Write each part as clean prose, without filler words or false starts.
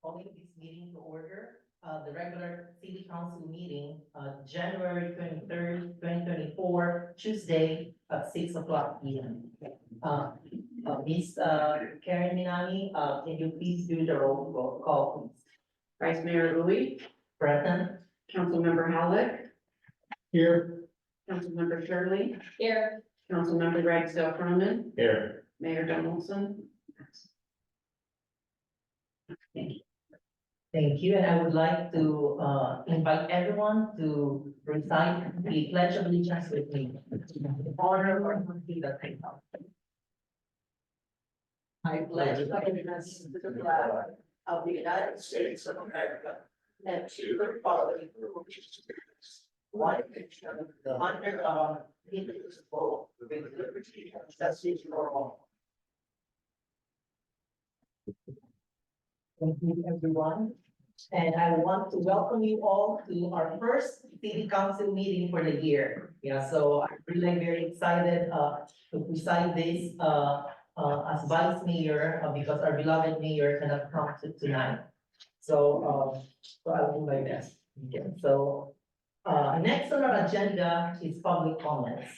Calling this meeting to order, the regular city council meeting, January 23rd, 2024, Tuesday at 6 o'clock p.m. Ms. Karen Minami, can you please do the roll call, please? Vice Mayor Louie, Present. Councilmember Halleck, Here. Councilmember Shirley, Here. Councilmember Ragsdale Cronin, Here. Mayor Donaldson. Thank you, and I would like to invite everyone to recite the Pledge of Allegiance with me. In honor of our country that I love. I pledge allegiance to the flag of the United States of America and to the republic for which it stands, one nation, under God, indivisible, with liberty and justice for all. Thank you, everyone. And I want to welcome you all to our first city council meeting for the year. Yeah, so I'm really very excited to preside this as vice mayor because our beloved mayor cannot come tonight. So I'll do my best. Okay. So next on our agenda is public comments.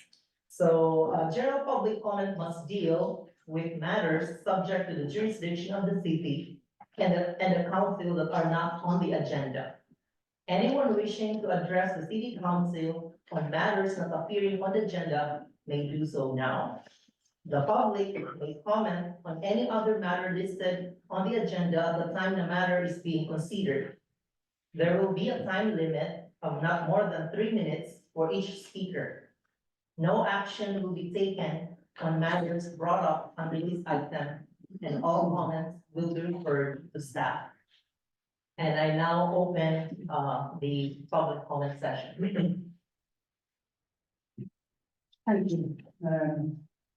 So general public comment must deal with matters subject to the jurisdiction of the city and the council that are not on the agenda. Anyone wishing to address the city council on matters not appearing on the agenda may do so now. The public may comment on any other matter listed on the agenda at the time the matter is being considered. There will be a time limit of not more than 3 minutes for each speaker. No action will be taken on matters brought up under this item, and all comments will be referred to staff. And I now open the public comment session. Thank you.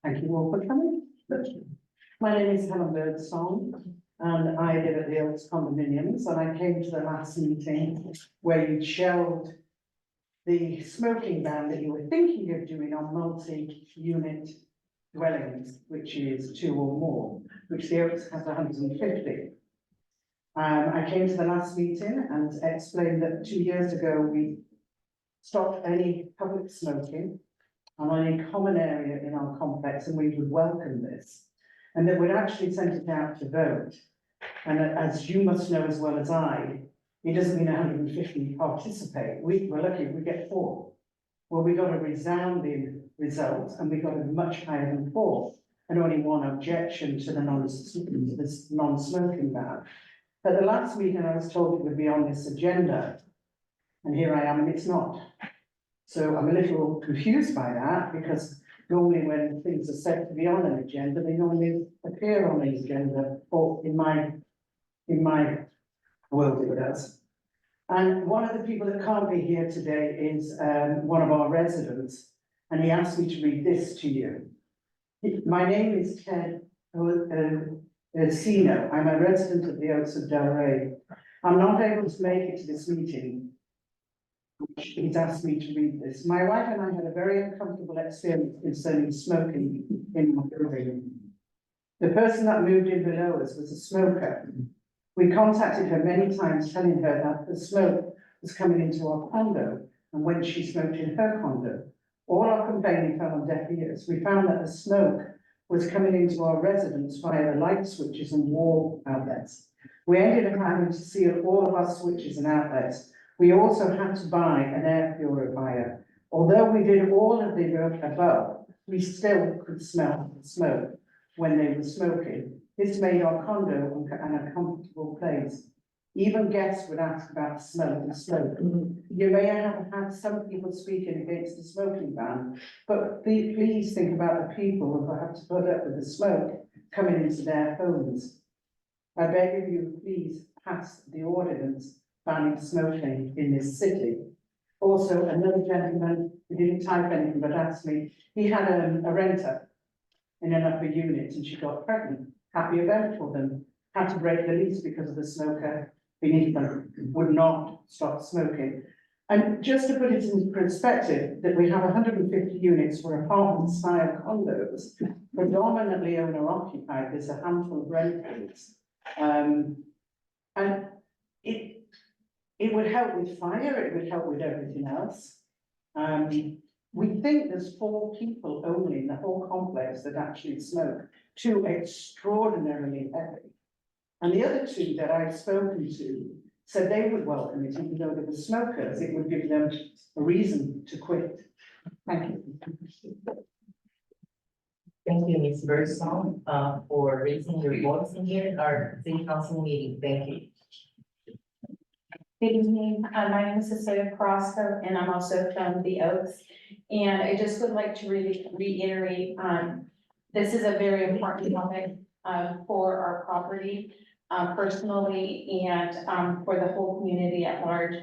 Thank you all for coming. My name is Helen Birdsong, and I live at the Oaks condominiums, and I came to the last meeting where you shelved the smoking ban that you were thinking of doing on multi-unit dwellings, which is 2 or more, which the Oaks has 150. I came to the last meeting and explained that 2 years ago we stopped any public smoking on any common area in our complex, and we would welcome this, and that we'd actually sent it out to vote. And as you must know as well as I, it doesn't mean 150 participate. We're lucky if we get 4. Well, we got a resounding result, and we got a much higher than 4, and only 1 objection to the non-smoking ban. At the last meeting, I was told it would be on this agenda, and here I am, and it's not. So I'm a little confused by that, because normally when things are said to be on an agenda, they normally appear on the agenda, or in my world it does. And one of the people that can't be here today is one of our residents, and he asked me to read this to you. My name is Ted Sino. I'm a resident of the Oaks of Delray. I'm not able to make it to this meeting. He's asked me to read this. My wife and I had a very uncomfortable experience concerning smoking in my building. The person that moved in below us was a smoker. We contacted her many times, telling her that the smoke was coming into our condo, and when she smoked in her condo, all our complaining fell on deaf ears. We found that the smoke was coming into our residence via the light switches and wall outlets. We ended up having to seal all of our switches and outlets. We also had to buy an air purifier. Although we did all of the above, we still could smell the smoke when they were smoking. This made our condo an uncomfortable place. Even guests would ask about the smell of the smoke. You may have had some people speaking against the smoking ban, but please think about the people who have to put up with the smoke coming into their homes. I beg of you, please pass the ordinance banning smoking in this city. Also, another gentleman who didn't type anything but asked me, he had a renter in an upper unit and she got pregnant. Happy event for them. Had to break the lease because of the smoker beneath them would not stop smoking. And just to put it in perspective, that we have 150 units for apartment style condos, predominantly owner occupied, there's a handful of rentals. And it would help with fire, it would help with everything else. We think there's 4 people only in the whole complex that actually smoke, 2 extraordinarily heavy. And the other 2 that I've spoken to said they would welcome it, even though they were smokers, it would give them a reason to quit. Thank you. Thank you, Ms. Birdsong, for raising your voice in here at our city council meeting. Thank you. Good evening, my name is Cecilia Carrasco, and I'm also from the Oaks. And I just would like to really reiterate, this is a very important topic, for our property, personally, and, for the whole community at large.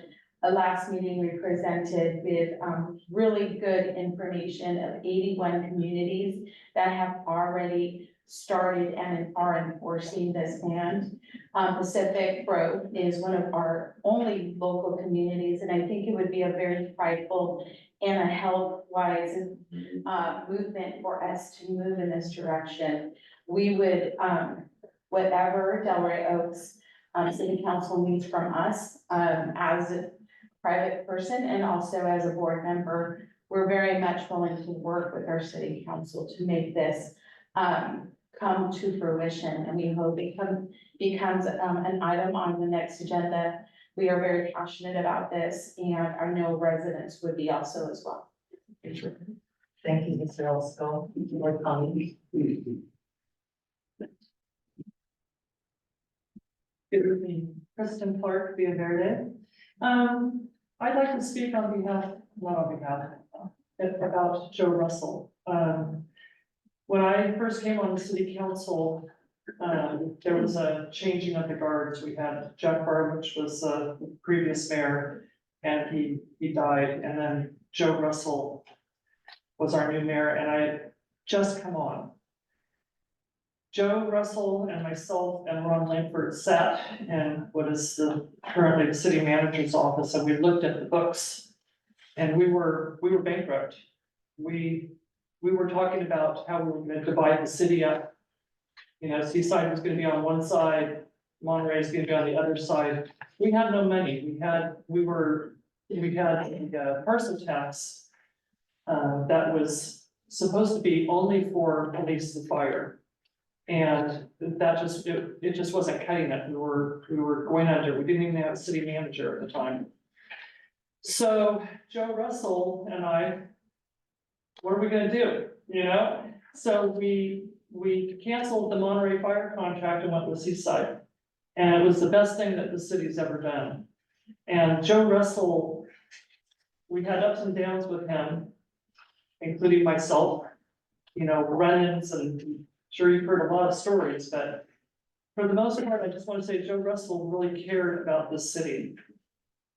Last meeting, we presented with, really good information of 81 communities that have already started and are enforcing this ban. Pacific Grove is one of our only local communities, and I think it would be a very prideful and a health-wise movement for us to move in this direction. We would, whatever Delray Oaks City Council needs from us, as a private person and also as a board member, we're very much willing to work with our city council to make this come to fruition, and we hope it becomes an item on the next agenda. We are very passionate about this, and I know residents would be also as well. Thank you, Mr. Osco, for coming. Good evening, Kristen Clark, Via Verde. I'd like to speak on behalf, not on behalf, about Joe Russell. When I first came on the city council, there was a changing of the guards. We had Jeff Barr, which was the previous mayor, and he died, and then Joe Russell was our new mayor, and I had just come on. Joe Russell and myself and Ron Langford sat in what is currently the city manager's office, and we looked at the books, and we were bankrupt. We were talking about how we were going to divide the city up. You know, Seaside was going to be on one side, Monterey is going to be on the other side. We had no money. We had a parcel tax that was supposed to be only for police and fire. And that it just wasn't cutting it. We were going under. We didn't even have a city manager at the time. So Joe Russell and I, what are we gonna do? You know? So we canceled the Monterey fire contract and went with Seaside. And it was the best thing that the city's ever done. And Joe Russell, we had ups and downs with him, including myself, you know, run-ins, and sure you've heard a lot of stories, but for the most part, I just want to say Joe Russell really cared about this city.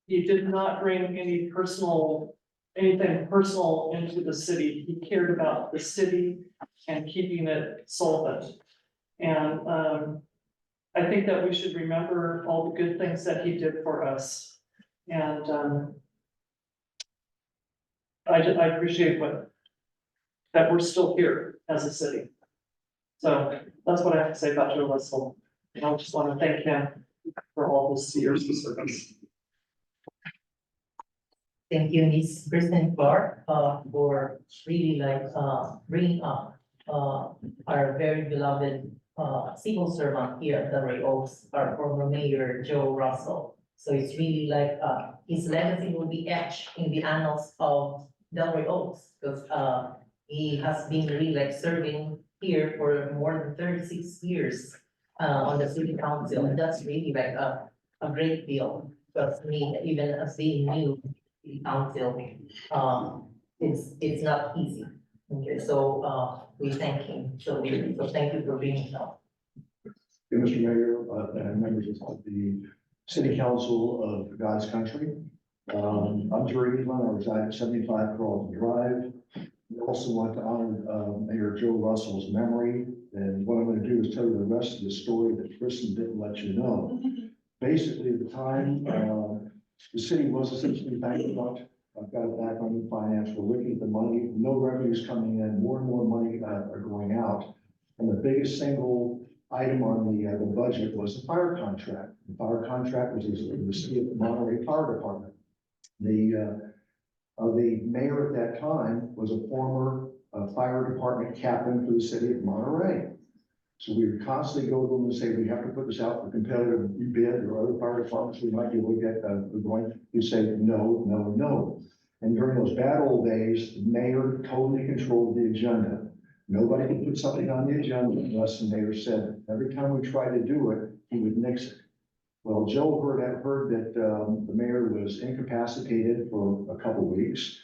He did not bring anything personal into the city. He cared about the city and keeping it solvent. And I think that we should remember all the good things that he did for us. And I appreciate that we're still here as a city. So that's what I have to say about Joe Russell. And I just want to thank him for all his years of service. Thank you, Ms. Kristen Clark, for really bringing up, our very beloved, civil servant here at the Rey Oaks, our former mayor, Joe Russell. So it's really his legacy will be etched in the annals of Delray Oaks, because, he has been really serving here for more than 36 years, on the city council, and that's really a great deal. Because me, even as being new city council, it's not easy. Okay, so, we thank him, so thank you for being here. Mr. Mayor, and members of the City Council of God's Country. I'm Jerry Edlin, I reside at 75 Carlton Drive. We also want to honor Mayor Joe Russell's memory, and what I'm going to do is tell you the rest of the story that Kristen didn't let you know. Basically, at the time, the city was essentially bankrupt. I've got a background in finance, we're looking at the money, no revenues coming in, more and more money are going out. And the biggest single item on the budget was the fire contract. The fire contract was the city of Monterey Fire Department. The mayor at that time was a former fire department captain for the city of Monterey. So we would constantly go to them and say, we have to put this out for competitive bid, or other fire departments we might be able to get going. He'd say, no, no, no. And during those bad old days, the mayor totally controlled the agenda. Nobody could put something on the agenda unless the mayor said, every time we tried to do it, he would nix it. Well, Joe heard that the mayor was incapacitated for a couple of weeks.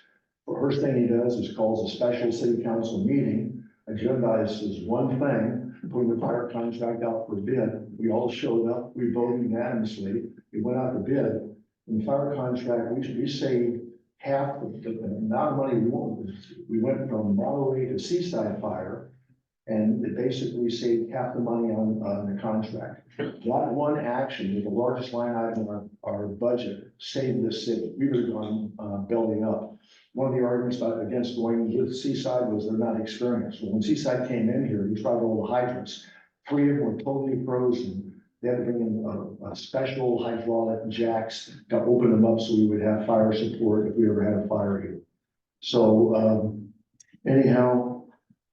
The first thing he does is calls a special city council meeting, agendizes one thing, putting the fire contract out for bid. We all showed up, we voted unanimously, we went out to bid. In the fire contract, we saved half of the amount of money we wanted. We went from Monterey to Seaside Fire, and it basically saved half the money on the contract. That one action, with the largest line item in our budget, saved this city. We would have gone belly up. One of the arguments against going with Seaside was they're not experienced. Well, when Seaside came in here, we tried all the hydrants. 3 of them were totally frozen. They had to bring in a special hydraulic jacks to open them up so we would have fire support if we ever had a fire here. So anyhow,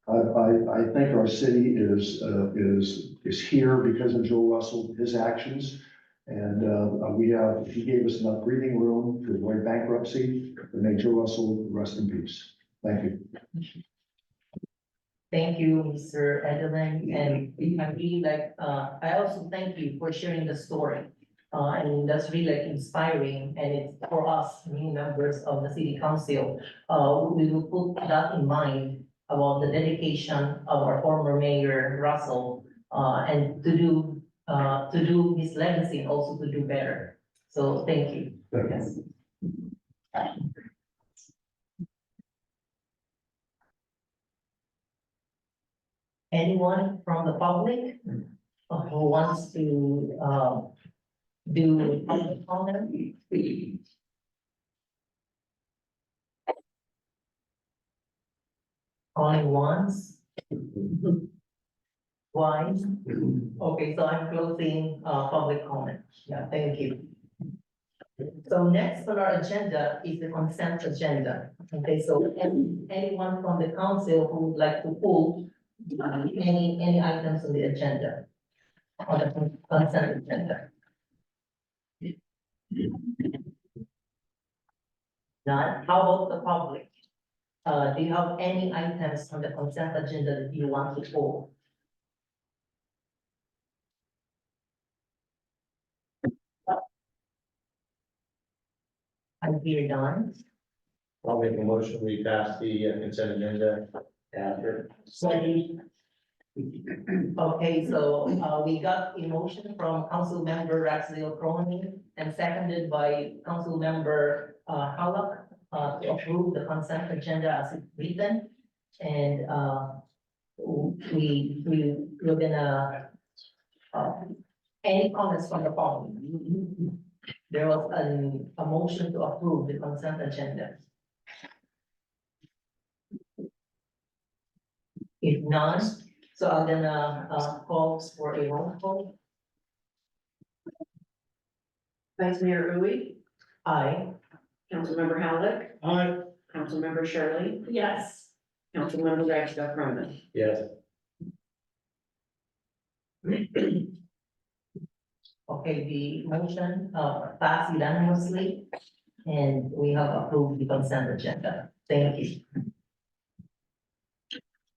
I think our city is here because of Joe Russell, his actions. And he gave us enough breathing room to avoid bankruptcy, to make Joe Russell rest in peace. Thank you. Thank you, Mr. Edelman, and I really like, I also thank you for sharing the story. And that's really like inspiring, and it's for us, new members of the city council. We will put that in mind about the dedication of our former mayor, Russell, and to do his legacy and also to do better. So thank you. Yes. Anyone from the public who wants to do public comment? Going once? Twice? Okay, so I'm closing public comment. Yeah, thank you. So next on our agenda is the consent agenda. Okay, so anyone from the council who would like to pull any items on the agenda, on the consent agenda? None. How about the public? Do you have any items on the consent agenda that you want to pull? I hear none. I'll make a motion, we pass the consent agenda after. Okay, so we got a motion from Council Member Raxdale Cronin and seconded by Council Member Halak to approve the consent agenda as it's written. And we're gonna any comments from the public? There was a motion to approve the consent agenda. If none, so I'm gonna call for a roll call. Vice Mayor Uy, Aye. Councilmember Halleck, Aye. Councilmember Shirley, Yes. Councilmember Ragsdale Cronin. Yes. Okay, the motion passed unanimously, and we have approved the consent agenda. Thank you.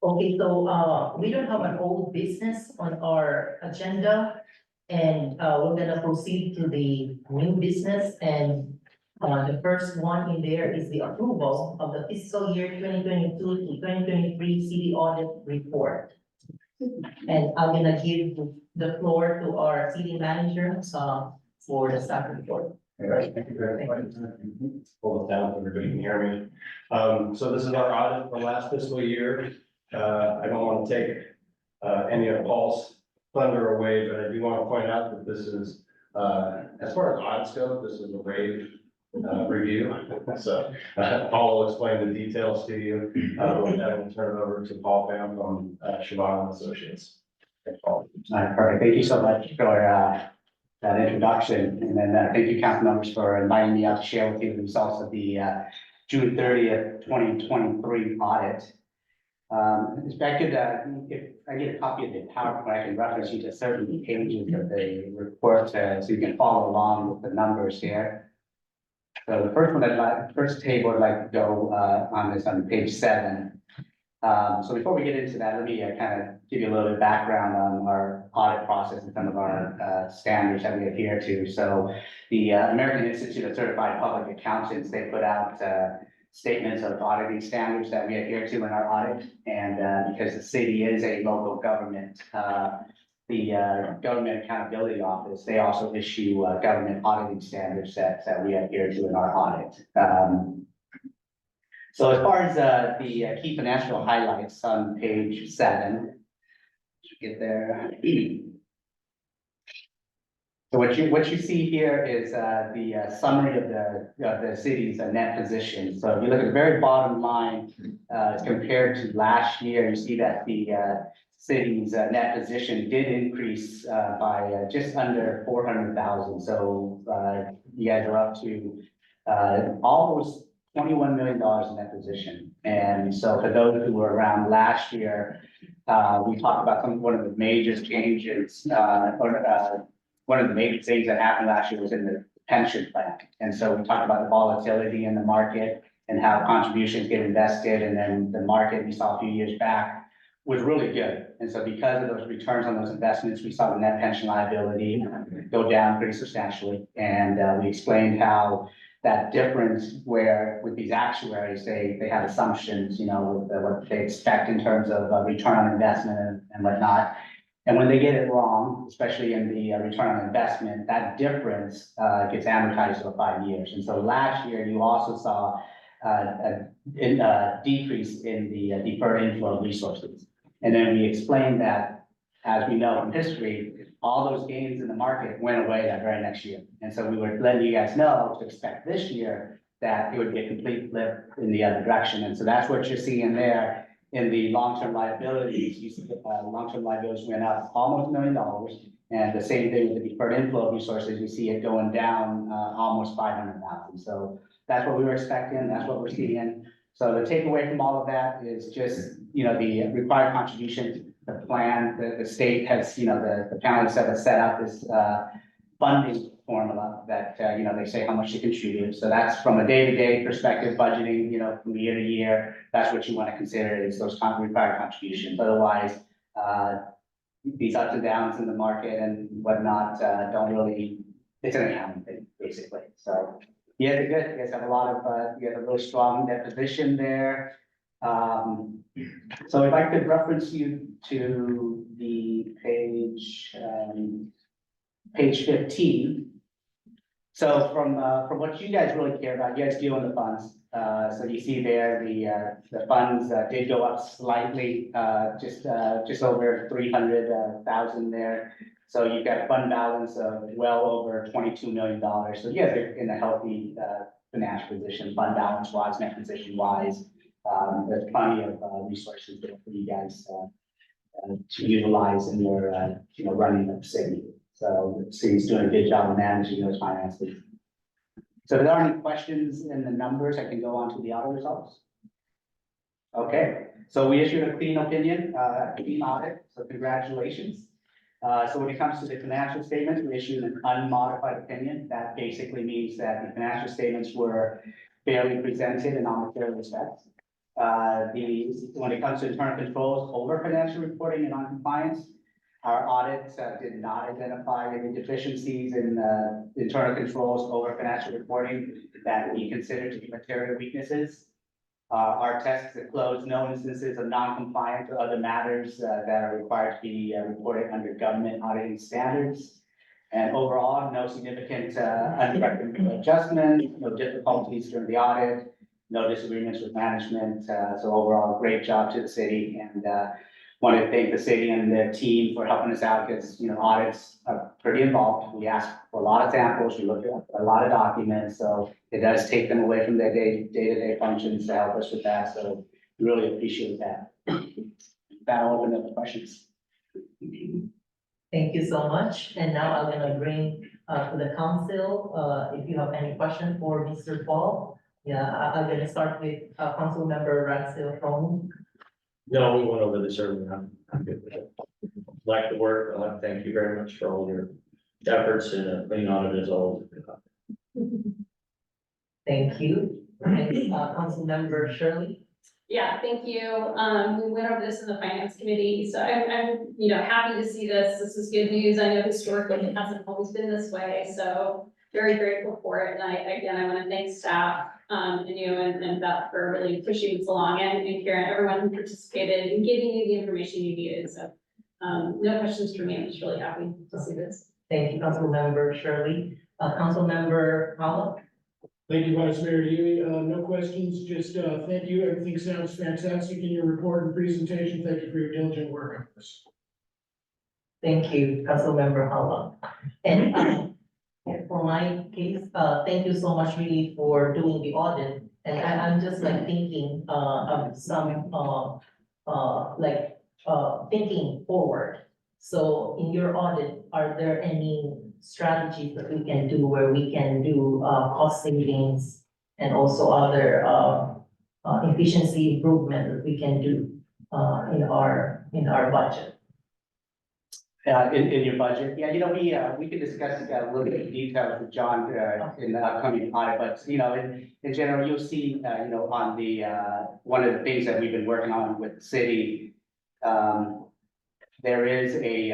Okay, so we don't have an old business on our agenda, and we're gonna proceed to the new business, and the first one in there is the approval of the fiscal year 2022 to 2023 city audit report. And I'm gonna give the floor to our city manager for the staff report. All right, thank you very much. Hold it down so everybody can hear me. So this is our audit for last fiscal year. I don't want to take any of Paul's thunder away, but I do want to point out that this is, as far as audits go, this is a Rey review. So Paul will explain the details to you. With that, we'll turn it over to Paul Pham from Siobhan and Associates. Thanks, Paul. All right, perfect. Thank you so much for that introduction. And then thank you, council members, for inviting me out to share with you the results of the June 30th, 2023 audit. If I could, if I get a copy of the PowerPoint, I can reference you to certain pages of the report so you can follow along with the numbers here. So the first one first table I'd like to go on is on page 7. So before we get into that, let me kind of give you a little bit of background on our audit process and some of our standards that we adhere to. So the American Institute of Certified Public Accountants, they put out statements of auditing standards that we adhere to in our audit. And because the city is a local government, the Government Accountability Office, they also issue government auditing standards that we adhere to in our audit. So as far as the key financial highlights on page 7, should get there. So what you see here is the summary of the city's net position. So if you look at the very bottom line, compared to last year, you see that the city's net position did increase by just under 400,000. So you guys are up to almost $21 million in that position. And so for those who were around last year, we talked about one of the major changes, one of the major things that happened last year was in the pension plan. And so we talked about the volatility in the market and how contributions get invested. And then the market we saw a few years back was really good. And so because of those returns on those investments, we saw the net pension liability go down pretty substantially. And we explained how that difference where with these actuaries, they have assumptions, you know, with what they expect in terms of return on investment and whatnot. And when they get it wrong, especially in the return on investment, that difference gets amortized over 5 years. And so last year, you also saw a decrease in the deferred inflow of resources. And then we explained that, as we know from history, all those gains in the market went away that very next year. And so we were letting you guys know to expect this year that it would be a complete flip in the other direction. And so that's what you're seeing there. In the long-term liabilities, you see long-term liabilities went up almost $1 million. And the same thing with the deferred inflow of resources, you see it going down almost 500,000. So that's what we were expecting. That's what we're seeing. So the takeaway from all of that is just, you know, the required contribution, the plan, the state has, you know, the county has set up this funding formula that, you know, they say how much to contribute. So that's from a day-to-day perspective, budgeting, you know, from year to year, that's what you want to consider is those required contributions. Otherwise, these ups and downs in the market and whatnot don't really, it's an accounting thing, basically. So you guys are good. You guys have a lot of, you have a really strong net position there. So if I could reference you to the page 15. So from what you guys really care about, you guys deal in the funds. So you see there, the funds did go up slightly, just over 300,000 there. So you've got a fund balance of well over $22 million. So you guys are in a healthy financial position, fund balance wise, net position wise. There's plenty of resources there for you guys to utilize in your you know, running of the city. So the city's doing a good job of managing those finances. So if there are any questions in the numbers, I can go on to the audit results. Okay, so we issued a clean opinion, clean audit, so congratulations. So when it comes to the financial statements, we issued an unmodified opinion. That basically means that the financial statements were fairly presented in all material respects. When it comes to internal controls over financial reporting and non-compliance, our audit did not identify any deficiencies in internal controls over financial reporting that we consider to be material weaknesses. Our tests have closed no instances of non-compliance or other matters that are required to be reported under government auditing standards. And overall, no significant unexpected adjustments, no difficulties during the audit, no disagreements with management. So overall, great job to the city, and want to thank the city and their team for helping us out, because, you know, audits are pretty involved. We ask for a lot of samples, we look at a lot of documents, so it does take them away from their day-to-day functions to help us with that, so we really appreciate that. That'll open up the questions. Thank you so much. And now I'm gonna bring to the council, if you have any question for Mr. Paul. Yeah, I'm gonna start with Council Member Ransel Tong. No, we went over this earlier. I'm good with it. Like the work. I want to thank you very much for all your efforts in a clean audit as always. Thank you. And Council Member Shirley. Yeah, thank you. We went over this in the finance committee, so I'm, happy to see this. This is good news. I know historically it hasn't always been this way, so very grateful for it. And I want to thank staff, and you and Beth for really pushing this along, and Karen, everyone who participated in giving you the information you needed. So, no questions for me. I'm just really happy to see this. Thank you, Council Member Shirley. Council Member Holland. Thank you, Vice Mayor Healy. No questions, just, thank you. Everything sounds fantastic in your report and presentation. Thank you for your diligent work on this. Thank you, Councilmember Howard. And for my case, thank you so much really for doing the audit. And I'm just like thinking, of some, thinking forward. So in your audit, are there any strategies that we can do where we can do, cost savings and also other, efficiency improvement that we can do, in our budget? In your budget, yeah, we can discuss a little bit of details with John, in the upcoming audit, but, in general, you'll see, on the, one of the things that we've been working on with the city, there is a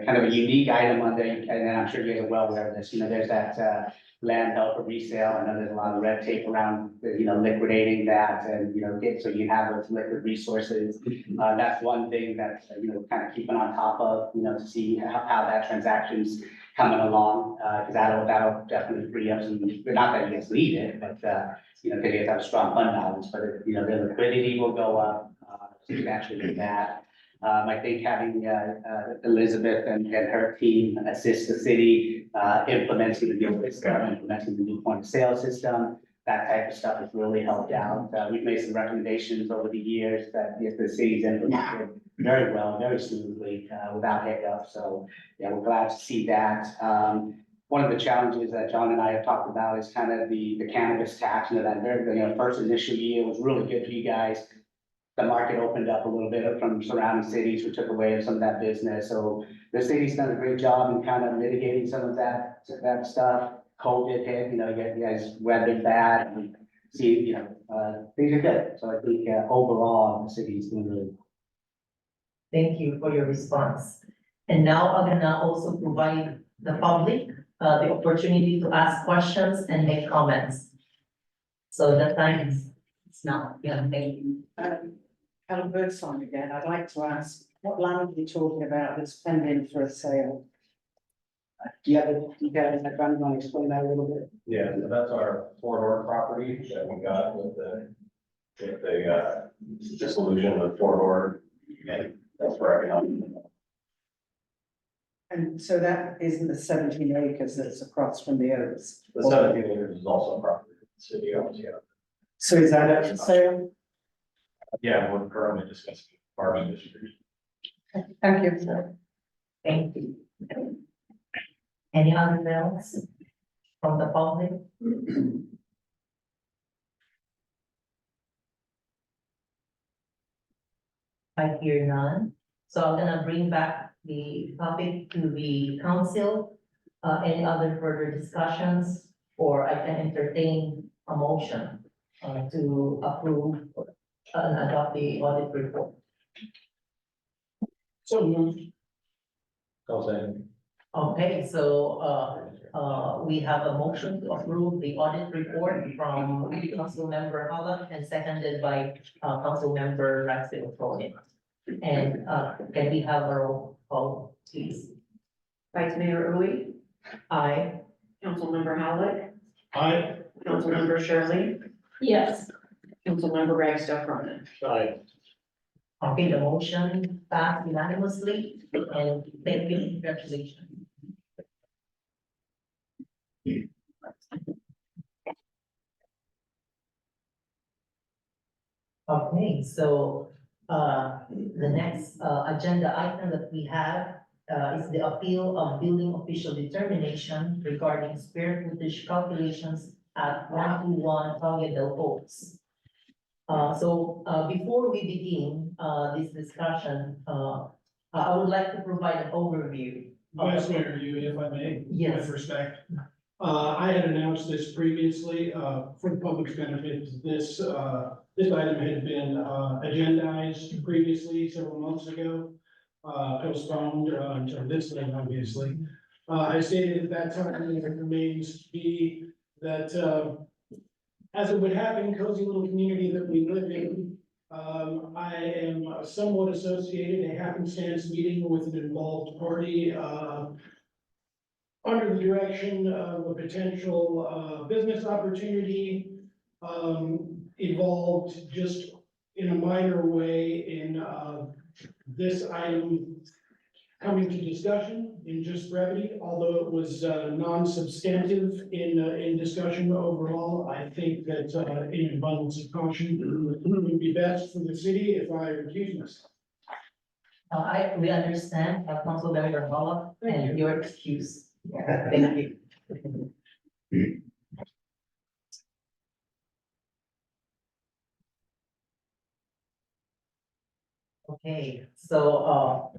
kind of a unique item on there, and I'm sure you guys are well aware of this, there's that, land held for resale. I know there's a lot of red tape around, liquidating that and, so you have those liquid resources. That's one thing that, kind of keeping on top of, to see how that transaction's coming along, because that'll definitely free up some, not that you guys need it, but, because you guys have a strong fund balance, but, the liquidity will go up, substantially with that. I think having Elizabeth and her team assist the city implementing the new system, implementing the new point of sale system, that type of stuff has really helped out. We've made some recommendations over the years that if the city's implemented very well, very smoothly, without hiccup. So, yeah, we're glad to see that. One of the challenges that John and I have talked about is kind of the cannabis tax. That very, first initial year was really good for you guys. The market opened up a little bit from surrounding cities, we took away some of that business, so the city's done a great job in kind of mitigating some of that stuff. COVID hit, you guys weathered that, and see, things are good, so I think overall, the city's doing really well. Thank you for your response. And now I'm gonna also provide the public, the opportunity to ask questions and make comments. So the time is now, thank you. Helen Birdsong again, I'd like to ask, what land are you talking about that's pending for a sale? Do you have a background, you want to explain that a little bit? Yeah, so that's our corridor property that we got with the dissolution of corridor. And that's where I can. And so that isn't the 17 acres that's across from the Oaks? The 17 acres is also property of the city owns, yeah. So is that up for sale? Yeah, we're currently discussing farming district. Thank you. Thank you. Any other else from the public? I hear none, so I'm gonna bring back the topic to the council. Any other further discussions, or I can entertain a motion to approve and adopt the audit report. So moved. I'll say. Okay, so, we have a motion to approve the audit report from Councilmember Howard and seconded by, Councilmember Raxel Cronin. And, can we have a roll call, please? Vice Mayor Uy, Aye. Councilmember Howard, Aye. Councilmember Shirley, Yes. Councilmember Ragsdale Cronin. Aye. Okay, the motion passed unanimously, and thank you, congratulations. Okay, so, the next, agenda item that we have, is the appeal of building official determination regarding square footage calculations at 121 Calle del Oaks. Before we begin, this discussion, I would like to provide an overview. Vice Mayor, you, if I may. Yes. With respect. I had announced this previously, for the public's benefit, this item had been, agendized previously several months ago. Postponed, until this thing, obviously. I stated at that time, and it remains to be that, as it would happen, cozy little community that we live in, I am somewhat associated, a happenstance meeting with an involved party, under the direction of a potential, business opportunity, evolved just in a minor way in, this item coming to discussion in just brevity, although it was, non-substantive in discussion overall. I think that, in abundance of caution, it would be best for the city if I recuse myself. We understand, Councilmember Hall, and your excuse. Thank you. Okay, so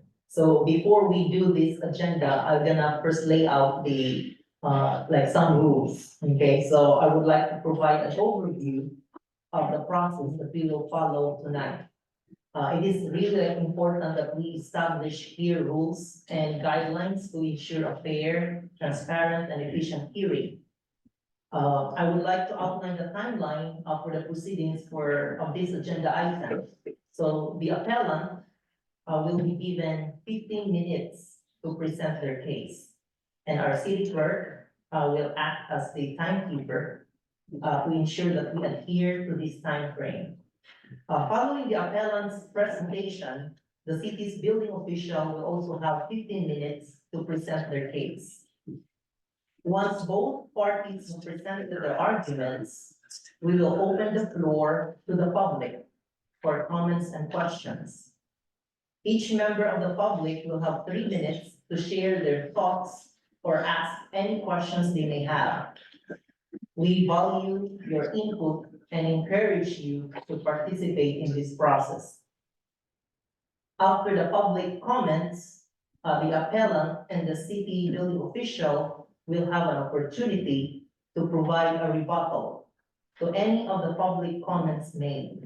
before we do this agenda, I'm gonna first lay out the, like some rules, okay? So I would like to provide an overview of the process that we will follow tonight. It is really important that we establish clear rules and guidelines to ensure a fair, transparent, and efficient hearing. I would like to outline the timeline for the proceedings of this agenda item. So the appellant will be given 15 minutes to present their case. And our city clerk will act as the timekeeper to ensure that we adhere to this time frame. Following the appellant's presentation, the city's building official will also have 15 minutes to present their case. Once both parties have presented their arguments, we will open the floor to the public for comments and questions. Each member of the public will have 3 minutes to share their thoughts or ask any questions they may have. We value your input and encourage you to participate in this process. After the public comments, the appellant and the city building official will have an opportunity to provide a rebuttal to any of the public comments made.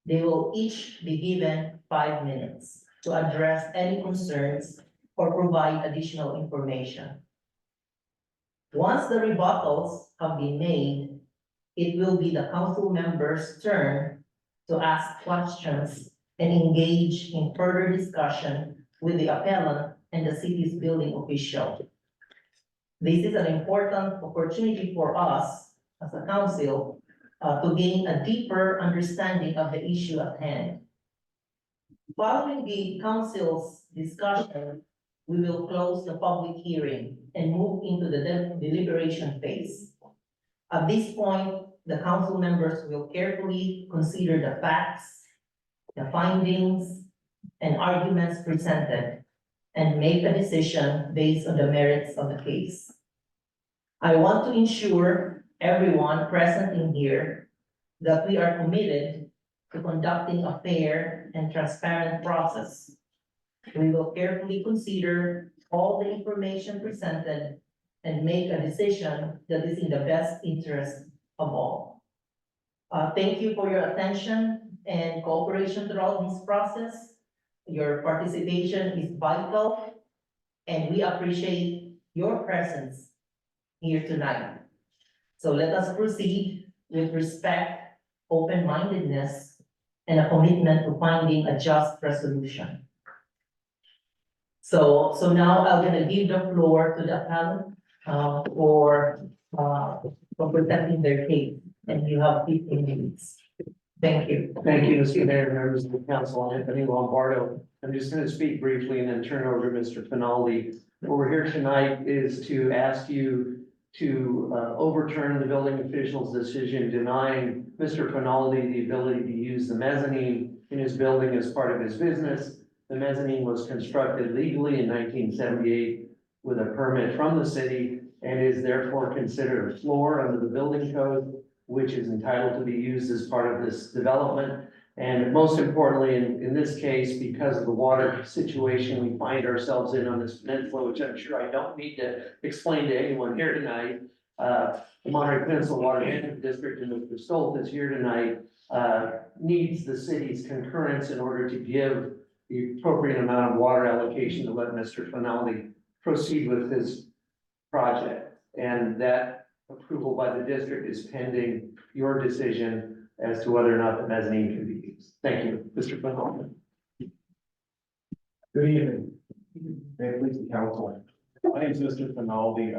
They will each be given 5 minutes to address any concerns or provide additional information. Once the rebuttals have been made, it will be the council members' turn to ask questions and engage in further discussion with the appellant and the city's building official. This is an important opportunity for us as a council to gain a deeper understanding of the issue at hand. Following the council's discussion, we will close the public hearing and move into the deliberation phase. At this point, the council members will carefully consider the facts, the findings, and arguments presented, and make a decision based on the merits of the case. I want to ensure everyone present in here that we are committed to conducting a fair and transparent process. We will carefully consider all the information presented and make a decision that is in the best interest of all. Thank you for your attention and cooperation throughout this process. Your participation is vital, and we appreciate your presence here tonight. So let us proceed with respect, open-mindedness, and a commitment to finding a just resolution. So now I'm gonna give the floor to the appellant for presenting their case, and you have 15 minutes. Thank you. Thank you, Mr. Mayor, members of the council. I'm Anthony Lombardo. I'm just going to speak briefly and then turn over to Mr. Finaldi. What we're here tonight is to ask you to overturn the building official's decision denying Mr. Finaldi the ability to use the mezzanine in his building as part of his business. The mezzanine was constructed legally in 1978 with a permit from the city and is therefore considered a floor under the building code, which is entitled to be used as part of this development. And most importantly, in this case, because of the water situation we find ourselves in on this peninsula, which I'm sure I don't need to explain to anyone here tonight, the Monterey Peninsula Water Management District, and Mr. Stolt is here tonight, needs the city's concurrence in order to give the appropriate amount of water allocation to let Mr. Finaldi proceed with his project. And that approval by the district is pending your decision as to whether or not the mezzanine can be used. Thank you, Mr. Finaldi. Good evening. May it please the council. My name is Mr. Finaldi,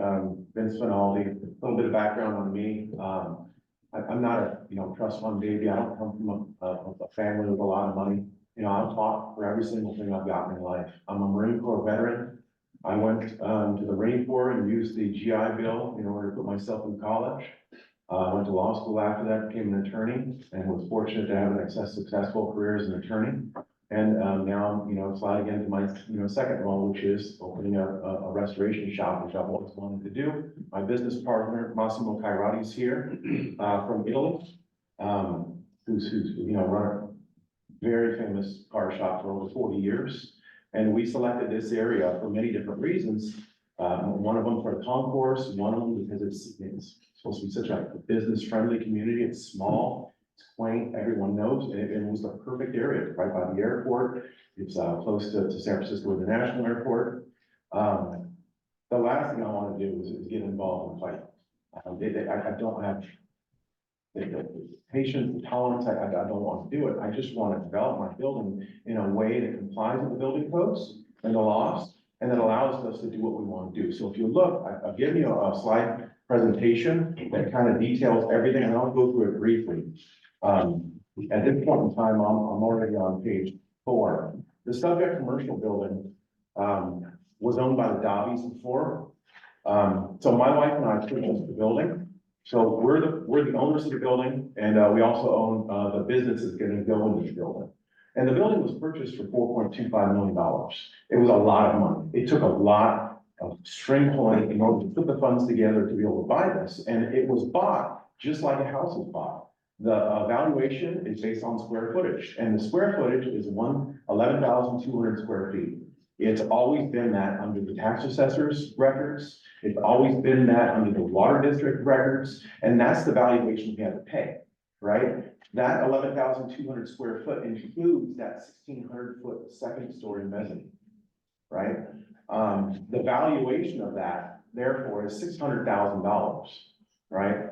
Vince Finaldi. A little bit of background on me. I'm not a, trust fund baby. I don't come from a family with a lot of money. I've fought for every single thing I've gotten in life. I'm a Marine Corps veteran. I went to the Marine Corps and used the GI Bill in order to put myself in college. I went to law school after that, became an attorney, and was fortunate to have a successful career as an attorney. And now I'm, sliding into my, second role, which is opening a restoration shop, which I've always wanted to do. My business partner, Massimo Cairati, is here from Italy, who's run a very famous car shop for over 40 years. And we selected this area for many different reasons. One of them for the concourse, one of them because it's supposed to be such a business-friendly community. It's small, it's quaint, everyone knows, and it was the perfect area. It's right by the airport. It's close to San Francisco International Airport. The last thing I want to do is get involved in fighting. I don't have the patience, the tolerance. I don't want to do it. I just want to develop my building in a way that complies with the building codes and the laws, and that allows us to do what we want to do. So if you look, I've given you a slide presentation that kind of details everything, and I'll go through it briefly. At this point in time, I'm already on page 4. The subject commercial building was owned by the Dobbies before. So my wife and I purchased the building. So we're the owners of the building, and we also own the business that's going to go into the building. And the building was purchased for $4.25 million. It was a lot of money. It took a lot of string pulling in order to put the funds together to be able to buy this. And it was bought just like a house is bought. The valuation is based on square footage, and the square footage is 11,200 square feet. It's always been that under the tax assessor's records. It's always been that under the water district records. And that's the valuation we have to pay, right? That 11,200 square foot includes that 1,600 foot second story mezzanine, right? The valuation of that, therefore, is $600,000, right?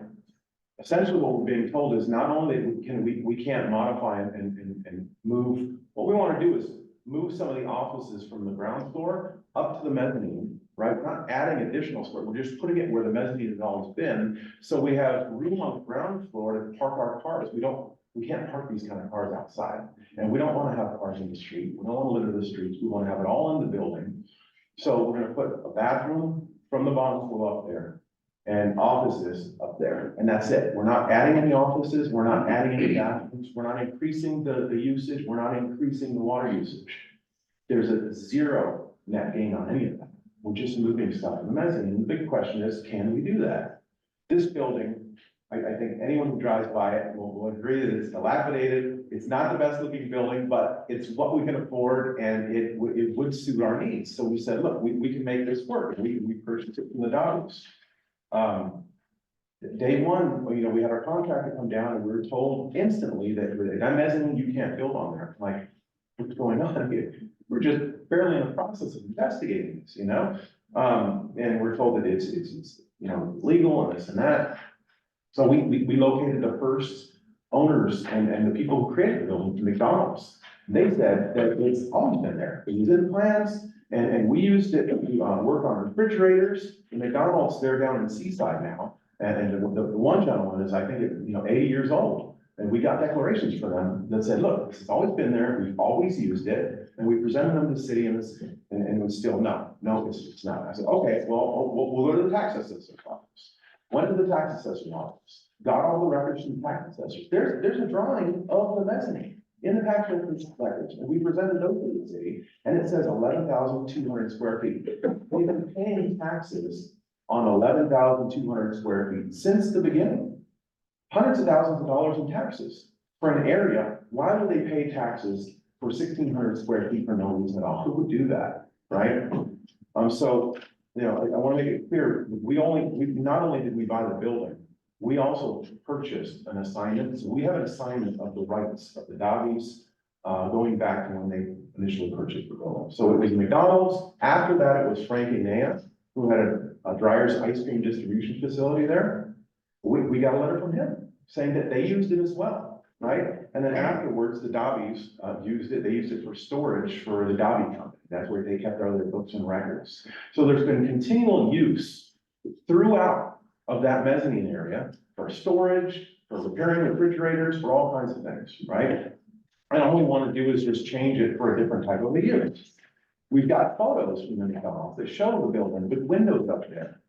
Essentially, what we're being told is not only can we can't modify and move, what we want to do is move some of the offices from the ground floor up to the mezzanine, right? We're not adding additional square, we're just putting it where the mezzanine has always been. So we have room on the ground floor to park our cars. We can't park these kind of cars outside. And we don't want to have cars in the street. We don't want to litter the streets. We want to have it all in the building. So we're going to put a bathroom from the bottom floor up there and offices up there. And that's it. We're not adding any offices. We're not adding any bathrooms. We're not increasing the usage. We're not increasing the water usage. There's a zero net gain on any of that. We're just moving stuff in the mezzanine. And the big question is, can we do that? This building, I think anyone who drives by it will agree that it's dilapidated. It's not the best looking building, but it's what we can afford, and it would suit our needs. So we said, look, we can make this work. We purchased it from the Dobbies. Day one, we had our contractor come down, and we were told instantly that mezzanine, you can't build on there. I'm like, what's going on here? We're just barely in the process of investigating this, and we're told that it's legal and this and that. So we located the first owners and the people who created the building, McDonald's. They said that it's always been there. It was in plans, and we used it to work on refrigerators. The McDonald's, they're down in Seaside now. And the one gentleman is, I think, 80 years old. And we got declarations for them that said, look, this has always been there. We've always used it. And we presented them to the city, and it was still no. no, it's not. I said, okay, well, we'll go to the tax assessor's office. Went to the tax assessor's office, got all the records from the tax assessors. There's a drawing of the mezzanine in the tax records, and we presented those to the city, and it says 11,200 square feet. We've been paying taxes on 11,200 square feet since the beginning. Hundreds of thousands of dollars in taxes for an area. Why would they pay taxes for 1,600 square feet for no reason at all? Who would do that, right? So, you know, I want to make it clear, not only did we buy the building, we also purchased an assignment. So we have an assignment of the rights of the Dobbies, going back to when they initially purchased the building. So it was McDonald's. After that, it was Frank and Nana, who had a Dryer's ice cream distribution facility there. We got a letter from him saying that they used it as well, right? And then afterwards, the Dobbies used it. They used it for storage for the Dobby company. That's where they kept all their books and records. So there's been continual use throughout of that mezzanine area for storage, for repairing refrigerators, for all kinds of things, right? And all we want to do is just change it for a different type of a use. We've got photos from the McDonald's that show the building with windows up there.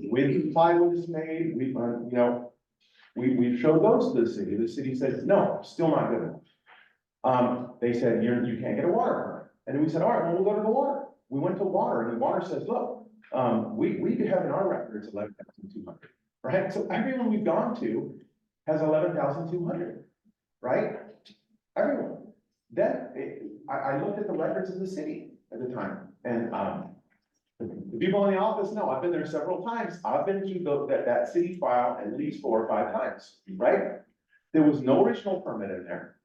With plywood is made, we showed those to the city. The city said, no, still not good enough. They said, you can't get a water permit. And we said, all right, well, we'll go to the water. We went to water, and the water says, look, we have in our records 11,200, right? So everyone we've gone to has 11,200, right? Everyone. Then I looked at the records of the city at the time, and the people in the office know, I've been there several times. I've been to that city file at least 4 or 5 times, right? There was no original permit in there,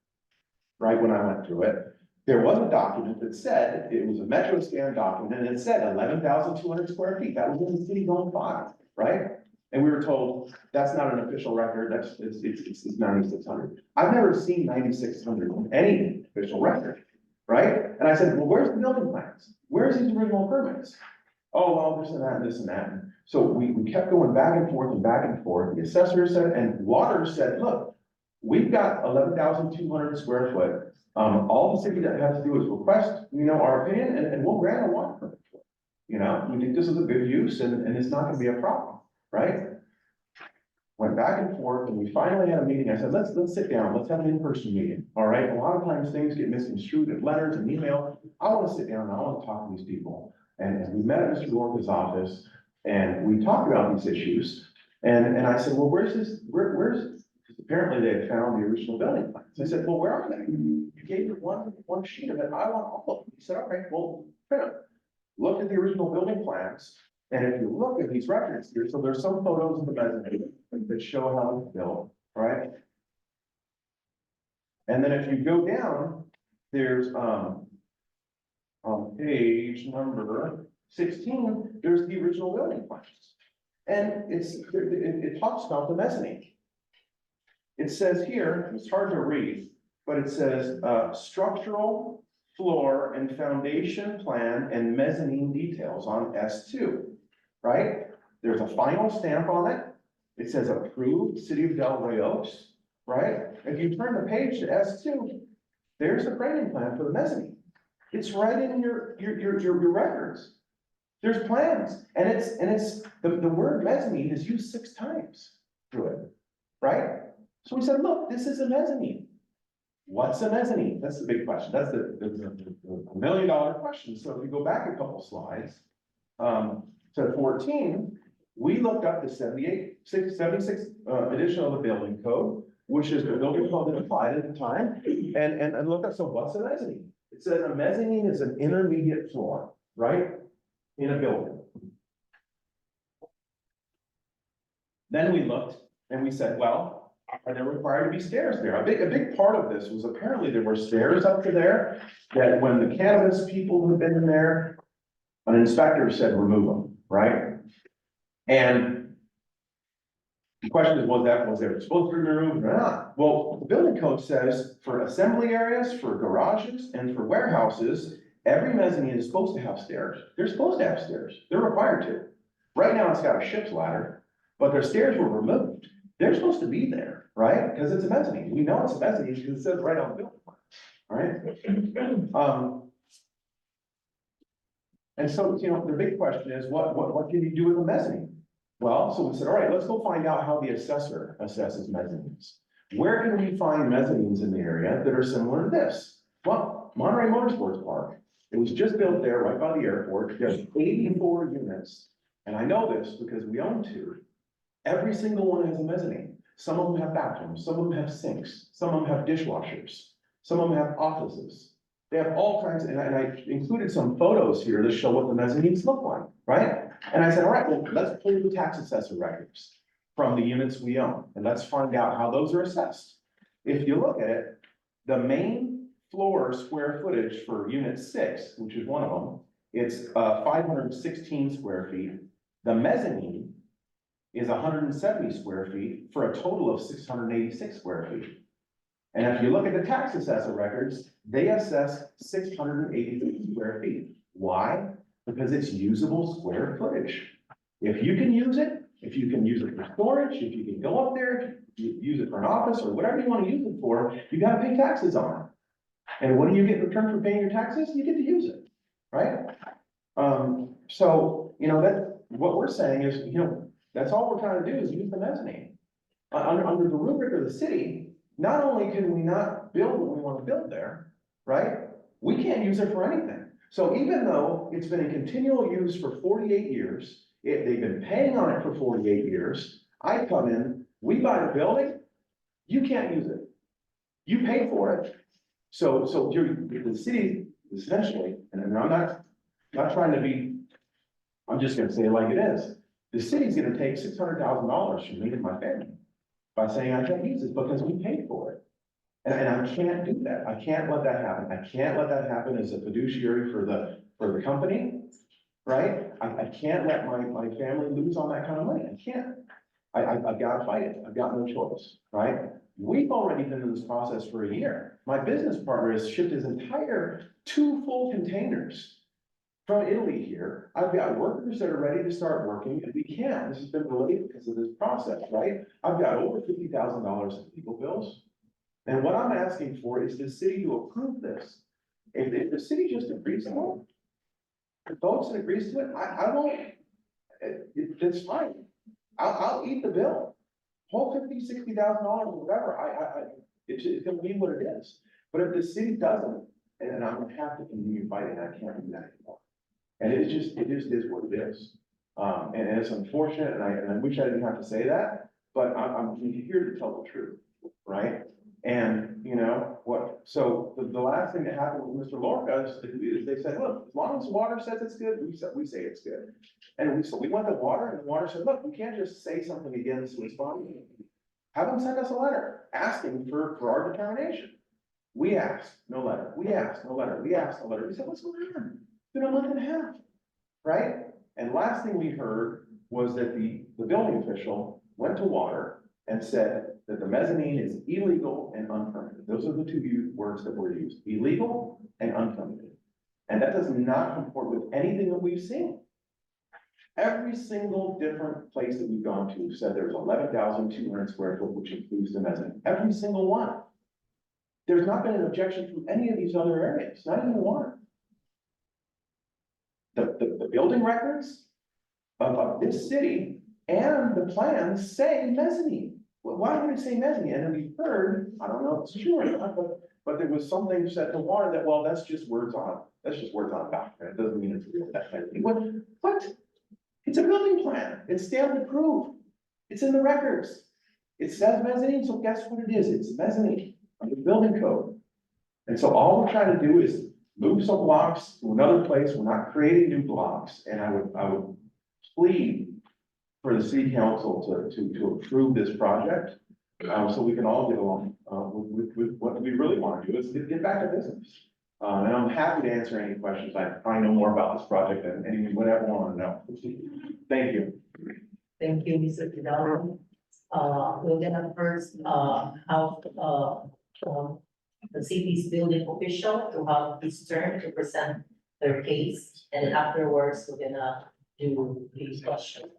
right, when I went through it. There was a document that said, it was a Metro scan document, and it said 11,200 square feet. That was in the city's own file, right? And we were told, that's not an official record, it's 9,600. I've never seen 9,600 in any official record, right? And I said, well, where's the building plans? Where's these original permits? Oh, well, this and that, and this and that. And so we kept going back and forth and back and forth. The assessor said, and water said, look, we've got 11,200 square foot. All the city that has to do is request, our opinion, and we'll grant a water permit. We think this is a good use, and it's not gonna be a problem, right? Went back and forth, and we finally had a meeting. I said, let's sit down, let's have an in-person meeting, all right? A lot of times things get misconstrued in letters and email. I wanna sit down and I wanna talk to these people. And we met at Mr. Lorca's office, and we talked about these issues. And I said, well, where's because apparently they had found the original building plans. I said, well, where are they? You gave me one sheet of it. I want all of them. He said, okay, well, print them. Look at the original building plans. And if you look at these records here, so there's some photos of the mezzanine that show how it's built, right? And then if you go down, there's, on page number 16, there's the original building plans. And it talks about the mezzanine. It says here, it's hard to read, but it says, structural, floor, and foundation plan and mezzanine details on S2, right? There's a final stamp on it. It says approved, City of Rey Oaks, right? If you turn the page to S2, there's the framing plan for the mezzanine. It's right in your records. There's plans, and it's the word mezzanine is used 6 times through it, right? So we said, look, this is a mezzanine. What's a mezzanine? That's the big question. That's the $1 million question. So if you go back a couple slides, to 14, we looked up the 76 edition of the building code, which is the building code that applied at the time, and looked up, so what's a mezzanine? It says a mezzanine is an intermediate floor, right? In a building. Then we looked and we said, well, are there required to be stairs there? A big part of this was apparently there were stairs up to there that when the cannabis people had been in there, an inspector said remove them, right? And the question is, was there supposed to be removed or not? Well, the building code says for assembly areas, for garages, and for warehouses, every mezzanine is supposed to have stairs. They're supposed to have stairs. They're required to. Right now, it's got a ship's ladder, but their stairs were removed. They're supposed to be there, right? Because it's a mezzanine. We know it's a mezzanine because it says right on the building plan, right? And so, the big question is, what can you do with a mezzanine? Well, so we said, all right, let's go find out how the assessor assesses mezzanines. Where can we find mezzanines in the area that are similar to this? Well, Monterey Motorsports Park, it was just built there right by the airport. There's 84 units. And I know this because we own 2. Every single one has a mezzanine. Some of them have bathrooms, some of them have sinks, some of them have dishwashers, some of them have offices. They have all kinds, and I included some photos here to show what the mezzanines look like, right? And I said, all right, well, let's pull the tax assessor records from the units we own, and let's find out how those are assessed. If you look at it, the main floor square footage for unit 6, which is one of them, it's 516 square feet. The mezzanine is 170 square feet for a total of 686 square feet. And if you look at the tax assessor records, they assess 683 square feet. Why? Because it's usable square footage. If you can use it, if you can use it for storage, if you can go up there, use it for an office or whatever you want to use it for, you gotta pay taxes on it. And what do you get in return for paying your taxes? You get to use it, right? So, that, what we're saying is, that's all we're trying to do is use the mezzanine. Under the rubric of the city, not only can we not build what we want to build there, right? We can't use it for anything. So even though it's been in continual use for 48 years, they've been paying on it for 48 years, I come in, we buy the building, you can't use it. You pay for it. So the city essentially, and I'm not trying to be, I'm just gonna say it like it is. The city's gonna take $600,000 from me and my family by saying I can't use it because we paid for it. And I can't do that. I can't let that happen. I can't let that happen as a fiduciary for the company, right? I can't let my family lose on that kind of money. I can't. I've got to fight it. I've got no choice, right? We've already been in this process for a year. My business partner has shipped his entire 2 full containers from Italy here. I've got workers that are ready to start working, and we can't. This has been delayed because of this process, right? I've got over $50,000 in legal bills. And what I'm asking for is the city to approve this. If the city just agrees to it, votes and agrees to it, I won't, it's fine. I'll eat the bill. Whole $50,000, $60,000 or whatever, it's gonna be what it is. But if the city doesn't, and I'm gonna have to continue fighting, I can't do that anymore. And it just is what it is. And it's unfortunate, and I wish I didn't have to say that, but I'm here to tell the truth, right? And so the last thing that happened with Mr. Lorca is they said, look, as long as water says it's good, we say it's good. And so we went to water, and the water said, look, we can't just say something against this body. Have them send us a letter asking for our determination. We asked, no letter. We asked, no letter. We asked, no letter. We said, what's going on? It's been a month and a half, right? And last thing we heard was that the building official went to water and said that the mezzanine is illegal and unpermitted. Those are the 2 words that were used, illegal and unpermitted. And that does not comport with anything that we've seen. Every single different place that we've gone to said there's 11,200 square foot, which includes the mezzanine. Every single one. There's not been an objection from any of these other areas, not even one. The building records of this city and the plans say mezzanine. Well, why would it say mezzanine? And then we heard, I don't know if it's true or not, but there was something said to water that, well, that's just words on a document. It doesn't mean it's real. That kind of thing. What? It's a building plan. It's stamped approved. It's in the records. It says mezzanine, so guess what it is? It's mezzanine under the building code. And so all we're trying to do is move some blocks to another place. We're not creating new blocks. And I would plead for the city council to approve this project, so we can all get along, with what we really want to do is get back to business. And I'm happy to answer any questions. I probably know more about this project than anyone would ever want to know. Thank you. Thank you, Mr. Fidel. We're gonna first, have, the city's building official to have his turn to present their case, and afterwards, we're gonna do these questions.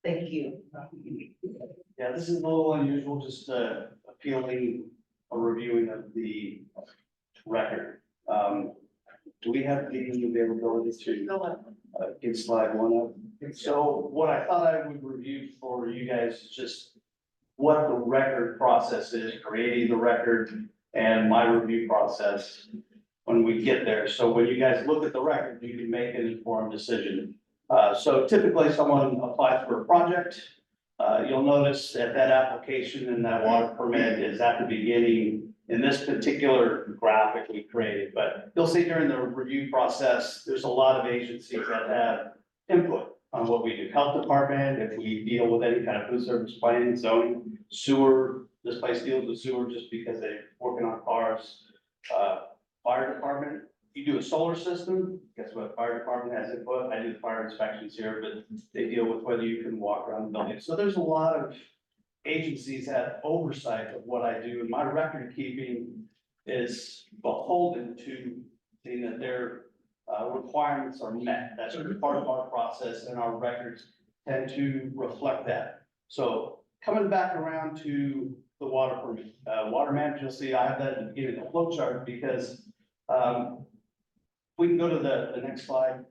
Thank you. Yeah, this is a little unusual, just appealing or reviewing of the record. do we have the availability to give slide one up? So what I thought I would review for you guys is just what the record process is, creating the record and my review process when we get there. So when you guys look at the record, you can make an informed decision. So typically someone applies for a project. You'll notice at that application and that water permit is at the beginning in this particular graphic we created, but you'll see during the review process, there's a lot of agencies that have input on what we do. Health department, if we deal with any kind of food service planning, zoning, sewer, this place deals with sewer just because they're working on cars. Fire department, you do a solar system, guess what, fire department has input, I do the fire inspections here, but they deal with whether you can walk around the building. So there's a lot of agencies have oversight of what I do, and my record keeping is beholden to seeing that their requirements are met. That's part of our process, and our records tend to reflect that. So coming back around to the water permit, water manager, you'll see I have that at the beginning of the flow chart because we can go to the next slide.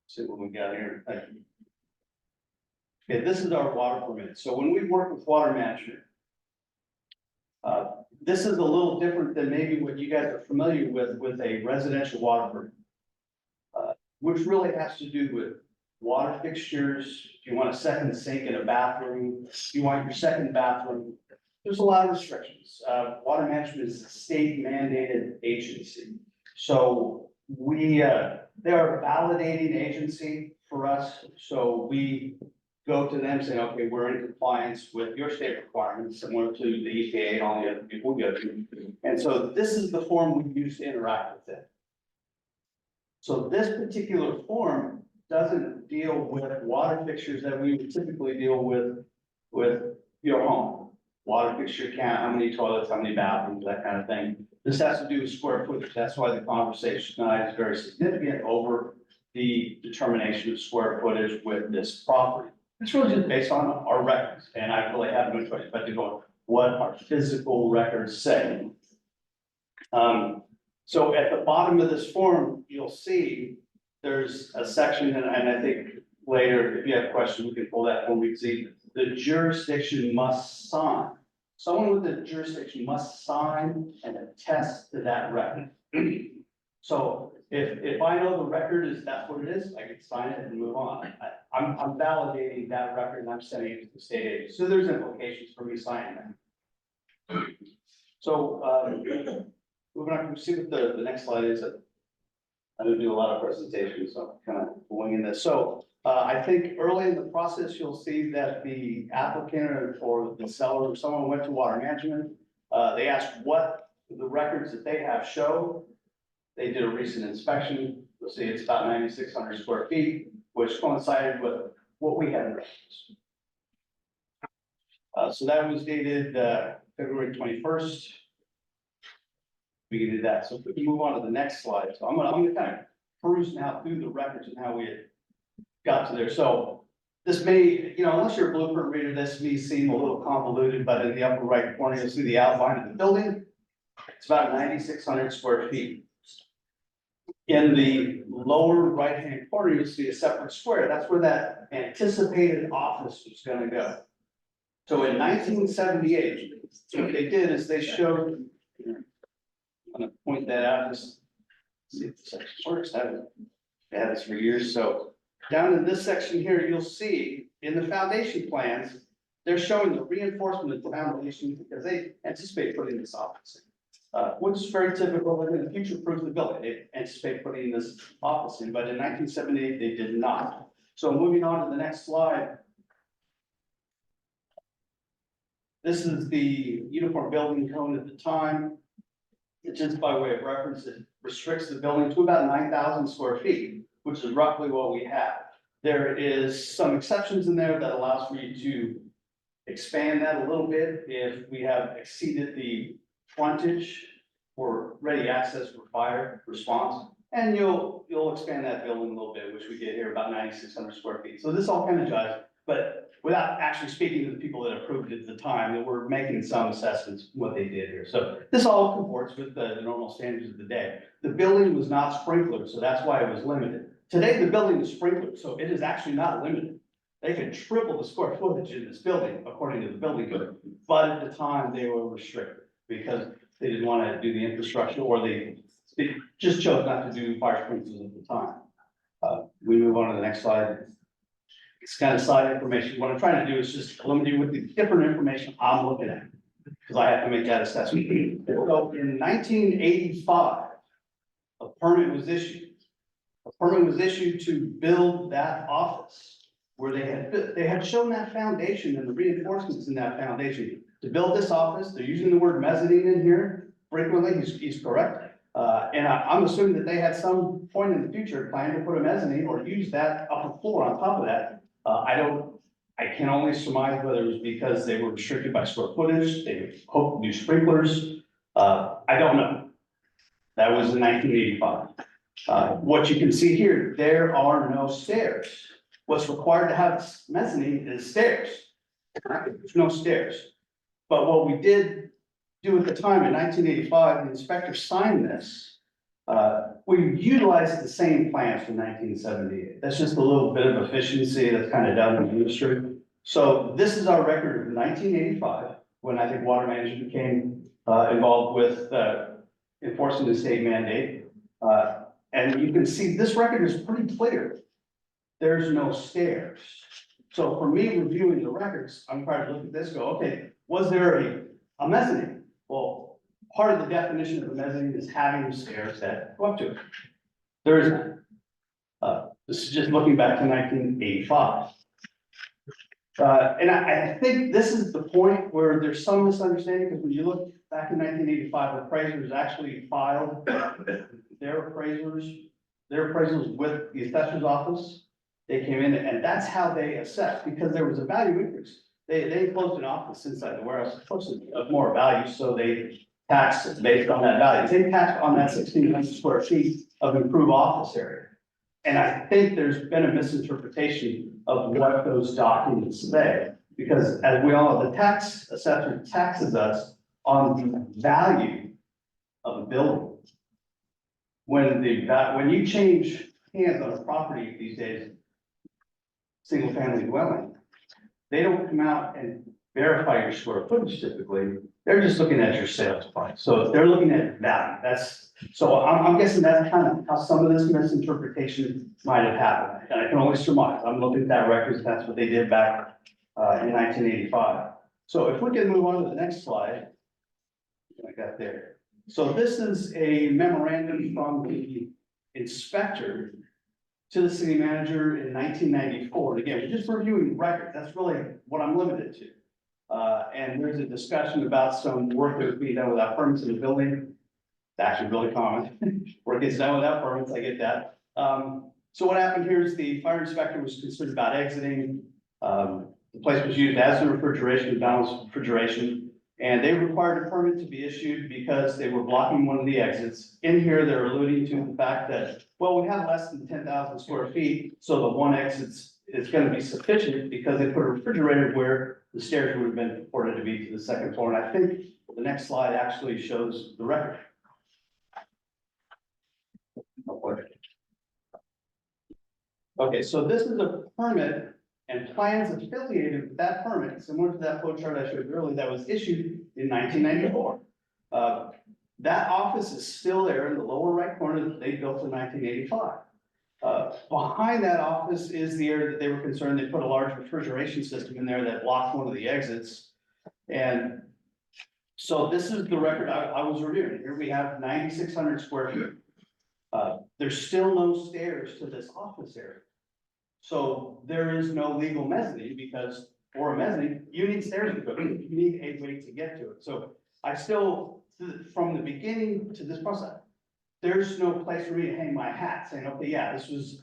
See what we got here. Thank you. Okay, this is our water permit. So when we work with water management, this is a little different than maybe what you guys are familiar with a residential water permit. Which really has to do with water fixtures. If you want a second sink in a bathroom, if you want your second bathroom, there's a lot of restrictions. Water management is a state mandated agency. So they are a validating agency for us. So we go to them saying, okay, we're in compliance with your state requirements, similar to the EPA and all the other people we go to. And so this is the form we use to interact with it. So this particular form doesn't deal with water fixtures that we would typically deal with your home. Water fixture count, how many toilets, how many bathrooms, that kind of thing. This has to do with square footage. That's why the conversation tonight is very significant over the determination of square footage with this property. It's really just based on our records, and I really have no choice but to go what our physical records say. So at the bottom of this form, you'll see there's a section, and I think later, if you have questions, we can pull that form. We can see the jurisdiction must sign. Someone with the jurisdiction must sign and attest to that record. So if I know the record is, that's what it is, I can sign it and move on. I'm validating that record and I'm sending it to the state agency. So there's implications for me signing that. So, moving on, see what the next slide is. I don't do a lot of presentations, so I'm kind of winging this. So, I think early in the process, you'll see that the applicant or the seller or someone went to water management. They asked what the records that they have show. They did a recent inspection. You'll see it's about 9,600 square feet, which coincided with what we had in records. So that was dated February 21st. We did that. So if we can move on to the next slide. So I'm gonna kind of cruise now through the records and how we had got to there. So this may, unless you're a blueprint reader, this may seem a little convoluted, but in the upper right corner, you'll see the outline of the building. It's about 9,600 square feet. In the lower right-hand corner, you'll see a separate square. That's where that anticipated office was gonna go. So in 1978, what they did is they showed, I'm gonna point that out, just see if the section works. They had this for years. So down in this section here, you'll see in the foundation plans, they're showing the reinforcement of the foundation because they anticipate putting this office in. Which is very typical. They're going to future-proof the building. They anticipate putting this office in, but in 1978, they did not. So moving on to the next slide. This is the uniform building code at the time. It's just by way of reference, it restricts the building to about 9,000 square feet, which is roughly what we have. There is some exceptions in there that allows for you to expand that a little bit if we have exceeded the frontage for ready access for fire response. And you'll expand that building a little bit, which we did here, about 9,600 square feet. So this all kind of jives, but without actually speaking to the people that approved it at the time, that we're making some assessments of what they did here. So this all comports with the normal standards of the day. The building was not sprinkled, so that's why it was limited. Today, the building is sprinkled, so it is actually not limited. They could triple the square footage in this building according to the building code, but at the time they were restricted because they didn't want to do the infrastructure, or they just chose not to do fire sprinklers at the time. We move on to the next slide. It's kind of side information. What I'm trying to do is just limit you with the different information I'm looking at, because I have to make that assessment. So in 1985, a permit was issued. A permit was issued to build that office, where they had shown that foundation and the reinforcements in that foundation. To build this office, they're using the word mezzanine in here frequently, he's correct. And I'm assuming that they had some point in the future plan to put a mezzanine or use that upper floor on top of that. I can only surmise whether it was because they were restricted by square footage, they hoped to do sprinklers. I don't know. That was in 1985. What you can see here, there are no stairs. What's required to have mezzanine is stairs. There's no stairs. But what we did do at the time in 1985, the inspector signed this. We utilized the same plans from 1978. That's just a little bit of efficiency that's kind of done in the industry. So this is our record of 1985, when I think water management became involved with enforcing the state mandate. And you can see this record is pretty clear. There's no stairs. So for me, reviewing the records, I'm trying to look at this, go, okay, was there a mezzanine? Well, part of the definition of a mezzanine is having stairs that go up to it. There isn't. This is just looking back to 1985. And I think this is the point where there's some misunderstanding, because when you look back in 1985, appraisers actually filed their appraisals with the assessor's office. They came in and that's how they assessed, because there was a value increase. They closed an office inside the warehouse, supposed to have more value, so they taxed based on that value. They taxed on that 1,600 square feet of improved office area. And I think there's been a misinterpretation of what those documents say, because as we all know, the tax assessor taxes us on the value of a building. When you change hands on a property these days, single family dwelling, they don't come out and verify your square footage typically. They're just looking at your sales price. So they're looking at value. So I'm guessing that's kind of how some of this misinterpretation might have happened. And I can only surmise. I'm looking at that record. That's what they did back in 1985. So if we can move on to the next slide. I got there. So this is a memorandum from the inspector to the city manager in 1994. And again, we're just reviewing the record. That's really what I'm limited to. And there's a discussion about some work that was being done without permits in the building. It's actually really common. Work gets done without permits, I get that. So what happened here is the fire inspector was concerned about exiting. The place was used as a refrigeration, balanced refrigeration. And they required a permit to be issued because they were blocking one of the exits. In here, they're alluding to the fact that, well, we have less than 10,000 square feet, so the one exit is going to be sufficient because they put a refrigerator where the stairs would have been purported to be to the second floor. And I think the next slide actually shows the record. Okay, so this is a permit and plans affiliated with that permit, similar to that flow chart I showed earlier that was issued in 1994. That office is still there in the lower right corner that they built in 1985. Behind that office is the area that they were concerned. They put a large refrigeration system in there that blocked one of the exits. And so this is the record I was reviewing. Here we have 9,600 square feet. There's still no stairs to this office area. So there is no legal mezzanine because for a mezzanine, you need stairs to go. You need a way to get to it. So I still, from the beginning to this process, there's no place for me to hang my hat saying, okay, yeah, this was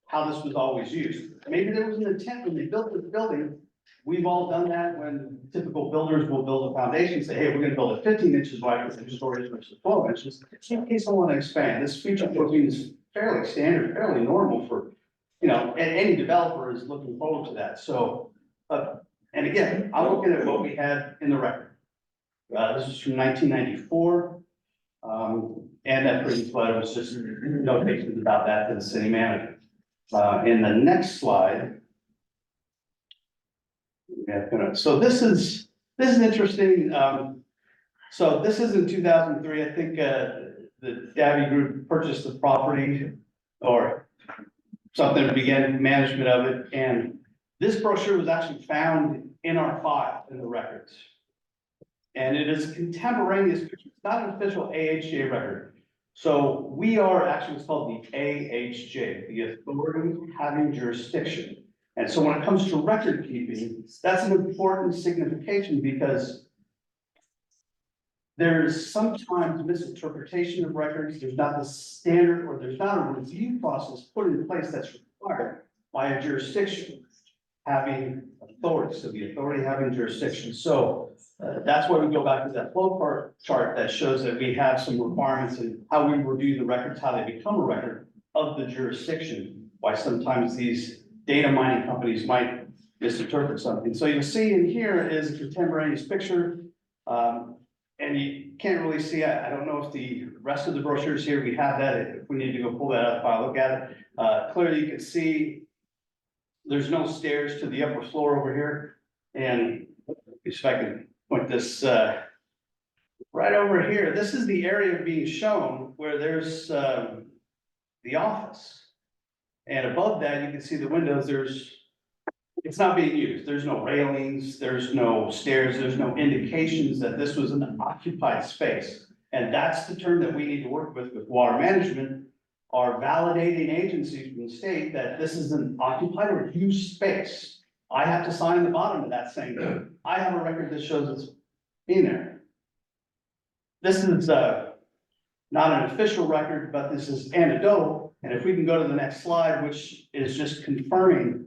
how this was always used. Maybe there was an intent when they built this building. We've all done that when typical builders will build a foundation, say, hey, we're gonna build it 15 inches wide with a storage versus 12 inches. In case I want to expand, this feature protein is fairly standard, fairly normal for, you know, and any developer is looking forward to that. So And again, I'm looking at what we had in the record. This is from 1994. And that previous slide was just notations about that to the city manager. In the next slide. So this is interesting. So this is in 2003. I think the Davy Group purchased the property or something, began management of it. And this brochure was actually found in our file in the records. And it is a contemporaneous picture. It's not an official AHJ record. So we are actually what's called the AHJ, the Authority Having Jurisdiction. And so when it comes to record keeping, that's an important signification because there's sometimes misinterpretation of records. There's not the standard or there's not a review process put in place that's required by a jurisdiction having authority. So the authority having jurisdiction. So that's why we go back to that flow chart that shows that we have some requirements in how we review the records, how they become a record of the jurisdiction. Why sometimes these data mining companies might misinterpret something. So you'll see in here is a contemporaneous picture. And you can't really see, I don't know if the rest of the brochures here, we have that. If we need to go pull that up, I'll look at it. Clearly you can see there's no stairs to the upper floor over here. And if I can point this right over here, this is the area being shown where there's the office. And above that, you can see the windows, it's not being used. There's no railings, there's no stairs, there's no indications that this was an occupied space. And that's the term that we need to work with water management, are validating agencies from the state that this is an occupied or used space. I have to sign the bottom of that saying, I have a record that shows it's in there. This is not an official record, but this is anecdotal. And if we can go to the next slide, which is just confirming.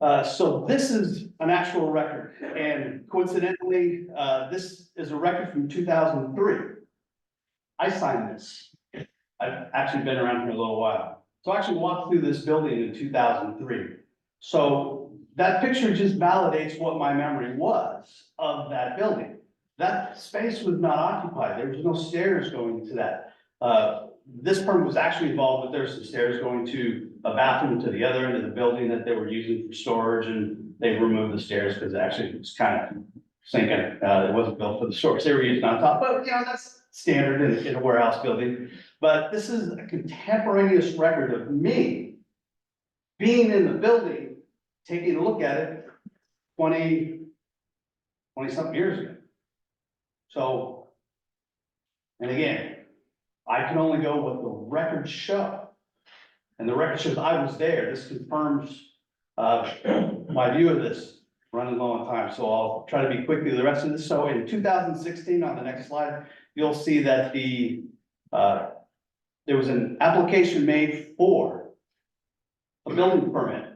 So this is an actual record, and coincidentally, this is a record from 2003. I signed this. I've actually been around here a little while. So I actually walked through this building in 2003. So that picture just validates what my memory was of that building. That space was not occupied. There was no stairs going to that. This permit was actually involved, but there's some stairs going to a bathroom to the other end of the building that they were using for storage, and they removed the stairs because actually it was kind of sinking. It wasn't built for the storage. They were using on top, but you know, that's standard in a warehouse building. But this is a contemporaneous record of me being in the building, taking a look at it 20 something years ago. So, and again, I can only go what the records show. And the record shows I was there. This confirms my view of this, running low on time. So I'll try to be quick through the rest of this. So in 2016, on the next slide, you'll see that there was an application made for a building permit.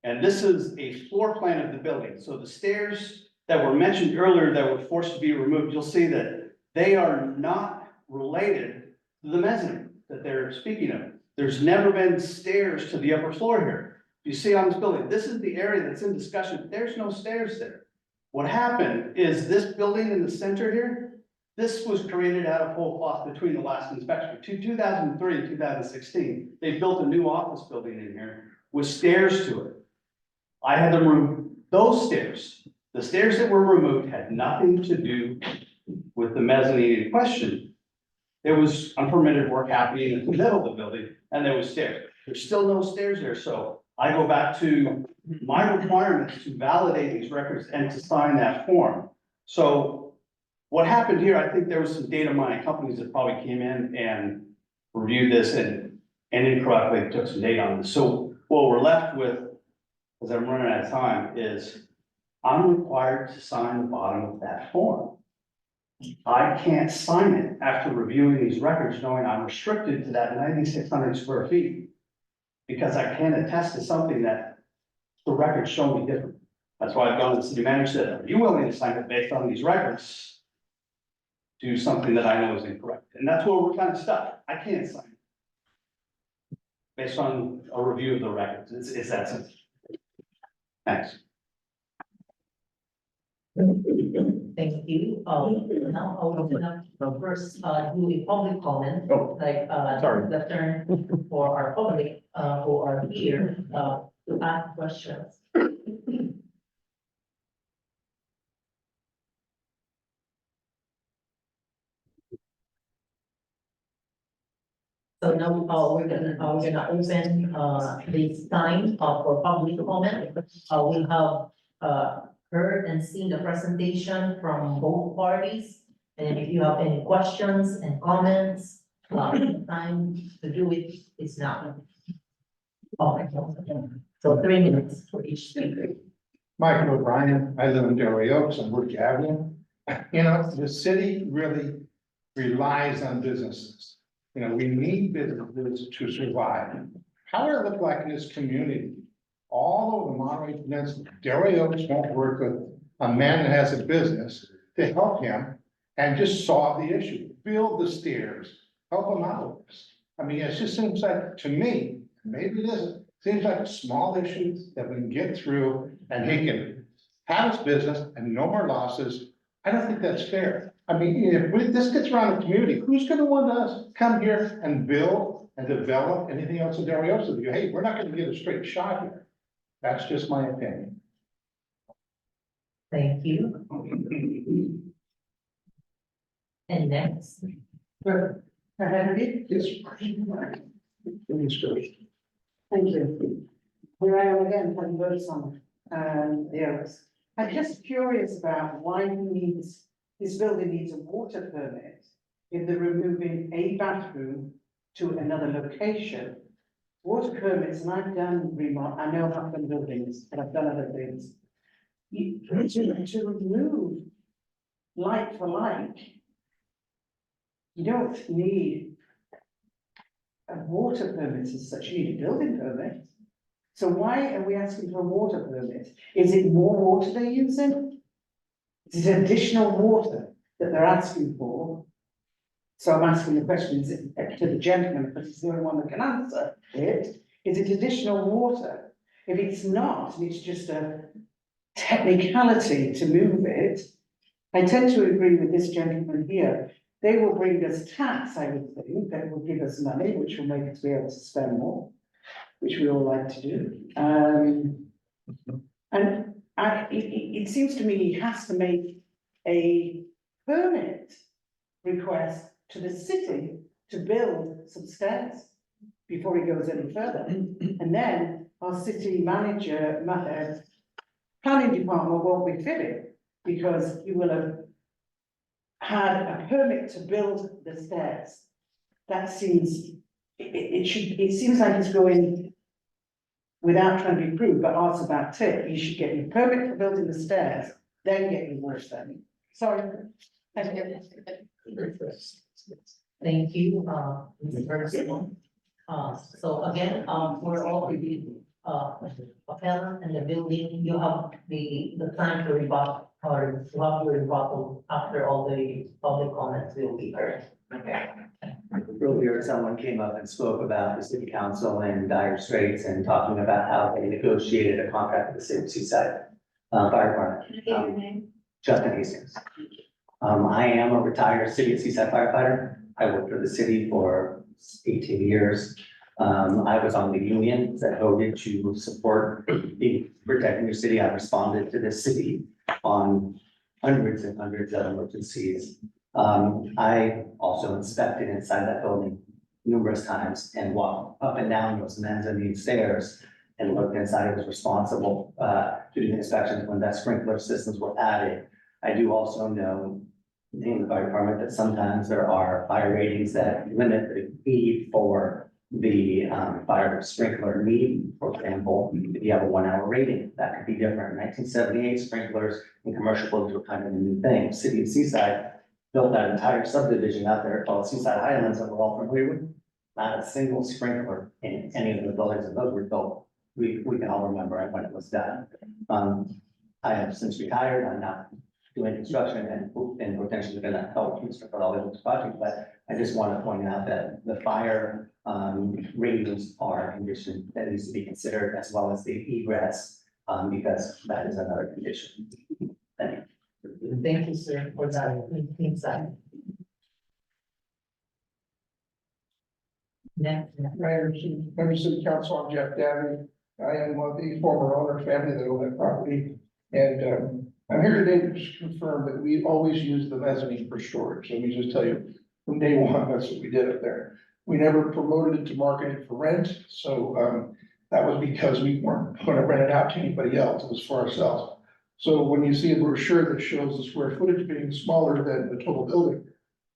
And this is a floor plan of the building. So the stairs that were mentioned earlier that were forced to be removed, you'll see that they are not related to the mezzanine that they're speaking of. There's never been stairs to the upper floor here. You see on this building, this is the area that's in discussion. There's no stairs there. What happened is this building in the center here, this was created out of whole cloth between the last inspection. 2003 and 2016, they built a new office building in here with stairs to it. I had them remove those stairs. The stairs that were removed had nothing to do with the mezzanine in question. It was unpermitted work happening in the middle of the building, and there was stairs. There's still no stairs there, so I go back to my requirements to validate these records and to sign that form. So what happened here, I think there was some data mining companies that probably came in and reviewed this and incorrectly took some data on this. So what we're left with, as I'm running out of time, is I'm required to sign the bottom of that form. I can't sign it after reviewing these records, knowing I'm restricted to that 9,600 square feet. Because I can't attest to something that the records show me different. That's why I've gone to the city manager, said, are you willing to sign it based on these records? Do something that I know is incorrect. And that's where we're kind of stuck. I can't sign it based on a review of the records. It's that simple. Thanks. Thank you. Now I'll open up the first, do a public comment. Oh, Like, sorry. the turn for our public, who are here, to ask questions. So now, we're gonna open, this time, for public comment. We have, heard and seen the presentation from both parties. And if you have any questions and comments, the time to do it is now. Okay, so 3 minutes for each speaker. Michael O'Brien, I live in Rey Oaks on Wood Avenue. You know, the city really relies on businesses. You know, we need businesses to survive. How would it look like in this community? All over the Monterey Peninsula, Rey Oaks won't work with a man that has a business to help him and just solve the issue, build the stairs, help him out with this. I mean, it just seems like, to me, maybe it isn't, seems like a small issue that we can get through and he can have his business and no more losses. I don't think that's fair. I mean, if this gets around the community, who's gonna want us to come here and build and develop anything else in Rey Oaks? Hey, we're not gonna get a straight shot here. That's just my opinion. Thank you. And next. Henry? Yes. Thank you. Here I am again, having votes on, the others. I'm just curious about why this building needs a water permit if they're removing a bathroom to another location. Water permits, and I've done I know I've done buildings, but I've done other things. To remove like for like, you don't need a water permit as such, you need a building permit. So why are we asking for a water permit? Is it more water they're using? Is it additional water that they're asking for? So I'm asking the question, is it to the gentleman, because he's the only one that can answer it, is it additional water? If it's not, and it's just a technicality to move it, I tend to agree with this gentleman here. They will bring us tax, I would think, that will give us money, which will make us be able to spend more, which we all like to do. It seems to me he has to make a permit request to the city to build some stairs before he goes any further. And then our city manager, planning department won't be fitting because you will have had a permit to build the stairs. That seems, it seems like it's going without trying to be proved, but ask about tip. You should get your permit for building the stairs, then get your water standing. Sorry. Thank you, Ms. Bergstrom. So again, for all of the, appellant and the building, you have the time to rebut, or to have your rebuttal after all the public comments will be heard. Okay. Earlier, someone came up and spoke about the city council and dire straits and talking about how they negotiated a contract with the city of Seaside Fire Department. Justin Hastings. I am a retired city of Seaside firefighter. I worked for the city for 18 years. I was on the union that voted to support the protecting your city. I responded to the city on hundreds and hundreds of emergencies. I also inspected inside that building numerous times and walked up and down those mezzanine stairs and looked inside. I was responsible to do inspections when that sprinkler systems were added. I do also know in the fire department that sometimes there are fire ratings that limit the need for the fire sprinkler need. For example, if you have a 1 hour rating, that could be different. 1978 sprinklers in commercial buildings were kind of a new thing. City of Seaside built that entire subdivision out there called Seaside Highlands that we're all familiar with. Not a single sprinkler in any of the buildings that those were built. We can all remember when it was done. I have since retired. I'm not doing construction and potentially gonna help Mr. Ferrari with this project, but I just want to point out that the fire ratings are a condition that needs to be considered, as well as the egress because that is another condition. Thank you. Thank you, sir, for that insight. Next. Mayor, members of the council, I'm Jeff Dabney. I am one of the former owner family that owned that property. And I'm here today to just confirm that we always use the mezzanine for storage. Let me just tell you, from day one, that's what we did up there. We never promoted it to market it for rent. So that was because we weren't going to rent it out to anybody else. It was for ourselves. So when you see a brochure that shows the square footage being smaller than the total building,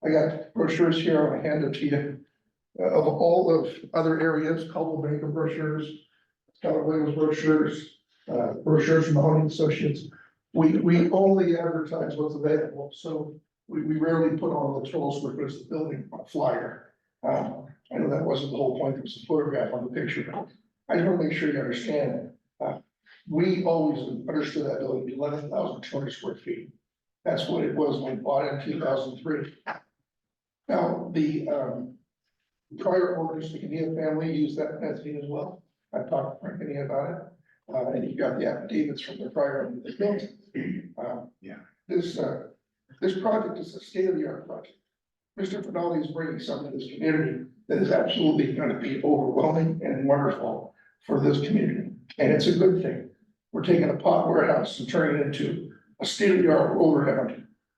I got brochures here. I want to hand it to you. Of all of other areas, Caldwell Banker brochures, Keller Williams brochures, brochures from Mahoney Associates. We only advertise what's available, so we rarely put on the total square footage of the building on a flyer. I know that wasn't the whole point, there was a photograph on the picture, but I just want to make sure you understand. We always understood that building to be 11,200 square feet. That's what it was when we bought it in 2003. Now, the prior owners, the Kenia family, used that mezzanine as well. I talked to Frank Kenia about it, and he got the affidavits from the prior owner that built it. This project is a state-of-the-art project. Mr. Finale is bringing something to this community that is absolutely going to be overwhelming and wonderful for this community, and it's a good thing. We're taking a pot warehouse and turning it into a state-of-the-art roller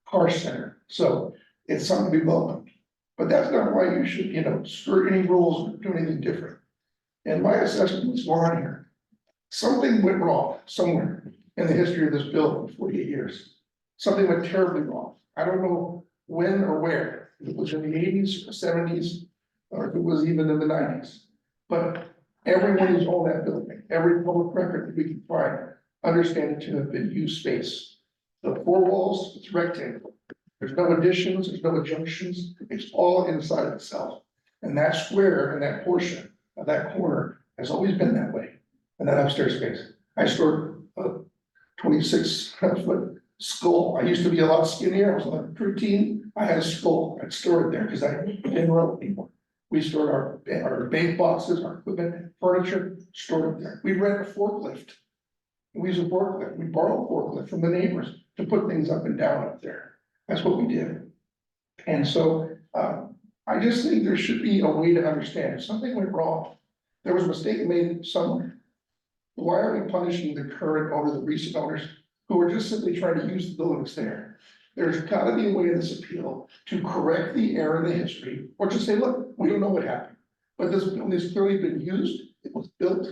car center, so it's something to be welcomed. But that's not why you should, skirt any rules or do anything different. And my assessment was going on here. Something went wrong somewhere in the history of this building, 48 years. Something went terribly wrong. I don't know when or where. If it was in the 80s or 70s, or if it was even in the 90s. But everyone who's owned that building, every public record that we can find, understand it to have been used space. The four walls, it's rectangle. There's no additions, there's no adjunctions, it's all inside itself. And that square and that portion of that corner has always been that way. And that upstairs space, I stored a 26-foot skull. I used to be a lot skinnier, I was on a protein, I had a skull, I'd store it there because I didn't run anymore. We stored our bank boxes, our equipment, furniture, stored it there. We rent a forklift. We use a forklift, we borrow a forklift from the neighbors to put things up and down up there. That's what we did. And so I just think there should be a way to understand if something went wrong, there was a mistake made somewhere. Why are we punishing the current owner, the recent owners, who are just simply trying to use the buildings there? There's got to be a way in this appeal to correct the error in the history, or just say, look, we don't know what happened. But this building has clearly been used, it was built,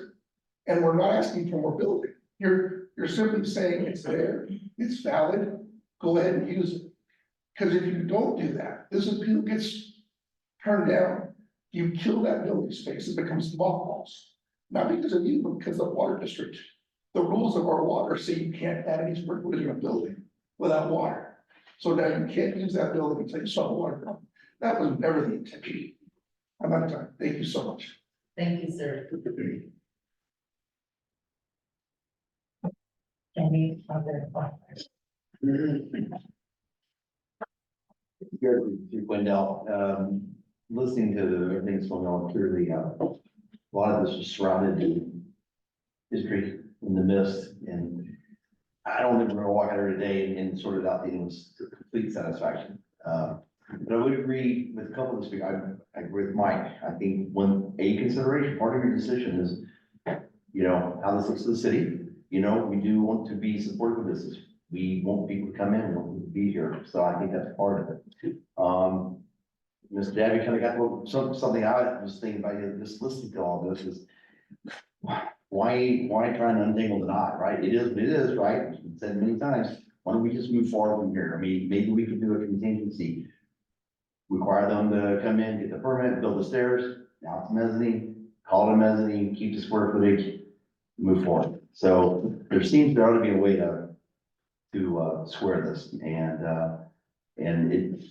and we're not asking for more building. You're simply saying it's there, it's valid, go ahead and use it. Because if you don't do that, this appeal gets turned down, you kill that building space, it becomes mothballs. Not because of you, but because of the water district. The rules of our water say you can't add any square footage in a building without water. So now you can't use that building until you solve the water problem. That was never the intention. I'm out of time. Thank you so much. Thank you, sir. Any other questions? Wendell, listening to everything that's going on, clearly, a lot of this is surrounded in history in the mist, and I don't think we're gonna walk out here today and sort it out things to complete satisfaction. But I would agree with a couple of the speakers. I agree with Mike. I think a consideration, part of your decision is, how this looks to the city. We do want to be supportive of this. We want people to come in, we want people to be here. So I think that's part of it. Mr. Dabby kind of got something I was thinking about, just listening to all this is, why try and untangle the knot, right? It is what it is, right? It's been said many times. Why don't we just move forward from here? I mean, maybe we could do a contingency. Require them to come in, get the permit, build the stairs, now it's mezzanine, call it a mezzanine, keep the square footage, move forward. So there ought to be a way to square this, and it,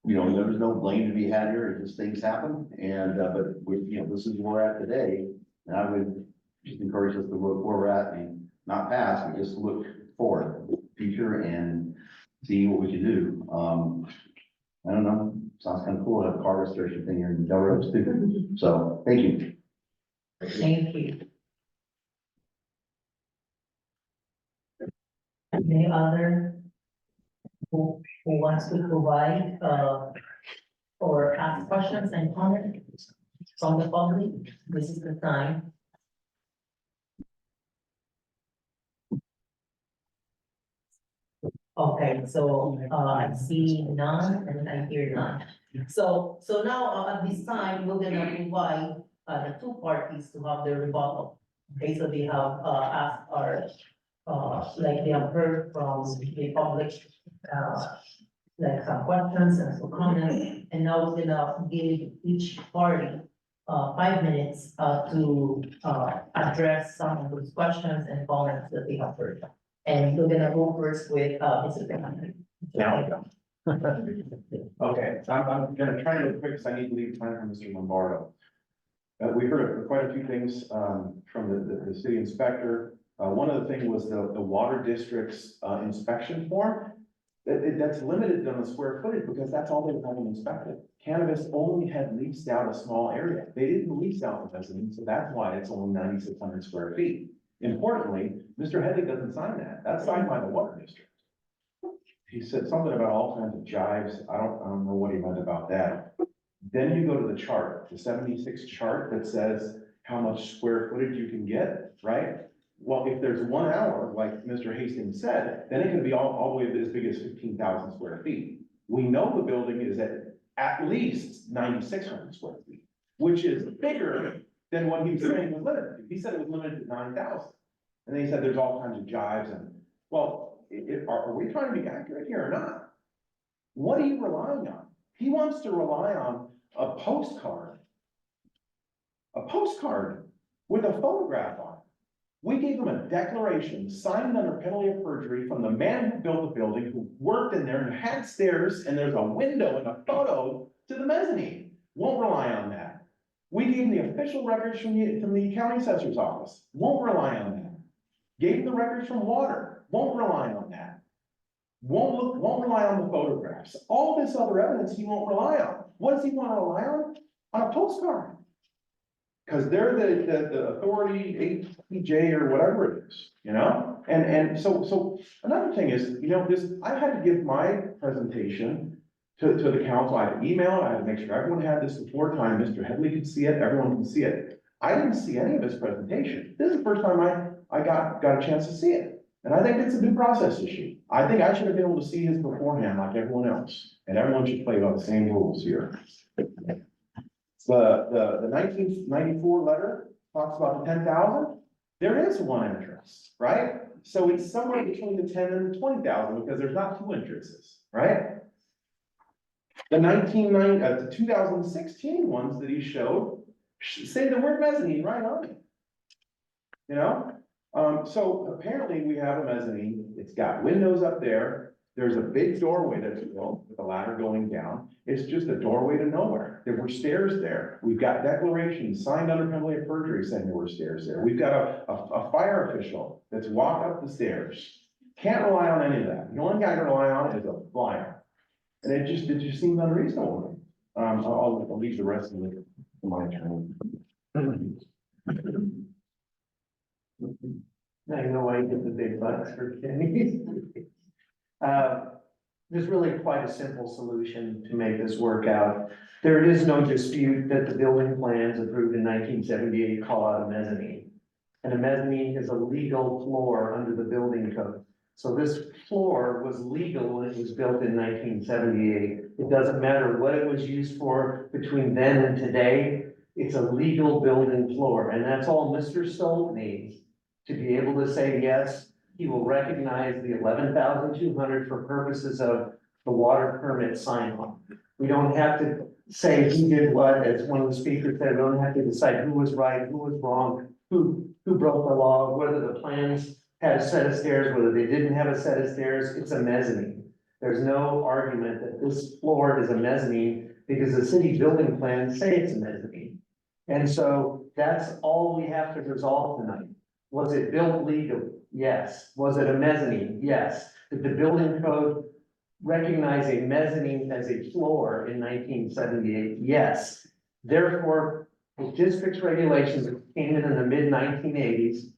there's no blame to be had here, it just things happen, and but this is where we're at today, and I would just encourage us to look where we're at and not past, but just look forward, future, and see what we can do. I don't know, sounds kind of cool to have a car registration thing here in Del Rey too. So thank you. Thank you. Any other who wants to provide, or ask questions and comments from the public? This is the time. Okay, so, I see none and I hear none. So now, at this time, we're gonna invite, the two parties to have their rebuttal. Okay, so they have, asked our, like they have heard from the public, like some questions and some comments, and now we're gonna give each party 5 minutes to address some of those questions and comments that they have heard. And we're gonna go first with Mr. Bennett. Okay, I'm gonna try to be quick because I need to leave time for Mr. Lombardo. We heard quite a few things from the city inspector. One of the things was the water district's inspection form. That's limited on the square footage because that's all they were having inspected. Cannabis only had leased out a small area. They didn't lease out the mezzanine, so that's why it's only 9,600 square feet. Importantly, Mr. Headley doesn't sign that. That's signed by the water district. He said something about all kinds of jives. I don't know what he meant about that. Then you go to the chart, the 76 chart that says how much square footage you can get, right? Well, if there's 1 hour, like Mr. Hastings said, then it can be all the way as big as 15,000 square feet. We know the building is at least 9,600 square feet, which is bigger than what he was saying was limited to. He said it was limited to 9,000. And then he said there's all kinds of jives and, well, are we trying to be accurate here or not? What are you relying on? He wants to rely on a postcard with a photograph on it. We gave him a declaration signed under penalty of perjury from the man who built the building, who worked in there and had stairs, and there's a window and a photo to the mezzanine. Won't rely on that. We gave him the official records from the county assessor's office. Won't rely on that. Gave him the records from water. Won't rely on that. Won't rely on the photographs. All this other evidence he won't rely on. What does he want to rely on? On a postcard. Because they're the authority, APJ or whatever it is, you know? And so another thing is, you know, I had to give my presentation to the council. I had to email it. I had to make sure everyone had this before time. Mr. Headley could see it. Everyone can see it. I didn't see any of his presentation. This is the first time I got a chance to see it. And I think it's a due process issue. I think I should have been able to see his beforehand like everyone else. And everyone should play by the same rules here. The 1994 letter talks about the 10,000. There is one entrance, right? So it's somewhere between the 10 and the 20,000 because there's not two entrances, right? The 2016 ones that he showed say the word mezzanine right on it. You know? So apparently we have a mezzanine. It's got windows up there. There's a big doorway that's built with a ladder going down. It's just a doorway to nowhere. There were stairs there. We've got declarations signed under penalty of perjury saying there were stairs there. We've got a fire official that's walked up the stairs. Can't rely on any of that. The only guy to rely on is a flyer. And it just seems unreasonable. I'll leave the rest of it to my turn. I know I get the big bucks for Kenny. There's really quite a simple solution to make this work out. There is no dispute that the building plans approved in 1978 call out a mezzanine. And a mezzanine is a legal floor under the building code. So this floor was legal when it was built in 1978. It doesn't matter what it was used for between then and today. It's a legal building floor, and that's all Mr. Stolt needs to be able to say, yes, he will recognize the 11,200 for purposes of the water permit sign off. We don't have to say who did what, as one of the speakers said, we don't have to decide who was right, who was wrong, who broke the law, whether the plans had a set of stairs, whether they didn't have a set of stairs. It's a mezzanine. There's no argument that this floor is a mezzanine because the city building plans say it's a mezzanine. And so that's all we have to resolve tonight. Was it built legally? Yes. Was it a mezzanine? Yes. Did the building code recognize a mezzanine as a floor in 1978? Yes. Therefore, the district's regulations that came in the mid-1980s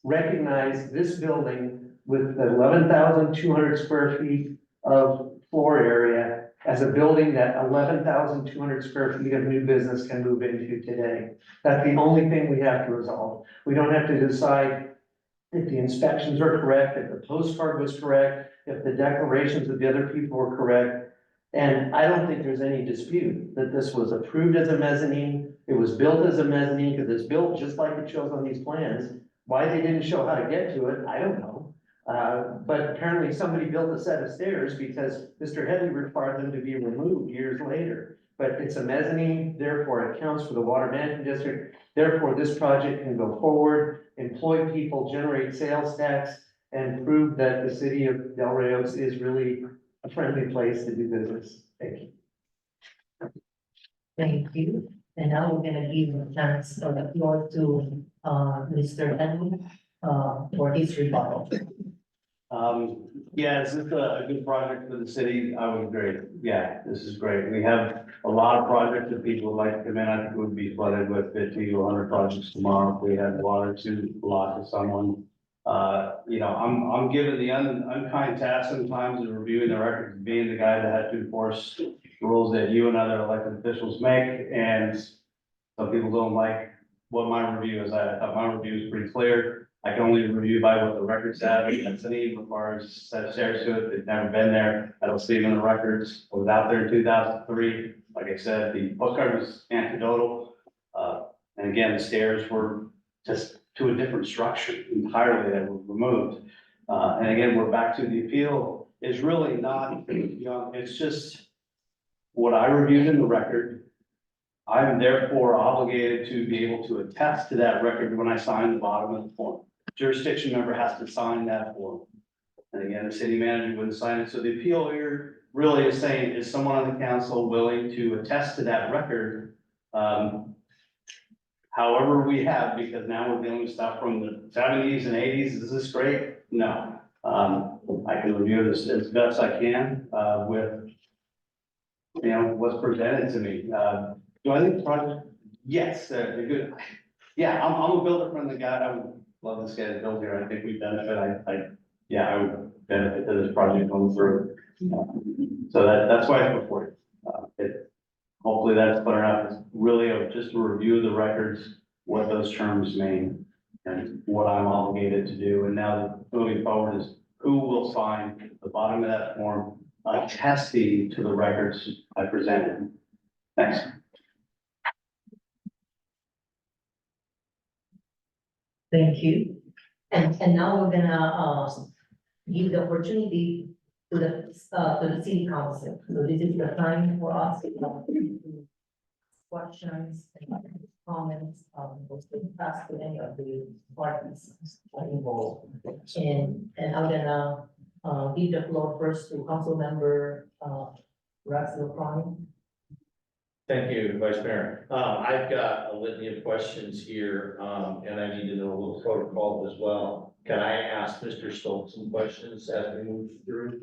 recognized this building with 11,200 square feet of floor area as a building that 11,200 square feet of new business can move into today. That's the only thing we have to resolve. We don't have to decide if the inspections are correct, if the postcard was correct, if the declarations of the other people were correct. And I don't think there's any dispute that this was approved as a mezzanine. It was built as a mezzanine because it's built just like it shows on these plans. Why they didn't show how to get to it, I don't know. But apparently somebody built a set of stairs because Mr. Headley required them to be removed years later. But it's a mezzanine, therefore it counts for the water management district. Therefore, this project can go forward, employ people, generate sales tax, and prove that the city of Rey Oaks is really a friendly place to do business. Thank you. Thank you. And now we're gonna give a chance or the floor to, Mr. Henry, for his rebuttal. Yeah, this is a good project for the city. I would agree. Yeah, this is great. We have a lot of projects that people would like to come in. I think we would be flooded with 50 to 100 projects tomorrow if we had water to allot to someone. You know, I'm given the unkind task sometimes of reviewing the records, being the guy that had to enforce the rules that you and other elected officials make. And some people don't like what my review is. I thought my review is pretty clear. I can only review by what the records have. That's an even requires a set of stairs to it. They've never been there. I don't see them in the records. I was out there in 2003. Like I said, the postcard was anecdotal. And again, the stairs were just to a different structure entirely that were removed. And again, we're back to the appeal is really not, you know, it's just what I reviewed in the record. I'm therefore obligated to be able to attest to that record when I sign the bottom of the form. Jurisdiction member has to sign that form. And again, the city manager wouldn't sign it. So the appeal here really is saying, is someone on the council willing to attest to that record? However we have, because now we're dealing with stuff from the 70s and 80s. Is this great? No. I can review this as best I can, with, you know, what's presented to me. Do I think the project? Yes, they're good. Yeah, I'm a builder friendly guy. I would love this guy to build here. I think we benefit. I would benefit to this project going through. So that's why it's before you. Hopefully that's clear enough. It's really just a review of the records, what those terms mean, and what I'm obligated to do. And now moving forward is who will sign the bottom of that form, attesting to the records I presented. Thanks. Thank you. And now we're gonna, give the opportunity to the city council. So this is the time for us to questions and comments, to ask to any of the parties involved. And I'm gonna, give the floor first to council member, Prime. Thank you, Vice Mayor. I've got a litany of questions here, and I need to know a little protocol as well. Can I ask Mr. Stoltz some questions as we move through?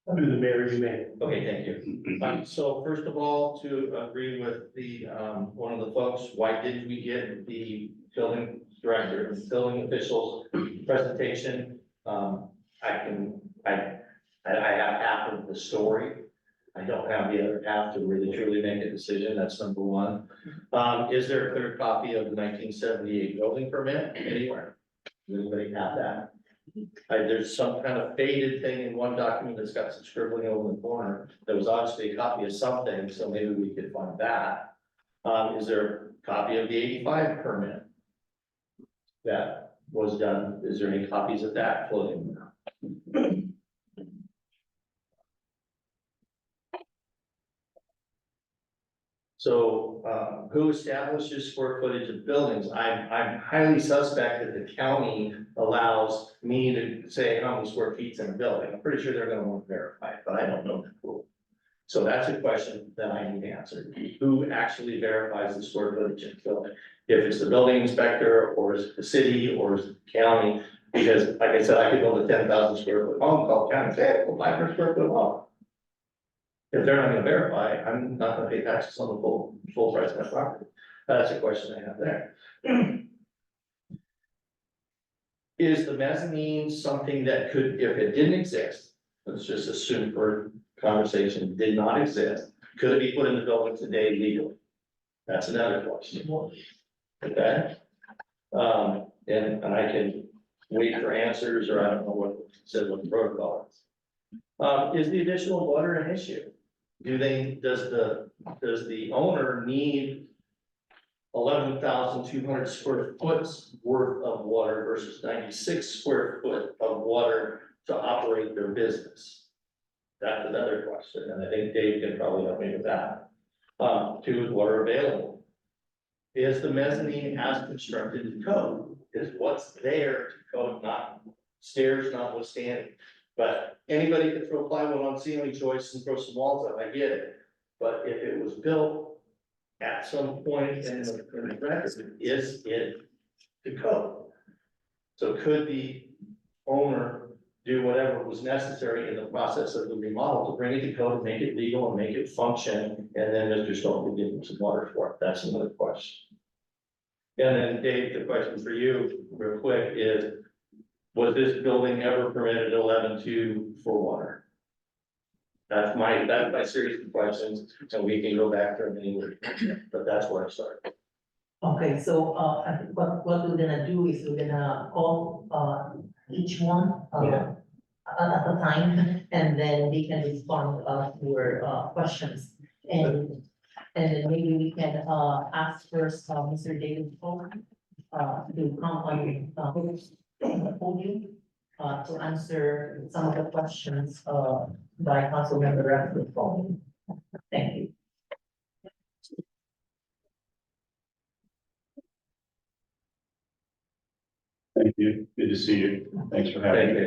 Through the mayor, you may. Okay, thank you. So first of all, to agree with the, one of the folks, why didn't we get the building director, building officials presentation? I have half of the story. I don't have the other half to really truly make a decision. That's number one. Is there a clear copy of the 1978 building permit anywhere? Does anybody have that? There's some kind of faded thing in one document that's got some scribbling over the corner. That was obviously a copy of something, so maybe we could find that. Is there a copy of the 85 permit that was done? Is there any copies of that floating around? So, who establishes square footage of buildings? I'm highly suspect that the county allows me to say how many square feet's in a building. I'm pretty sure they're gonna want to verify it, but I don't know that rule. So that's a question that I need answered. Who actually verifies the square footage of the building? If it's the building inspector, or is it the city, or is it the county? Because like I said, I could build a 10,000 square foot home, call the county and say, well, 500 square foot home. If they're not gonna verify, I'm not gonna pay taxes on the full price of that property. That's a question I have there. Is the mezzanine something that could, if it didn't exist, let's just assume for conversation, did not exist, could it be put in the building today legally? That's another question. Okay? And I can wait for answers, or I don't know what the protocol is. Is the additional water an issue? Does the owner need 11,200 square foot worth of water versus 96 square foot of water to operate their business? That's another question, and I think Dave can probably help me with that. Two, is water available? Is the mezzanine as constructed in code? Is what's there to code, not stairs notwithstanding? But anybody can throw plywood on ceiling joists and throw some walls up, I get it. But if it was built at some point in the record, is it to code? So could the owner do whatever was necessary in the process of the remodel to bring it to code, and make it legal and make it function, and then Mr. Stone can give him some water for it? That's another question. And then Dave, the question for you real quick is, was this building ever permitted 11.2 for water? That's my series of questions, and we can go back to them anywhere, but that's where I started. Okay, so, I think what we're gonna do is we're gonna call, each one, Yeah. at a time, and then they can respond, to your, questions. And then maybe we can, ask first, Mr. David Polk, to come on, the podium, to answer some of the questions, by Councilmember Radcliffe. Thank you. Thank you. Good to see you. Thanks for having me.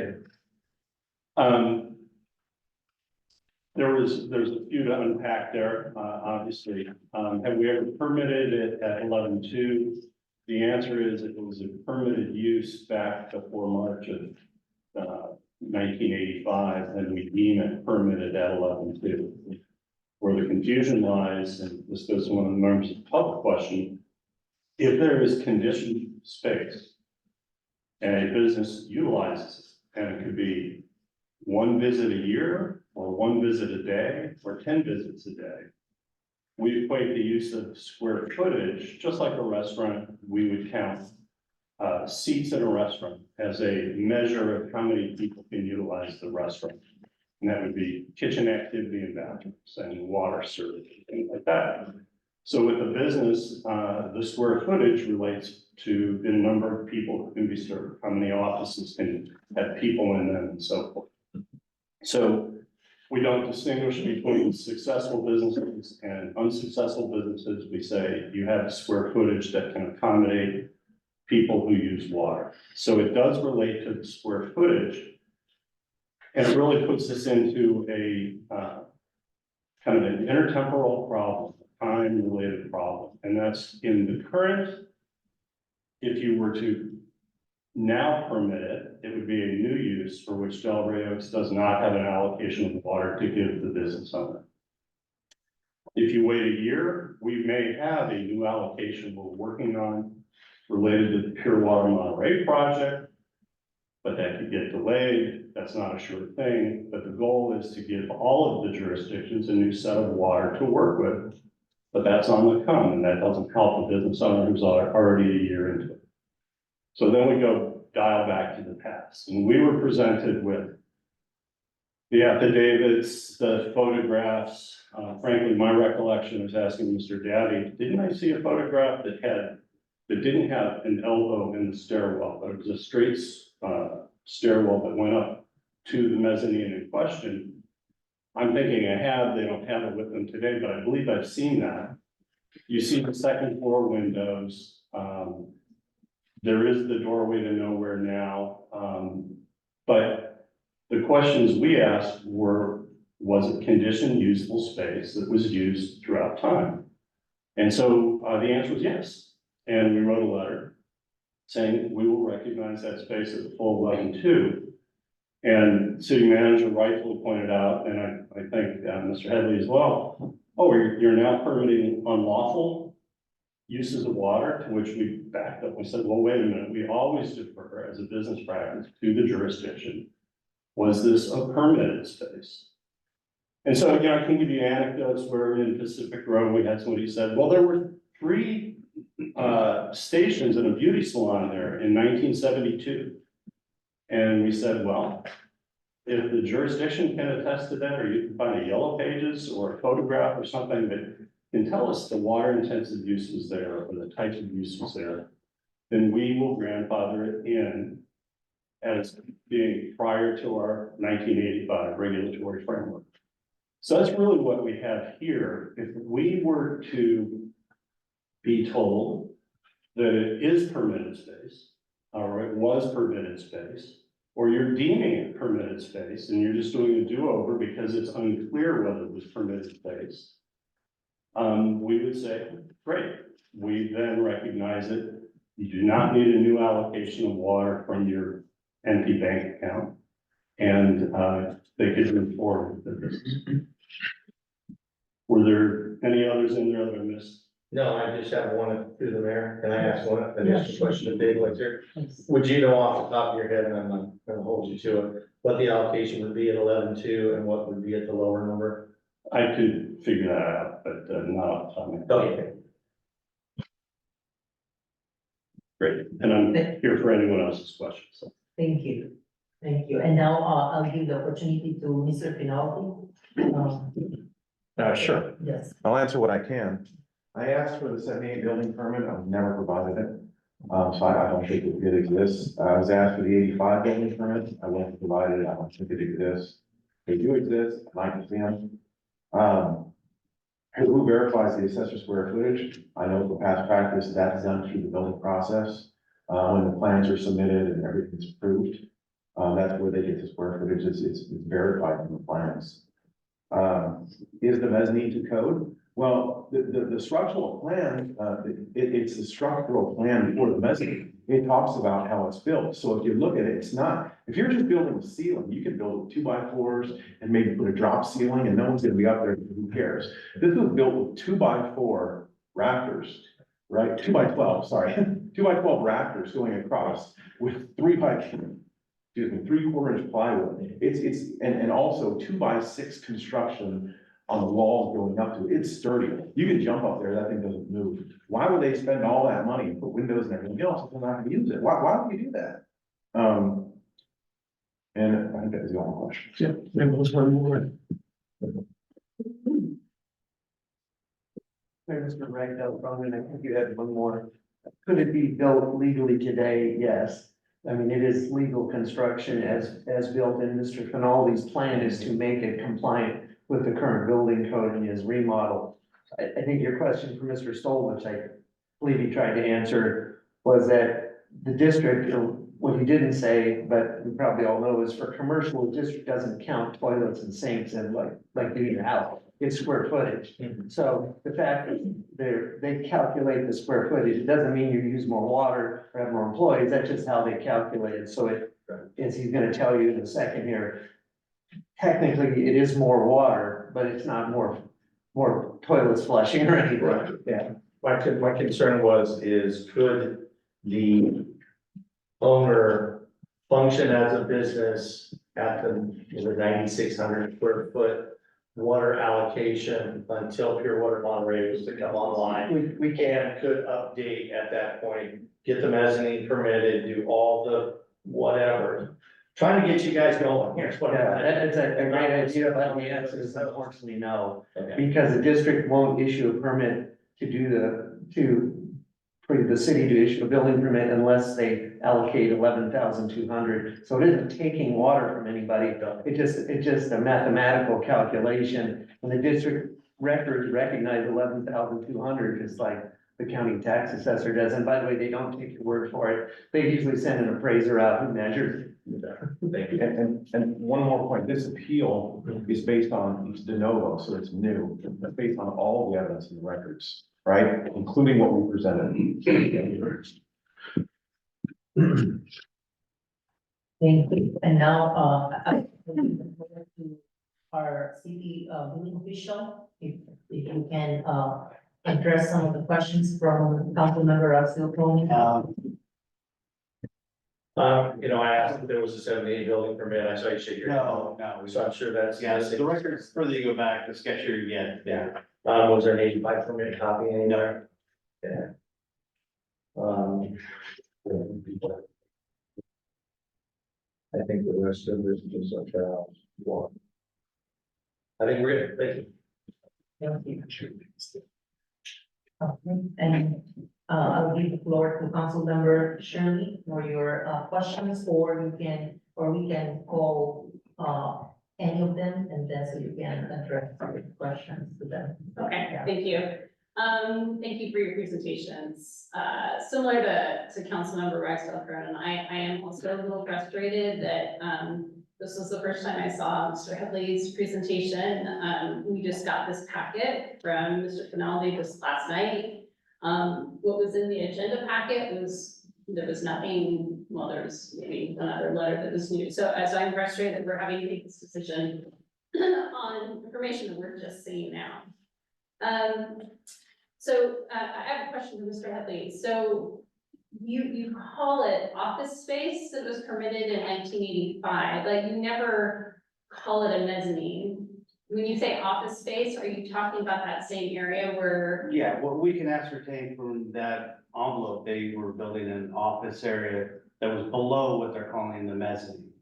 There's a few to unpack there, obviously. Have we ever permitted it at 11.2? The answer is it was a permitted use back before March of 1985, and we deem it permitted at 11.2. Where the confusion lies, and this goes to one of the members of the public question, if there is conditioned space and a business utilizes it, and it could be one visit a year, or one visit a day, or 10 visits a day, we equate the use of square footage, just like a restaurant, we would count seats in a restaurant as a measure of how many people can utilize the restaurant. And that would be kitchen activity and bathrooms and water service, things like that. So with the business, the square footage relates to the number of people who can be served, how many offices can have people in them, and so forth. So we don't distinguish between successful businesses and unsuccessful businesses. We say you have square footage that can accommodate people who use water. So it does relate to the square footage. And it really puts us into a kind of an intertemporal problem, time-related problem. And that's in the current, if you were to now permit it, it would be a new use for which Rey Oaks does not have an allocation of water to give the business owner. If you wait a year, we may have a new allocation we're working on related to the Pure Water Monterey project, but that could get delayed. That's not a sure thing, but the goal is to give all of the jurisdictions a new set of water to work with. But that's on the come, and that doesn't help the business owner who's already a year into it. So then we go dial back to the past, and we were presented with the affidavits, the photographs. Frankly, my recollection is asking Mr. Daddy, didn't I see a photograph that didn't have an elbow in the stairwell, but it was a straight stairwell that went up to the mezzanine in question? I'm thinking they don't have it with them today, but I believe I've seen that. You see the second floor windows. There is the doorway to nowhere now. But the questions we asked were, was it conditioned usable space that was used throughout time? And so the answer was yes. And we wrote a letter saying we will recognize that space at the full 11.2. And city manager rightfully pointed out, and I think Mr. Headley as well, oh, you're now permitting unlawful uses of water, to which we backed up. We said, well, wait a minute, we always defer as a business practice to the jurisdiction. Was this a permitted space? And so, you know, I can give you anecdotes where in Pacific Road, we had somebody said, well, there were 3 stations in a beauty salon there in 1972. And we said, well, if the jurisdiction can attest to that, or you can find a yellow pages or a photograph or something that can tell us the water intensive uses there or the types of uses there, then we will grandfather it in as being prior to our 1985 regulatory framework. So that's really what we have here. If we were to be told that it is permitted space, or it was permitted space, or you're deeming it permitted space and you're just doing a do-over because it's unclear whether it was permitted space, we would say, great, we then recognize it. You do not need a new allocation of water from your empty bank account, and they could move forward with the business. Were there any others in there that I missed? No, I just have one through the mayor. Can I ask one additional question to Dave Wexler? Would you know off the top of your head, and I'm not gonna hold you to it, what the allocation would be at 11.2 and what would be at the lower number? I could figure that out, but not off the top of my head. Okay. Great, and I'm here for anyone else's questions, so. Thank you. Thank you. And now, I'll give the opportunity to Mr. Finaldi. Sure, Yes. I'll answer what I can. I asked for the 78 building permit, I've never provided it. So I don't think it exists. I was asked for the 85 building permit, I wasn't provided it, I don't think it exists. They do exist, I'd like to see them. Who verifies the assessor square footage? I know for past practice, that's done through the building process. When the plans are submitted and everything's approved, that's where they get the square footage, it's verified in the plans. Is the mezzanine to code? Well, the structural plan, it's the structural plan before the mezzanine. It talks about how it's built. So if you look at it, it's not, if you're just building a ceiling, you can build with 2x4s and maybe put a drop ceiling and no one's gonna be up there, who cares? This was built with 2x4 rafters, right? 2x12, sorry, 2x12 rafters going across with 3/4 inch plywood. And also 2x6 construction on the walls going up to it. It's sturdy. You can jump up there, that thing doesn't move. Why would they spend all that money and put windows and everything else if they're not gonna use it? Why would you do that? And I think that was the only question. Yeah, there was one more. Hey, Mr. Ragdale, and I think you had one more. Could it be built legally today? Yes. I mean, it is legal construction as built, and Mr. Finaldi's plan is to make it compliant with the current building code in his remodel. I think your question for Mr. Stoll, which I believe he tried to answer, was that the district, or what he didn't say, but we probably all know, is for commercial, the district doesn't count toilets and sinks and like do your house. It's square footage. So the fact that they calculate the square footage, it doesn't mean you use more water or have more employees, that's just how they calculate it. So it, as he's gonna tell you in a second here, technically it is more water, but it's not more toilets flushing or anything. Right, yeah. My concern is could the owner function as a business at the 9,600 square foot water allocation until Pure Water Monterey was to come online? We can. Could update at that point, get the mezzanine permitted, do all the whatever. Trying to get you guys going, here's what I'm. It's a great idea, but the answer is unfortunately no. Okay. Because the district won't issue a permit for the city to issue a building permit unless they allocate 11,200. So it isn't taking water from anybody. It's just a mathematical calculation. And the district records recognize 11,200 just like the county tax assessor does. And by the way, they don't take your word for it. They usually send an appraiser out who measures it. Thank you. And one more point, this appeal is based on, it's de novo, so it's new, it's based on all the evidence in the records, right? Including what we presented. Thank you. And now, I to our city building official, if you can address some of the questions from council member Silcone? I asked if there was a 78 building permit, I saw you shake your head. No, no. So I'm sure that's. Yeah, so the records, further you go back, the sketchier you get. Yeah. Was there an 85 permit copy anywhere? Yeah. I think the rest of this is just like, one. I think we're good, thank you. Thank you. Okay, and I'll give the floor to council member Shirley for your questions, or we can call any of them, and then so you can address the questions to them. Okay, Yeah. thank you. Thank you for your presentations. Similar to Councilmember Ragsdale Cronin, I am also a little frustrated that, this was the first time I saw Mr. Headley's presentation. We just got this packet from Mr. Finaldi just last night. What was in the agenda packet there was nothing, well, there was maybe another letter that was new. So I'm frustrated that we're having to make this decision on information that we're just seeing now. I have a question for Mr. Headley. So you call it office space that was permitted in 1985, like you never call it a mezzanine. When you say office space, are you talking about that same area where? Yeah, what we can ascertain from that envelope, they were building an office area that was below what they're calling the mezzanine.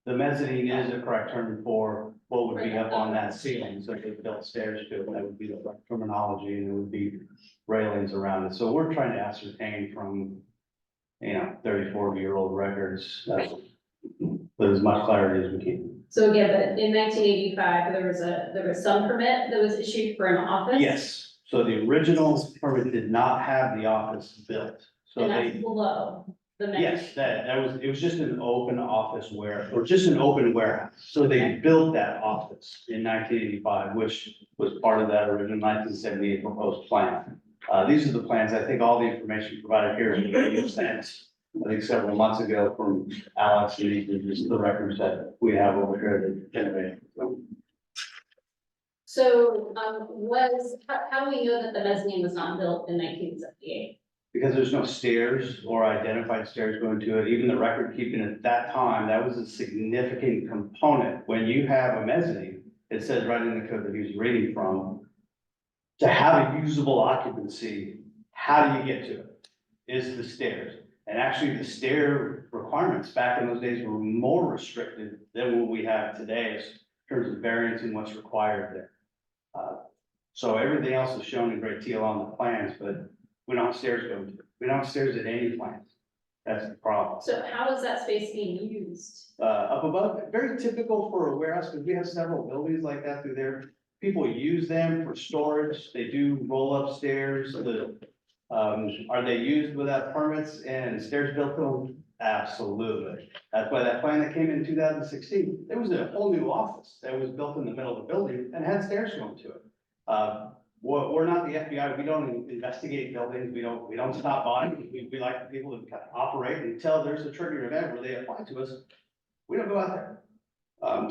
The mezzanine is the correct term for what would be up on that ceiling, so they built stairs to it, that would be the correct terminology, and there would be railings around it. So we're trying to ascertain from, 30, 40-year-old records, with as much clarity as we can. So again, but in 1985, there was some permit that was issued for an office? Yes, so the original permit did not have the office built, so And they. that's below the mezzanine? Yes, it was just an open office or just an open warehouse. So they built that office in 1985, which was part of that original 1978 proposed plan. These are the plans. I think all the information provided here is sent, I think several months ago from Alex, and these are just the records that we have over here that generate. So, how do we know that the mezzanine was not built in 1978? Because there's no stairs or identified stairs going to it, even the record keeping at that time, that was a significant component. When you have a mezzanine, it says right in the code that he was reading from, to have a usable occupancy, how do you get to it? Is the stairs. And actually the stair requirements back in those days were more restricted than what we have today in terms of variance and what's required there. So everything else is shown in great deal on the plans, but we don't have stairs going to it. We don't have stairs at any plans. That's the problem. So how is that space being used? Up above, very typical for a warehouse, because we have several buildings like that through there. People use them for storage. They do roll up stairs. Are they used without permits and stairs built to them? Absolutely. That's why that plan that came in 2016, there was a whole new office that was built in the middle of the building and had stairs going to it. We're not the FBI. We don't investigate buildings. We don't stop by. We like the people to kind of operate until there's a trigger event where they apply to us. We don't go out there.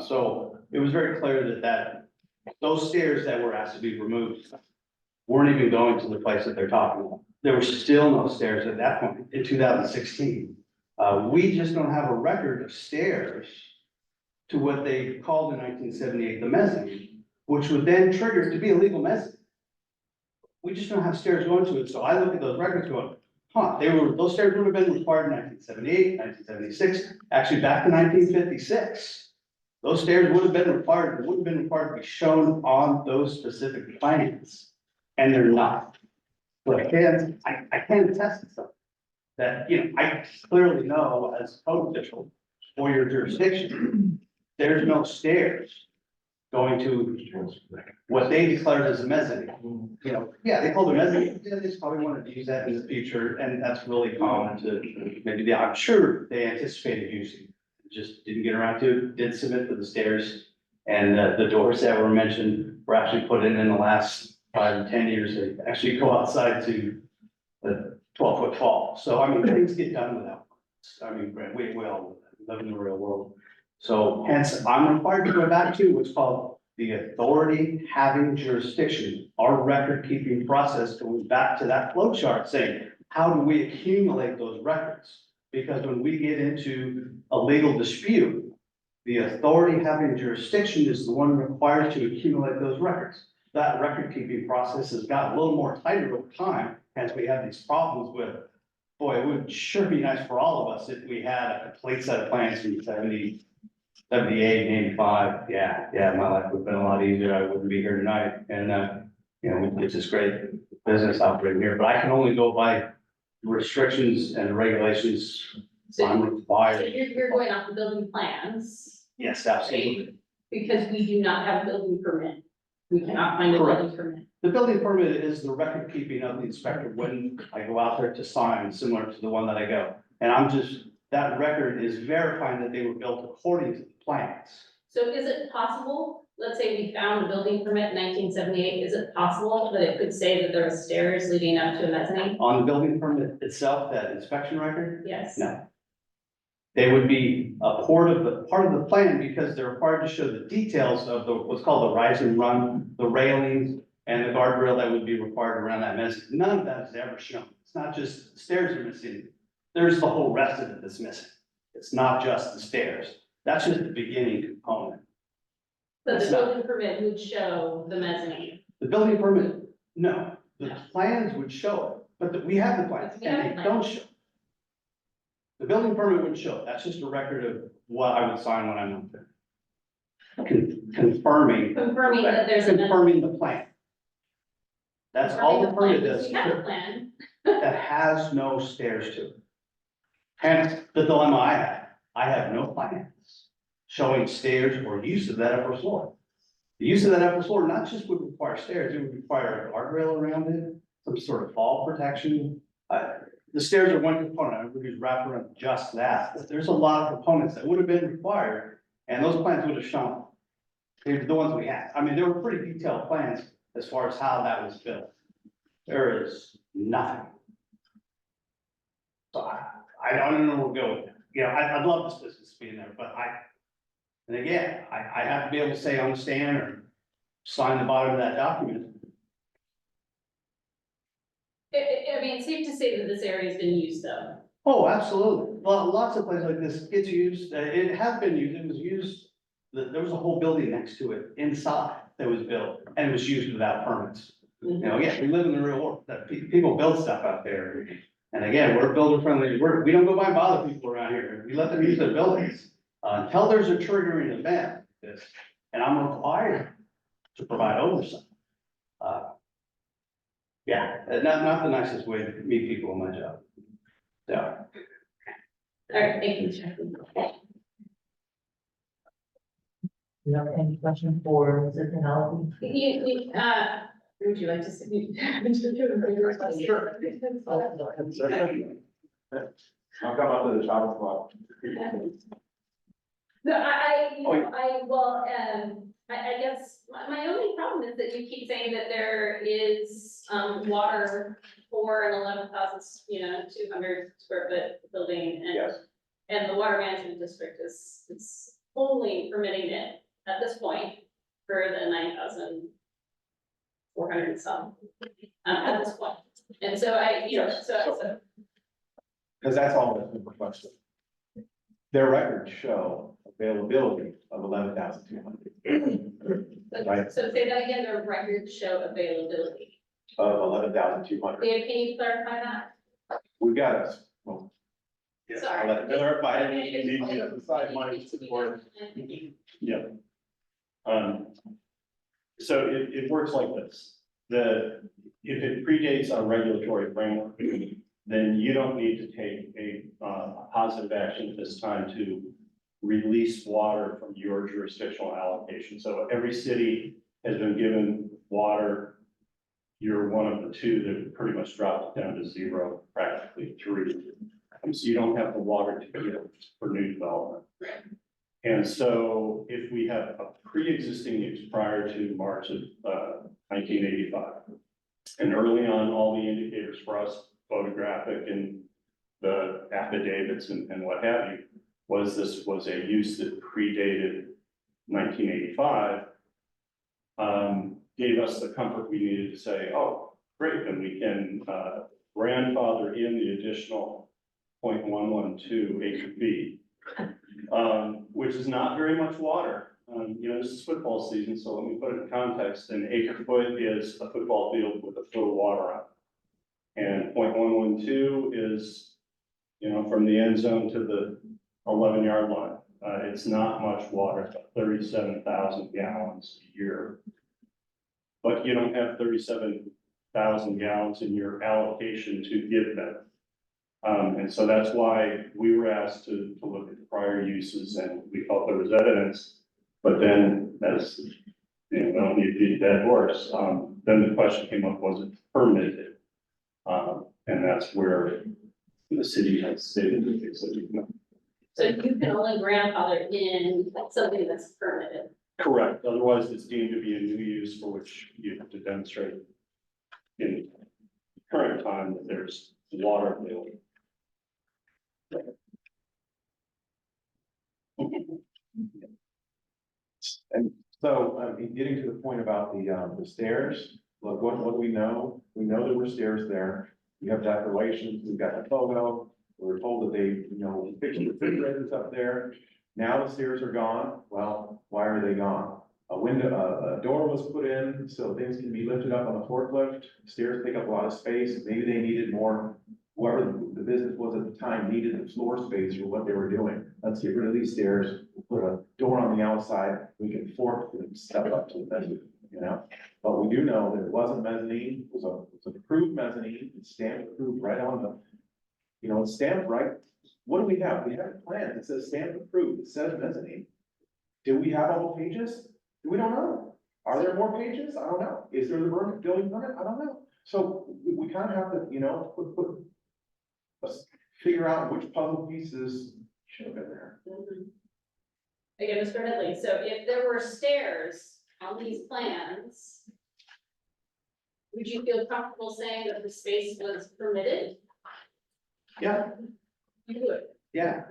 So it was very clear that those stairs that were asked to be removed weren't even going to the place that they're talking about. There were still no stairs at that point in 2016. We just don't have a record of stairs to what they called in 1978 the mezzanine, which would then trigger to be a legal mezzanine. We just don't have stairs going to it. So I look at those records going, those stairs would have been required in 1978, 1976, actually back to 1956. Those stairs would have been required to be shown on those specific plans, and they're not. But I can attest to something that, I clearly know as a code official for your jurisdiction, there's no stairs going to what they declared as a mezzanine. They called it mezzanine, they just probably wanted to use that in the future, and that's really common to maybe I'm sure they anticipated using. Just didn't get around to it, did submit for the stairs, and the doors that were mentioned were actually put in the last 5 to 10 years. They actually go outside to the 12-foot fall. So things get done without. We all live in the real world. So hence, I'm required to go back to what's called the authority having jurisdiction, our record keeping process goes back to that flow chart saying, how do we accumulate those records? Because when we get into a legal dispute, the authority having jurisdiction is the one required to accumulate those records. That record keeping process has gotten a little more tighter over time as we have these problems with, boy, it would sure be nice for all of us if we had a complete set of plans from 70, 78, and 85. Yeah, my life would have been a lot easier. I wouldn't be here tonight. And, you know, it's just great business operating here, but I can only go by restrictions and regulations I'm So required. you're going off the building plans, Yes, absolutely. because we do not have a building permit. We cannot find a building permit. The building permit is the record keeping of the inspector when I go out there to sign, similar to the one that I go. And I'm just, that record is verifying that they were built according to the plans. So is it possible, let's say we found a building permit in 1978, is it possible that it could say that there are stairs leading up to a mezzanine? On the building permit itself, that inspection record, Yes. no. They would be a part of the plan because they're required to show the details of the, what's called the rise and run, the railings and the guardrail that would be required around that mezzanine. None of that is ever shown. It's not just the stairs are missing. There's the whole rest of it that's missing. It's not just the stairs. That's just the beginning component. But the It's not. building permit would show the mezzanine. The building permit, no, the plans would show it, but we have the plans We have and the they don't show. The building permit wouldn't show it. That's just a record of what I would sign when I'm up there. Confirming. Confirming that there's a. Confirming the plan. That's all the Confirming permit plan, does. because we have a plan. That has no stairs to it. Hence the dilemma I have. I have no plans showing stairs or use of that upper floor. The use of that upper floor not just would require stairs, it would require a guardrail around it, some sort of fall protection. The stairs are one component, I would just wrap around just that, but there's a lot of components that would have been required, and those plans would have shown. They're the ones we had, I mean, they were pretty detailed plans as far as how that was built. There is nothing. So I don't know where to go with it, you know, I'd love this business to be in there, but and again, I have to be able to say on the stand or sign the bottom of that document. I mean, it's safe to say that this area has been used though. Oh, absolutely. Lots of places like this gets used, it has been used, it was used, there was a whole building next to it inside that was built and it was used without permits. You know, yeah, we live in the real world, that people build stuff out there. And again, we're builder friendly, we don't go by and bother people around here, we let them use their buildings. Until there's a triggering event, and I'm required to provide oversight. Yeah, not the nicest way to meet people in my job. Yeah. All right, thank you, Chair. You have any question for Mr. Penelope? Would you like to say? Sure. I'll come up to the top spot. No, I guess my only problem is that you keep saying that there is, water for an 11,000, 200 square foot building and. Yes. And the water management district is only permitting it at this point for the 9,400 and some, at this point. And so so. Because that's all that's been requested. Their records show availability of 11,200. Right. So say that again, the records show availability. Of 11,200. Dave, can you clarify that? We've got us. Well, yes, Sorry. I'll let clarify it. You need to decide my support. Yeah. So it works like this. If it predates our regulatory framework, then you don't need to take a positive action at this time to release water from your jurisdictional allocation. So every city has been given water. You're one of the two that pretty much dropped down to zero, practically 3. So you don't have the water to give for new development. And so if we have a pre-existing use prior to March of 1985, and early on, all the indicators for us, photographic and the affidavits and what have you, was this was a use that predated 1985, gave us the comfort we needed to say, oh, great, then we can, grandfather in the additional 0.112 acre feet. Which is not very much water. This is football season, so let me put it in context. An acre foot is a football field with a foot of water on it. And 0.112 is, from the end zone to the 11-yard line. It's not much water, it's about 37,000 gallons a year. But you don't have 37,000 gallons in your allocation to give them. And so that's why we were asked to look at the prior uses, and we felt there was evidence. But then, as we don't need to beat a dead horse, then the question came up, was it permitted? And that's where the city has stated that they said, So you can only grandfather in something that's permitted. correct, otherwise it's deemed to be a new use for which you have to demonstrate in current time that there's water available. And so, getting to the point about the stairs, look, what do we know? We know there were stairs there. We have declarations, we've got the photo. We were told that they, fixed the refrigerators up there. Now the stairs are gone. Well, why are they gone? A door was put in so things can be lifted up on a forklift. Stairs take up a lot of space. Maybe they needed more, whoever the business was at the time needed the floor space for what they were doing. Let's get rid of these stairs, put a door on the outside, we can fork and step up to the mezzanine, But we do know that it wasn't mezzanine, it was an approved mezzanine, it's stamped approved right on the, it's stamped right. What do we have? We have a plan that says stamped approved, it says mezzanine. Do we have all the pages? We don't know. Are there more pages? I don't know. Is there the building permit? I don't know. So we kind of have to, let's figure out which puzzle pieces should have been there. Again, Mr. Headley, so if there were stairs on these plans, would you feel comfortable saying that the space was permitted? Yeah, You would. yeah,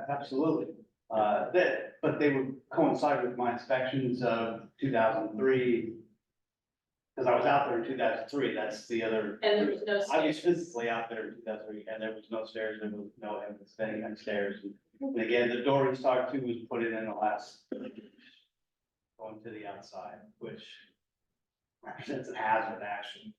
absolutely. But they would coincide with my inspections of 2003. Because I was out there in 2003, that's the other. And there was no I was stairs. physically out there in 2003, and there was no stairs, there was no evidence of any kind of stairs. And again, the door he's talking to was put in the last, going to the outside, which represents a hazard actually.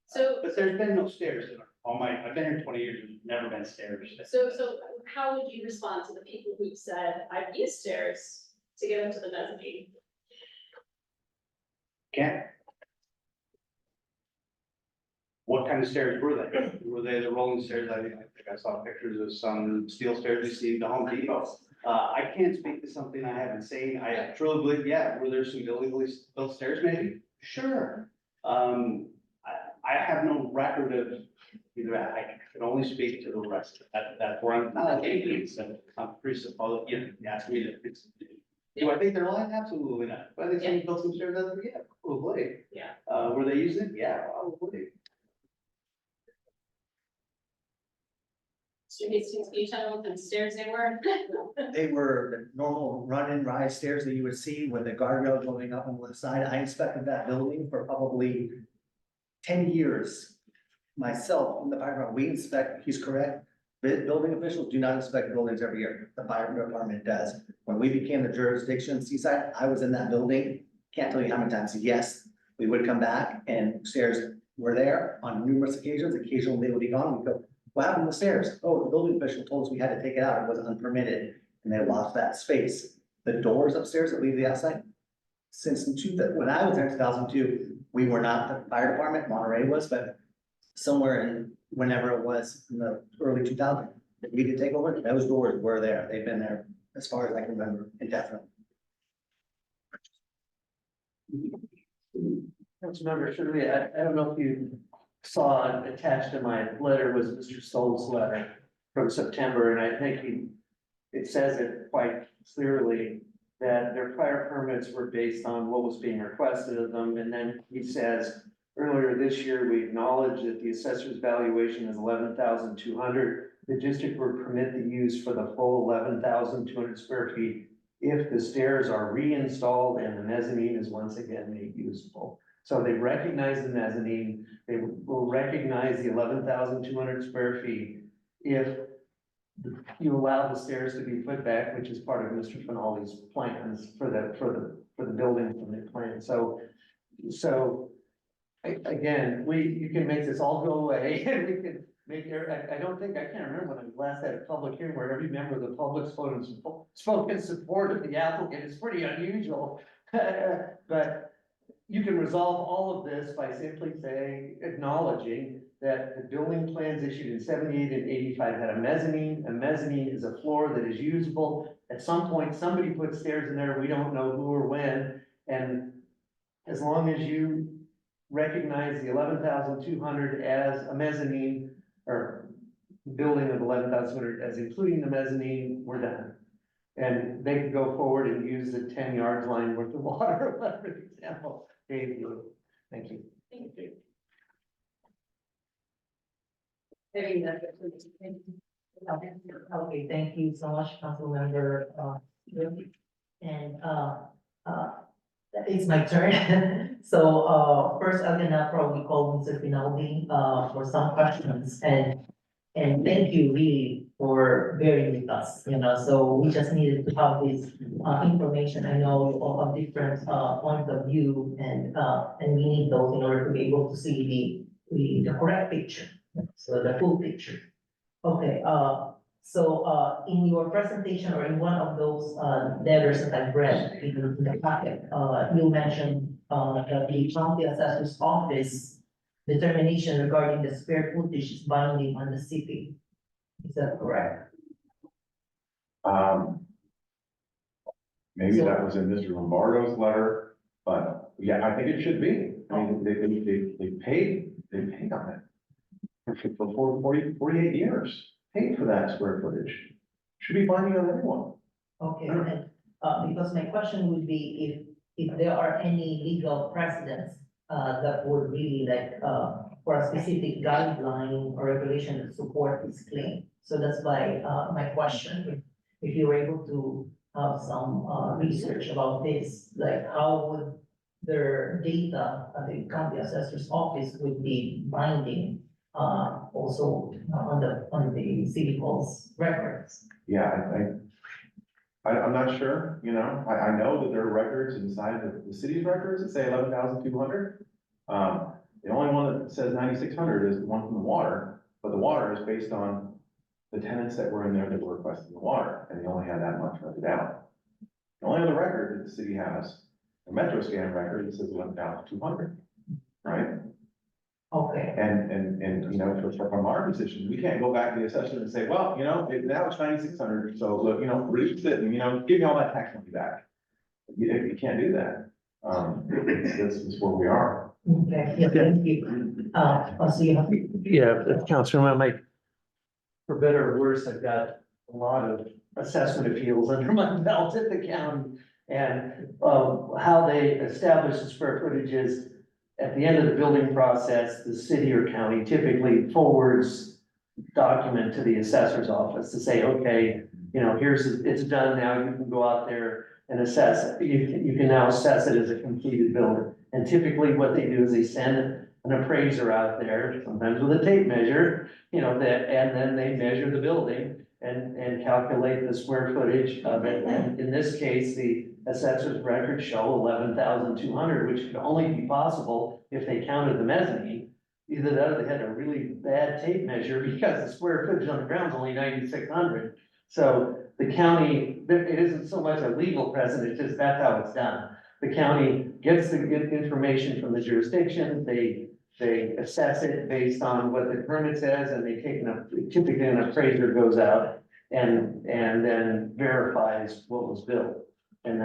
So, But there's been no stairs in I've been here 20 years, there's never been stairs. so how would you respond to the people who said, I've used stairs to get into the mezzanine? Can't. What kind of stairs were they? Were they the rolling stairs? I think I saw pictures of some steel stairs you see in the Home Depot. I can't speak to something I haven't seen. I truly believe, yeah, were there some illegally built stairs maybe? Sure. I have no record of either. I can only speak to the rest. That's where I'm not getting. I'm presupposed, you ask me to. Do I think they're lying? Absolutely not. But I think someone built some stairs out there, yeah, probably. Yeah. Were they using it? Yeah, probably. Mr. Hastings, can you tell me what kind of stairs they were? They were the normal run and rise stairs that you would see with the guardrail going up on the side. I inspected that building for probably 10 years. Myself, in the fire department, we inspect, he's correct. Building officials do not inspect buildings every year. The fire department does. When we became the jurisdiction Seaside, I was in that building. Can't tell you how many times. Yes, we would come back and stairs were there on numerous occasions. Occasionally they would be gone. We go, what happened to the stairs? Oh, the building official told us we had to take it out. It was unpermitted and they lost that space. The doors upstairs that leave the outside. Since when I was there in 2002, we were not the fire department, Monterey was, but somewhere in whenever it was in the early 2000s, we could take over. Those doors were there. They've been there as far as I can remember, indefinitely. Councilmember Shirley, I don't know if you saw attached to my letter was Mr. Stoll's letter from September, and I think it says it quite clearly that their prior permits were based on what was being requested of them, and then he says, earlier this year, we acknowledge that the assessor's valuation is 11,200. The district would permit the use for the full 11,200 square feet if the stairs are reinstalled and the mezzanine is once again made usable. So they recognize the mezzanine, they will recognize the 11,200 square feet if you allow the stairs to be put back, which is part of Mr. Finaldi's plans for the building from the plan. So again, you can make this all go away and we can make I don't think, I can't remember when I last had a public hearing where every member of the public spoke in support of the applicant. It's pretty unusual. But you can resolve all of this by simply saying, acknowledging that the building plans issued in 78 and 85 had a mezzanine. A mezzanine is a floor that is usable. At some point, somebody put stairs in there. We don't know who or when. And as long as you recognize the 11,200 as a mezzanine or building of 11,200 as including the mezzanine, we're done. And they can go forward and use the 10 yard line worth of water, for example. Thank you. Thank you. Okay, thank you so much, Councilmember, and, it's my turn. So, first, I'm gonna probably call Mr. Finaldi, for some questions, and thank you really for bearing with us, so we just needed to have this, information. I know you all have different, points of view, and we need those in order to be able to see the correct picture, so the full picture. Okay, so, in your presentation or in one of those, letters that I've read in the packet, you mentioned, that the county assessor's office determination regarding the square footage is binding on the city. Is that correct? Maybe that was in Mr. Lombardo's letter, but yeah, I think it should be. I mean, they paid on it for 48 years, paid for that square footage. Should be binding on everyone. Okay, and, because my question would be if there are any legal precedents, that would really like, for a specific guideline or regulation to support this claim. So that's why, my question, if you were able to have some, research about this, like how would their data at the county assessor's office would be binding, also on the city hall's records? Yeah, I'm not sure, I know that there are records inside the city's records that say 11,200. The only one that says 9,600 is the one from the water, but the water is based on the tenants that were in there that were requesting the water, and they only had that much rented out. The only other record that the city has, a Metro Scan record that says 11,200, right? Okay. And from our position, we can't go back to the assessor and say, well, now it's 9,600, so look, reduce it and, give me all that tax money back. You can't do that. This is where we are. Okay, yeah, thank you. Also you have. Yeah, Councilman, for better or worse, I've got a lot of assessment appeals under my belt at the county. And how they establish the square footage is at the end of the building process, the city or county typically forwards document to the assessor's office to say, okay, it's done now, you can go out there and assess it. You can now assess it as a completed building. And typically what they do is they send an appraiser out there, sometimes with a tape measure, and then they measure the building and calculate the square footage of it. And in this case, the assessor's records show 11,200, which could only be possible if they counted the mezzanine. Either that or they had a really bad tape measure because the square footage on the ground is only 9,600. So the county, it isn't so much a legal precedent, it's just that's how it's done. The county gets the information from the jurisdiction, they assess it based on what the permit says, and they typically an appraiser goes out and then verifies what was built. And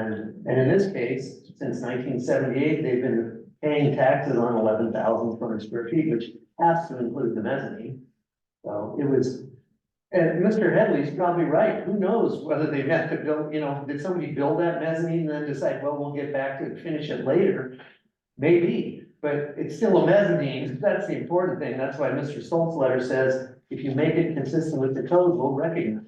in this case, since 1978, they've been paying taxes on 11,200 square feet, which has to include the mezzanine. So it was, and Mr. Headley's probably right. Who knows whether they meant to build, did somebody build that mezzanine and then decide, well, we'll get back to it, finish it later? Maybe, but it's still a mezzanine. That's the important thing. That's why Mr. Stoltz's letter says, if you make it consistent with the code, we'll recognize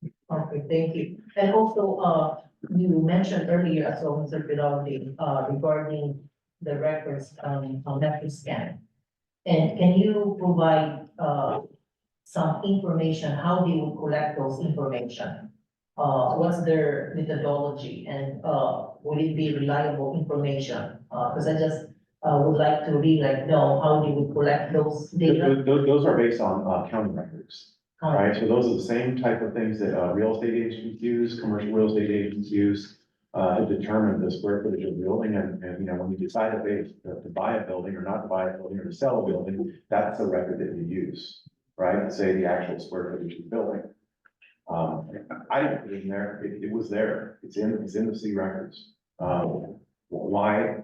it. Okay, thank you. And also, you mentioned earlier as well, Mr. Fidelity, regarding the records, on metro scan. And can you provide, some information, how they will collect those information? What's their methodology and, will it be reliable information? Because I just, would like to really like know how they would collect those data. Those are based on, county records. Right, so those are the same type of things that, real estate agents use, commercial real estate agents use, to determine the square footage of the building, and, you know, when you decide to buy a building or not to buy a building or to sell a building, that's the record that you use, right, say the actual square footage of the building. I didn't put it in there, it was there, it's in the city records. Why?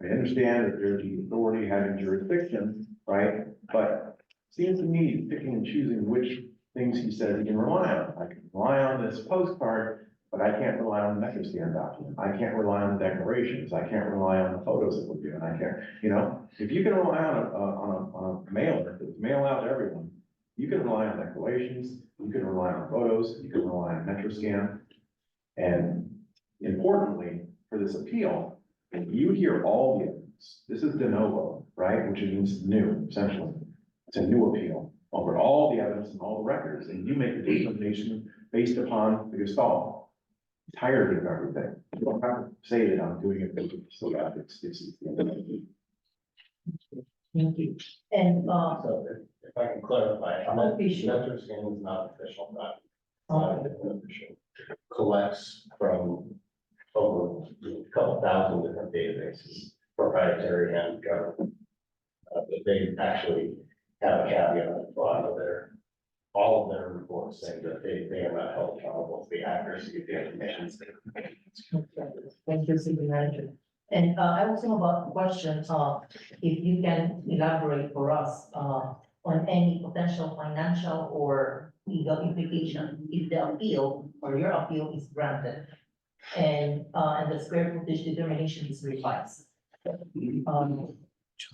I understand that there's the authority having jurisdiction, right, but seems to me picking and choosing which things he says he can rely on. I can rely on this postcard, but I can't rely on the metro scan document. I can't rely on the declarations. I can't rely on the photos that we're doing. I can't, you know, if you can rely on a mailer that's mail out to everyone, you can rely on declarations, you can rely on photos, you can rely on metro scan. And importantly, for this appeal, you hear all the evidence. This is de novo, right? Which means new, essentially. It's a new appeal over all the evidence and all the records, and you make the determination based upon the gestalt. Entirety of everything. You don't have to say that I'm doing it, so that it's. Thank you. And, So if I can clarify, Okay, sure. metro scan is not official, not official. Collects from over a couple thousand different databases, proprietary and government. But they actually have a caveat at the bottom of all of their reports saying that they are not held accountable for the accuracy of the information. thank you, City Manager. And, I also have a question, if you can elaborate for us, on any potential financial or legal implication if the appeal or your appeal is granted and the square footage determination is revised.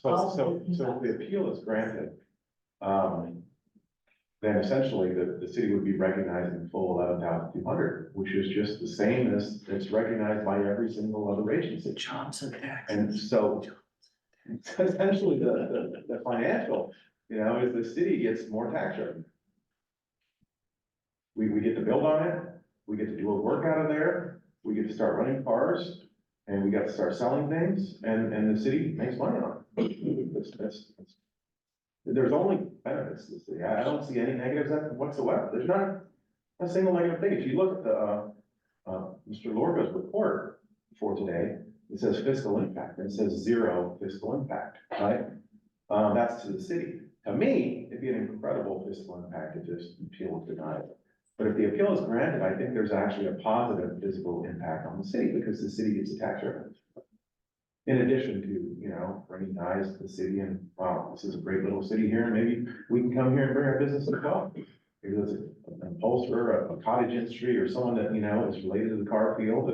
So if the appeal is granted, then essentially the city would be recognizing full 11,200, which is just the same as it's recognized by every single other agency. Johnson X. And so essentially the financial, you know, is the city gets more tax revenue. We get to build on it, we get to do a work out of there, we get to start running cars, and we got to start selling things, and the city makes money on it. There's only benefits to the city. I don't see any negatives whatsoever. There's not a single negative thing. If you look at the, Mr. Lorga's report for today, it says fiscal impact, and it says 0 fiscal impact, right? That's to the city. To me, it'd be an incredible fiscal impact if this appeal was denied. But if the appeal is granted, I think there's actually a positive fiscal impact on the city because the city gets a tax revenue. In addition to, you know, bringing eyes to the city and, wow, this is a great little city here, and maybe we can come here and bring our business as well. Maybe it's an upholsterer, a cottage industry, or someone that, you know, is related to the car field,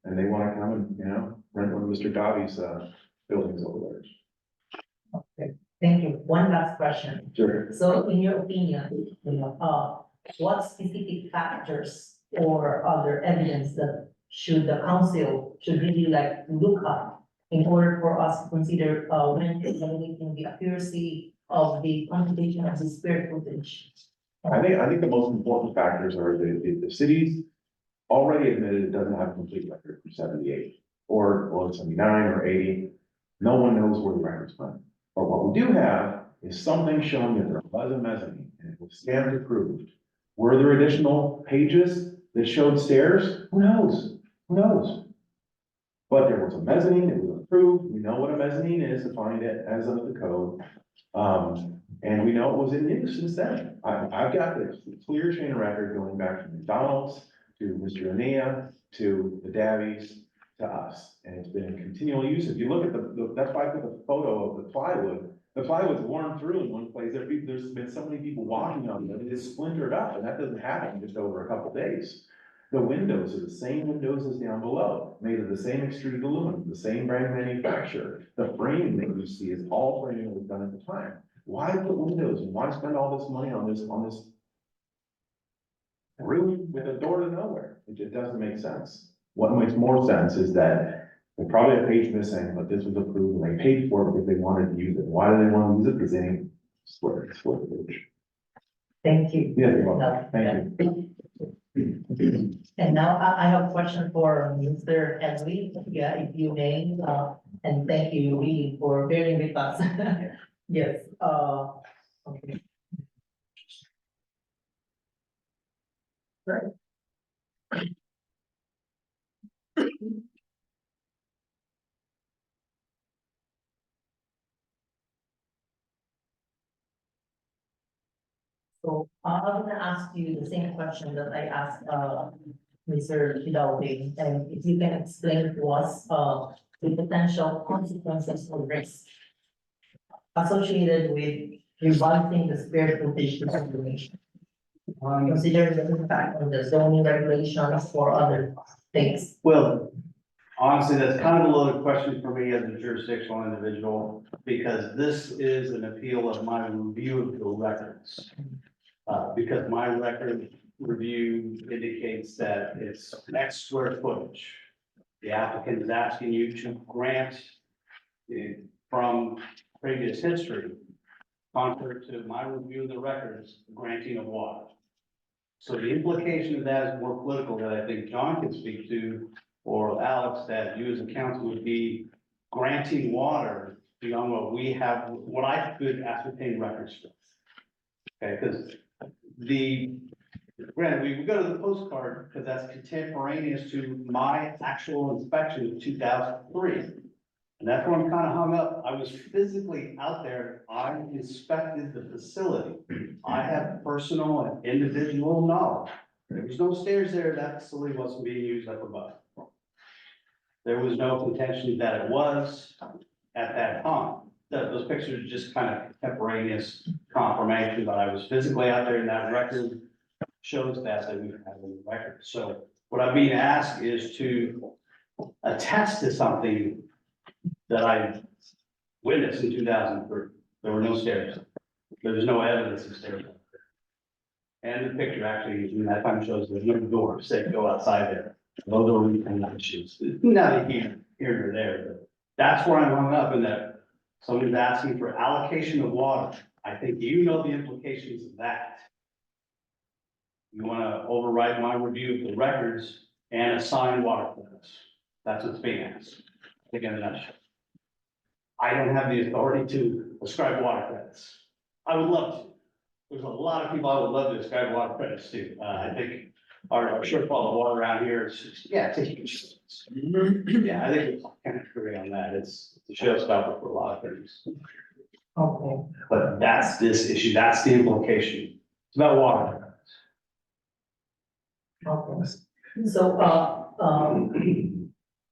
and they want to come and, you know, rent one of Mr. Dobby's, buildings over there. Okay, thank you. One last question. Sure. So in your opinion, you know, what specific factors or other evidence that the council should really like look up in order for us to consider, when evaluating the accuracy of the computation of the square footage? I think the most important factors are the city's already admitted it doesn't have a complete record from 78 or 79 or 80. No one knows where the records went. But what we do have is something showing that there was a mezzanine, and it was stamped approved. Were there additional pages that showed stairs? Who knows? Who knows? But there was a mezzanine, it was approved. We know what a mezzanine is, defined it as under the code. And we know it was in use since then. I've got this clear chain of record going back from McDonald's to Mr. Anea, to the Davies, to us. And it's been in continual use. If you look at that's why I put the photo of the plywood. The plywood's worn through in one place. There's been so many people walking on it, it's splintered up, and that doesn't happen just over a couple days. The windows are the same windows as down below, made of the same extruded aluminum, the same brand manufacturer. The framing that you see is all framing that was done at the time. Why put windows and why spend all this money on this room with a door to nowhere. It just doesn't make sense. What makes more sense is that they probably have a page missing, but this was approved and they paid for it because they wanted to use it. Why do they want to use it? Because they ain't split the page. Thank you. Yeah, you're welcome. Thank you. And now I have a question for Mr. Henry, yeah, if you may, and thank you really for bearing with us. Yes, okay. Right. So I'm gonna ask you the same question that I asked, Mr. Hidalgo, and if you can explain to us, the potential consequences or risks associated with revising the square footage information. Considering the impact of the zoning regulations for other things. Well, honestly, that's kind of a loaded question for me as a jurisdictional individual, because this is an appeal of my review of the records. Because my record review indicates that it's X square footage. The applicant is asking you to grant from previous history, contrary to my review of the records, granting of water. So the implication of that is more political that I think John can speak to, or Alex, that you as a council would be granting water beyond what we have, what I could ascertain records for. Okay, because granted, we go to the postcard because that's contemporaneous to my actual inspection of 2003. And that's where I'm kind of hung up. I was physically out there. I inspected the facility. I have personal and individual knowledge. There was no stairs there. That facility wasn't being used up above. There was no contention that it was at that time. Those pictures are just kind of contemporaneous confirmation, but I was physically out there and that record shows that we have in the record. So what I'm being asked is to attest to something that I witnessed in 2003. There were no stairs. There was no evidence of stairs. And the picture actually, in that time shows there's no door, say go outside there. Those are really issues. Not here or there, but that's where I'm hung up in that somebody's asking for allocation of water. I think you know the implications of that. You want to override my review of the records and assign water credits. That's what's being asked. Again, in a nutshell. I don't have the authority to ascribe water credits. I would love to. There's a lot of people I would love to ascribe water credits to. I think our shortfall of water around here is just, yeah, it's a huge. Yeah, I think we can agree on that. It's a showstopper for a lot of things. Okay. But that's this issue. That's the implication. It's about water. Okay. So,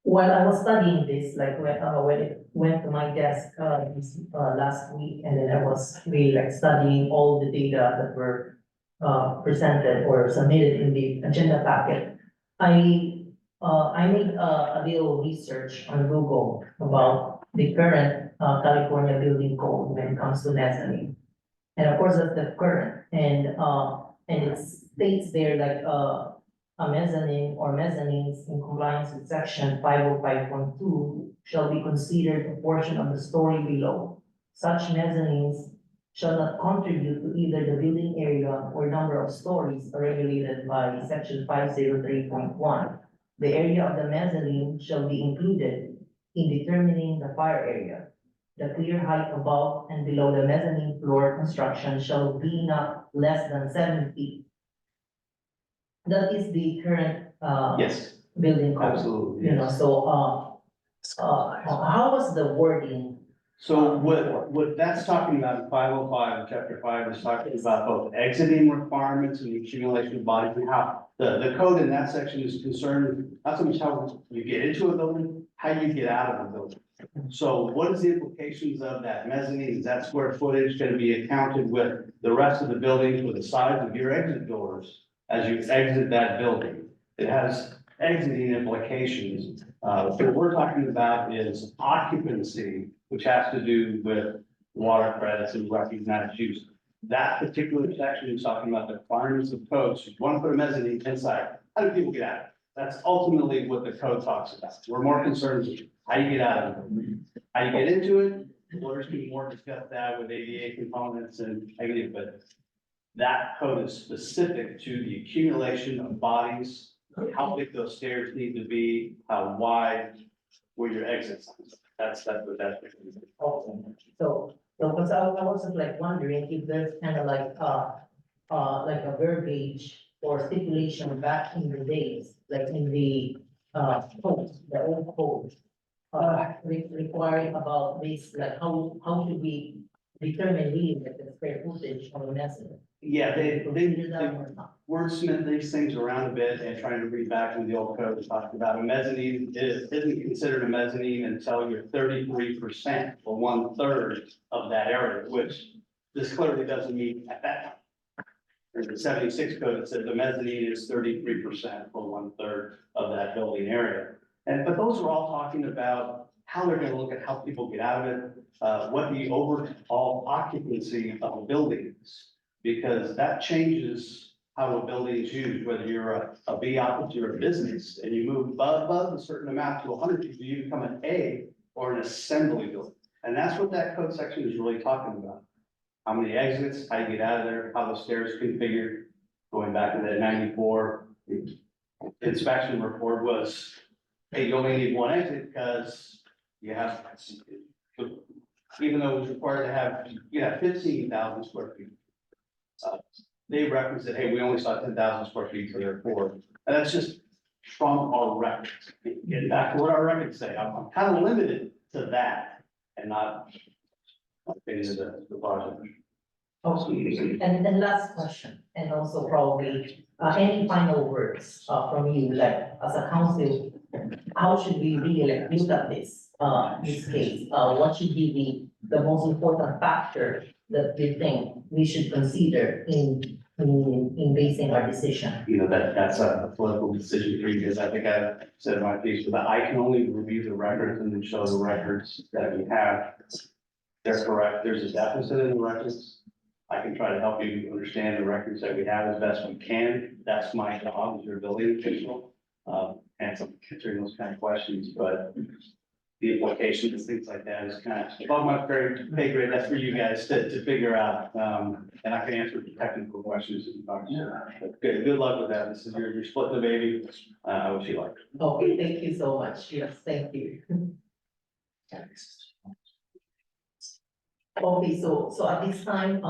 while I was studying this, like when it went to my desk, last week, and then I was really like studying all the data that were presented or submitted in the agenda packet. I made a little research on Google about the current California building code when it comes to mezzanine. And of course, that's the current, and it states there like a mezzanine or mezzanines in compliance with section 505.2 shall be considered a portion of the story below. Such mezzanines shall not contribute to either the building area or number of stories regulated by section 503.1. The area of the mezzanine shall be included in determining the fire area. The clear height above and below the mezzanine floor construction shall be not less than 7 feet. That is the current Yes, building code. absolutely. You know, Yes. so how was the wording? So what that's talking about in 505, chapter 5 is talking about both exiting requirements and the accumulation of bodies and how the code in that section is concerned, not so much how you get into a building, how you get out of a building. So what is the implications of that mezzanine? Is that square footage going to be accounted with the rest of the building for the size of your exit doors as you exit that building? It has exiting implications. What we're talking about is occupancy, which has to do with water credits and recognized use. That particular section is talking about the requirements of codes. If you want to put a mezzanine inside, how do people get out? That's ultimately what the code talks about. We're more concerned with how you get out of it. How you get into it, lawyers can more discuss that with ADA components and everything, but that code is specific to the accumulation of bodies, how big those stairs need to be, how wide, where your exits. That's what that's. Awesome. So, because I was like wondering if there's kind of like a verbiage or stipulation back in the days, like in the, code, the old code. Requiring about this, like how should we determine really like the square footage of a mezzanine? Yeah, they Do that or not? wordsmith these things around a bit and trying to read back from the old code that talked about a mezzanine isn't considered a mezzanine until you're 33% or 1/3 of that area, which this clearly doesn't mean at that time. There's a 76 code that says the mezzanine is 33% or 1/3 of that building area. But those are all talking about how they're gonna look at how people get out of it, what the overall occupancy of a building is. Because that changes how a building is used, whether you're a B occupancy or a business, and you move above a certain amount to 100 people, you become an A or an assembly building. And that's what that code section is really talking about. How many exits, how you get out of there, how the stairs configured, going back to that 94 inspection report was, hey, you only need one exit because you have, even though it was required to have, 15,000 square feet. They referenced that, hey, we only saw 10,000 square feet for their board, and that's just from our records. Getting back to what our records say, I'm kind of limited to that and not into the project. Okay, and then last question, and also probably, any final words, from you, like, as a council, how should we really like look at this case? What should be the most important factor that you think we should consider in basing our decision? That's a political decision for you, because I think I said in my piece, but I can only review the records and then show the records that we have. They're correct, there's a deficit in the records. I can try to help you understand the records that we have as best we can. That's my job as your building official. And some answering those kind of questions, but the implications, things like that is kind of above my pay grade. That's for you guys to figure out. And I can answer the technical questions if you talk to me. Good luck with that. This is you're splitting the baby. I wish you luck. Okay, thank you so much. Yes, thank you. Okay, so at this time, we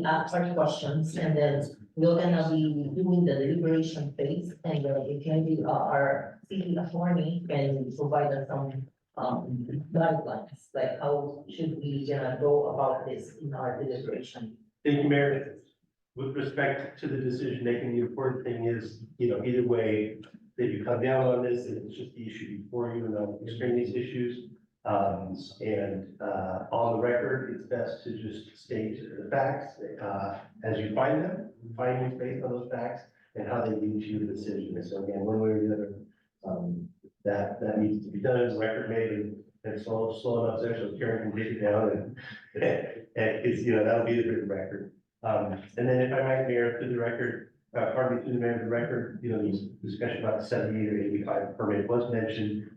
ask our questions and then we're gonna be doing the deliberation phase and it can be our city attorney can provide us some guidelines, like how should we go about this in our deliberation. Thank you, Mayor. With respect to the decision making, the important thing is, either way that you come down on this, it's just the issue before you and not extraneous issues. On the record, it's best to just state the facts, as you find them, findings based on those facts and how they lead to your decision. So again, one way or the other, that needs to be done as a record made and slow enough there so Karen can take it down and it's, that'll be the written record. And then if I might, Mayor, to the record, pardon me, to the mayor of the record, the discussion about the 78 or 85 permit was mentioned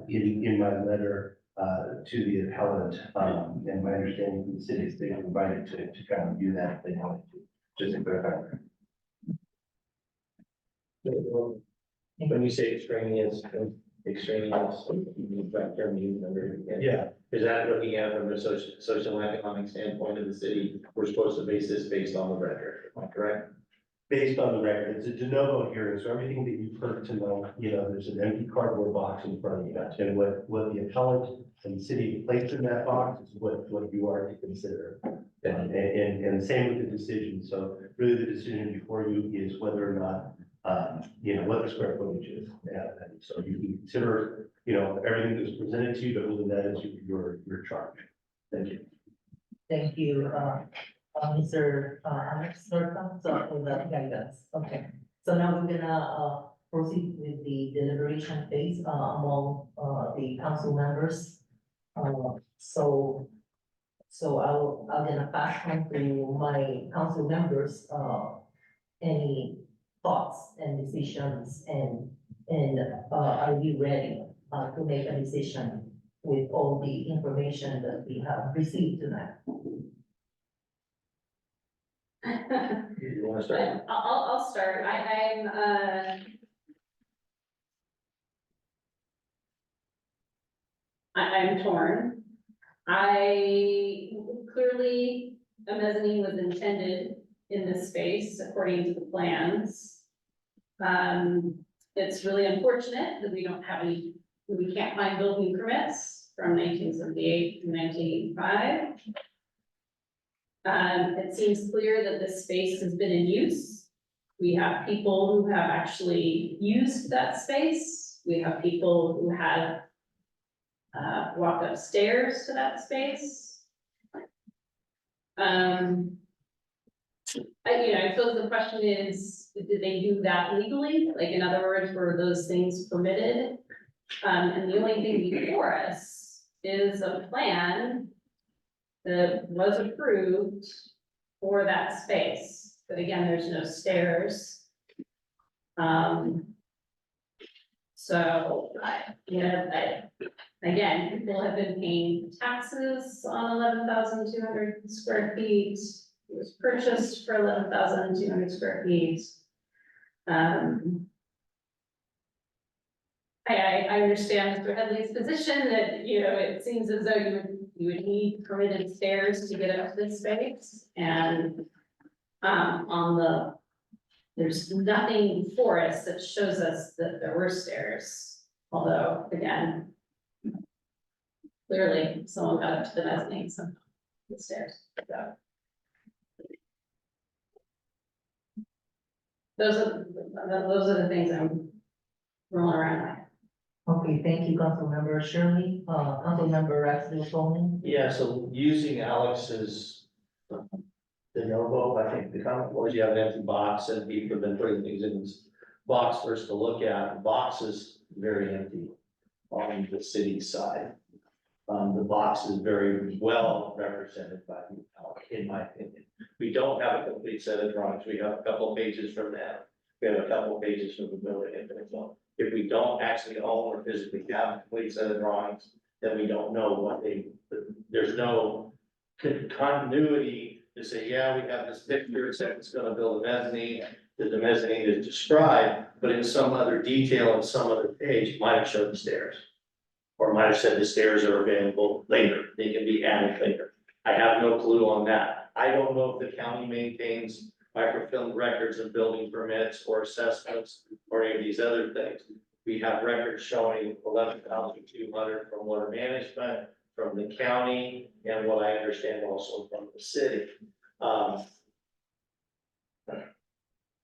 in my letter to the appellant, and my understanding from the city is they were invited to kind of do that if they wanted to, just to clarify. When you say extraneous, that term used under. Yeah. Is that looking at from a social and economic standpoint of the city, we're supposed to base this based on the record, am I correct? Based on the record, it's a de novo hearing, so everything that you've heard tonight, there's an empty cardboard box in front of you. And what the appellant and the city placed in that box is what you are to consider. And same with the decision. So really the decision before you is whether or not, what the square footage is. And so you can consider, everything that's presented to you, but really that is your charge. Thank you. Thank you, Mr. Alex Norton, for that guidance. Okay, so now we're gonna proceed with the deliberation phase among the council members. So So I'm gonna pass on to my council members, any thoughts and decisions and are we ready, to make a decision with all the information that we have received tonight? You wanna start? I'll start. I'm torn. Clearly, a mezzanine was intended in this space according to the plans. It's really unfortunate that we don't have any, we can't find building permits from 1978 to 1985. It seems clear that this space has been in use. We have people who have actually used that space. We have people who have walked upstairs to that space. I suppose the question is, did they do that legally? Like, in other words, were those things permitted? And the only thing before us is a plan that was approved for that space. But again, there's no stairs. Again, people have been paying taxes on 11,200 square feet. It was purchased for 11,200 square feet. I understand Mr. Headley's position that, it seems as though you would need permitted stairs to get up to this space. And, there's nothing before us that shows us that there were stairs. Although, again, clearly someone got up to the mezzanine, so the stairs. So. Those are the things I'm rolling around with. Okay, thank you, Councilmember Shirley. Councilmember Raxel. Yeah, so using Alex's de novo, I think the comment was you have an empty box and people have been putting things in this box for us to look at. The box is very empty on the city side. The box is very well represented by Alex, in my opinion. We don't have a complete set of drawings. We have a couple of pages from that. We have a couple of pages from the building. If we don't actually own or physically have a complete set of drawings, then we don't know what there's no continuity to say, yeah, we have this picture, it says it's gonna build a mezzanine, that the mezzanine is described, but in some other detail on some other page, might have showed the stairs. Or might have said the stairs are available later, they can be added later. I have no clue on that. I don't know if the county maintains microfilm records of building permits or assessments or any of these other things. We have records showing 11,200 from water management, from the county, and what I understand also from the city.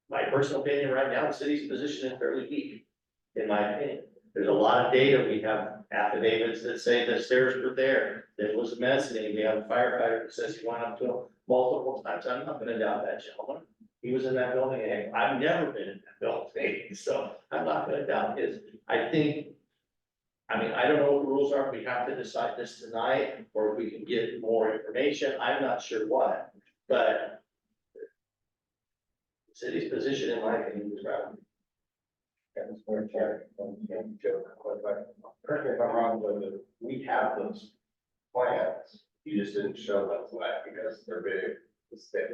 My personal opinion right now, the city's position is fairly weak, in my opinion. There's a lot of data. We have affidavits that say the stairs were there. There was a mezzanine. We have a firefighter that says he went up to them multiple times. I'm not gonna doubt that gentleman. He was in that building, and I've never been in that building, so I'm not gonna doubt his. I don't know what the rules are. If we have to decide this tonight, or if we can get more information. I'm not sure what, but the city's position, in my opinion, is right. Correct me if I'm wrong, but we have those plans, you just didn't show them tonight because they're big.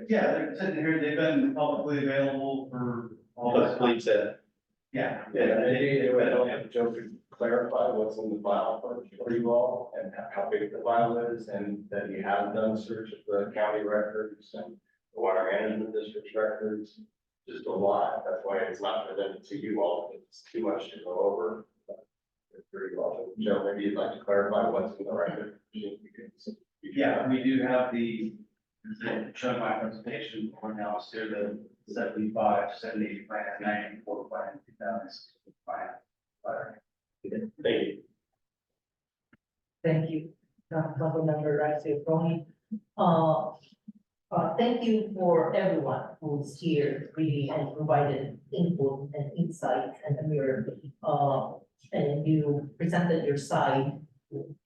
Yeah, they're sitting here, they've been publicly available for all Let's this. please say. Yeah. Yeah, maybe they would have Joe could clarify what's in the file for you all and how big the file is, and that you have done a search of the county records and the water management district records. Just a lot, that's why it's not presented to you all, it's too much to go over. It's pretty well, Joe, maybe you'd like to clarify what's in the record. Yeah, we do have show my presentation, we're now to the 75, 70 plan, 94 plan, 2000 plan. Thank you. Thank you, Councilmember Raxel. Thank you for everyone who's here really and provided input and insights and you presented your side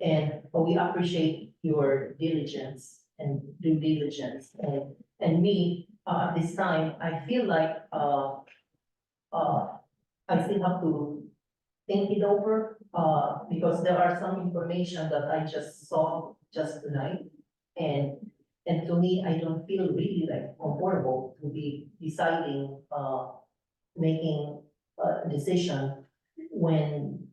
And we appreciate your diligence and due diligence. And me, this time, I feel like, I still have to think it over, because there are some information that I just saw just tonight. And to me, I don't feel really like comfortable to be deciding, making a decision when,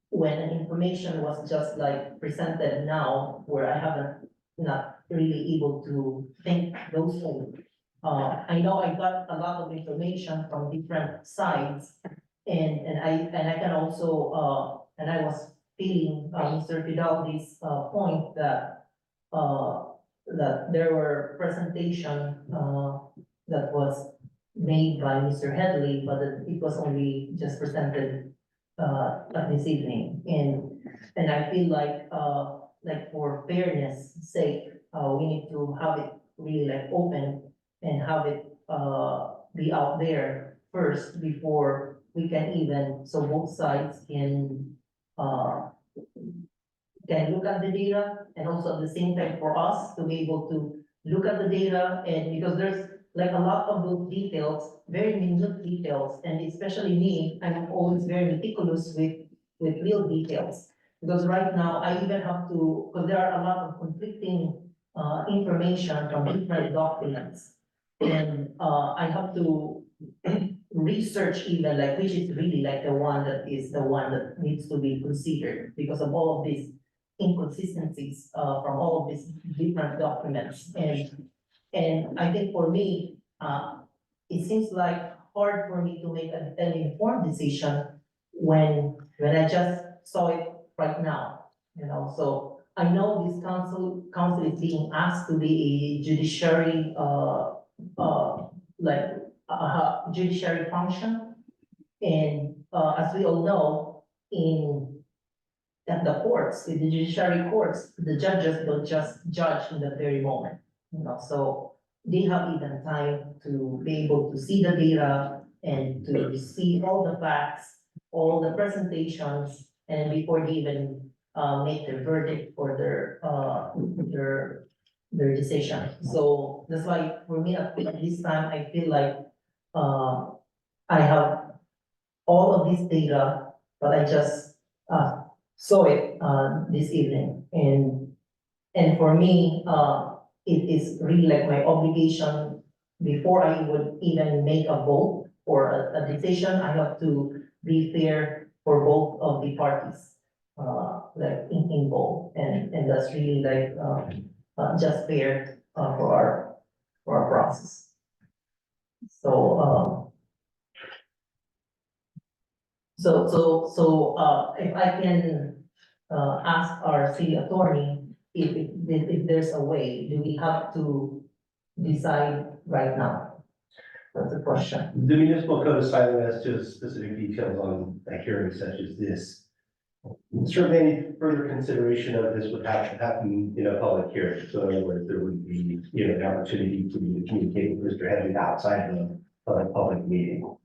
when an information was just like presented now, where I haven't, not really able to think those things. I know I got a lot of information from different sides, and I can also, and I was feeling, Mr. Fidalgo's, point that, that there were presentation, that was made by Mr. Headley, but it was only just presented, this evening. And I feel like for fairness sake, we need to have it really like open and have it, be out there first before we can even, so both sides can look at the data, and also at the same time for us to be able to look at the data, and because there's like a lot of those details, very minute details, and especially me, I'm always very meticulous with real details. Because right now, I even have to, because there are a lot of conflicting, information from different documents. And, I have to research even like, which is really like the one that is the one that needs to be considered because of all of these inconsistencies, from all of these different documents. And I think for me, it seems like hard for me to make an informed decision when I just saw it right now, you know, so I know this council is being asked to be a judiciary, judiciary function. And, as we all know, at the courts, in the judiciary courts, the judges will just judge in the very moment, you know, so they have even time to be able to see the data and to see all the facts, all the presentations, and before they even, make their verdict or their decision. So that's why for me, at this time, I feel like, I have all of this data, but I just, saw it, this evening. And for me, it is really like my obligation, before I would even make a vote or a decision, I have to be fair for both of the parties, like involved, and that's really like, just fair, for our process. So, if I can, ask our city attorney, if there's a way, do we have to decide right now? That's the question. The municipal code is silent as to specific details on a hearing such as this. Certainly, any further consideration of this would have to happen in a public hearing. So in other words, there would be, an opportunity for you to communicate with Mr. Headley outside of a public meeting.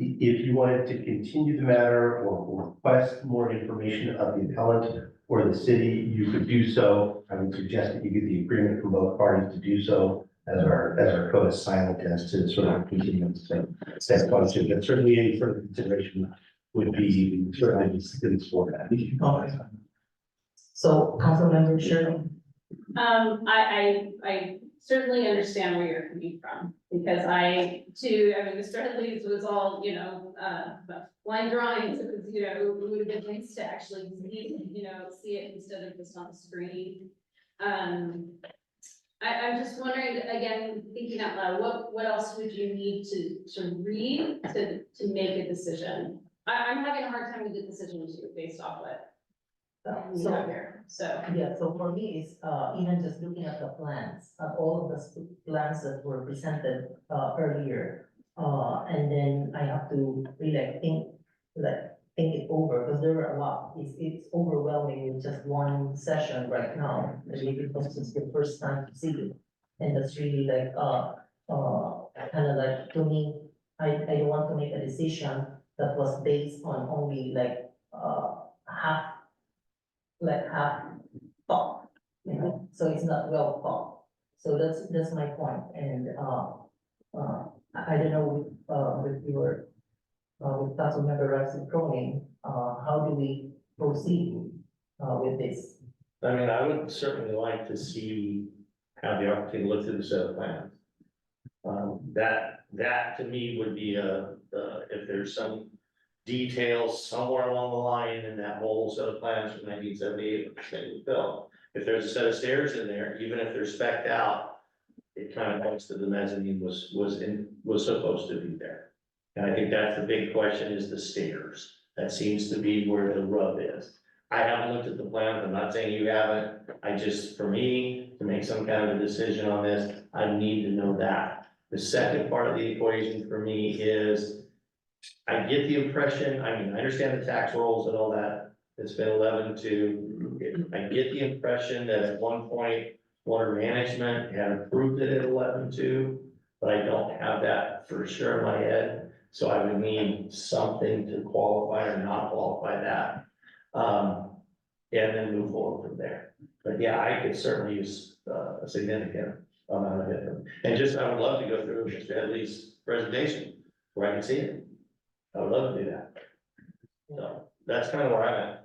If you wanted to continue the matter or request more information of the appellant or the city, you could do so. I would suggest that you get the agreement from both parties to do so, as our code is silent as to sort of continuance of that function. But certainly any further consideration would be certainly citizens for that. Okay. So, Councilmember Shirley? I certainly understand where you're coming from, because Mr. Headley's was all, line drawings, it was, it would have been nice to actually see it instead of just on the screen. I'm just wondering, again, thinking out loud, what else would you need to read to make a decision? I'm having a hard time with the decision too, based off what we have here, so. Yeah, so for me, it's, even just looking at the plans, all of the plans that were presented, earlier. And then I have to really think it over, because there were a lot, it's overwhelming with just one session right now. Maybe because it's the first time to see it, and that's really like, kind of like, to me, I don't want to make a decision that was based on only like, half like half thought, you know, so it's not well thought. So that's my point, and, I don't know, with your, with Councilmember Russell Cronin, how do we proceed, with this? I mean, I would certainly like to see, have the opportunity to look through the set of plans. That to me would be if there's some details somewhere along the line in that whole set of plans from 1978, which they was built. If there's a set of stairs in there, even if they're spec'd out, it kind of points to the mezzanine was supposed to be there. And I think that's the big question, is the stairs. That seems to be where the rub is. I haven't looked at the plans, I'm not saying you haven't, I just, for me, to make some kind of a decision on this, I need to know that. The second part of the equation for me is, I get the impression, I mean, I understand the tax rolls and all that, it's been 11-2. I get the impression that at one point, water management had approved it at 11-2, but I don't have that for sure in my head. So I would need something to qualify or not qualify that. And then move forward from there. But yeah, I could certainly use a significant amount of it. And just, I would love to go through Mr. Headley's presentation where I can see it. I would love to do that. So that's kind of where I'm at.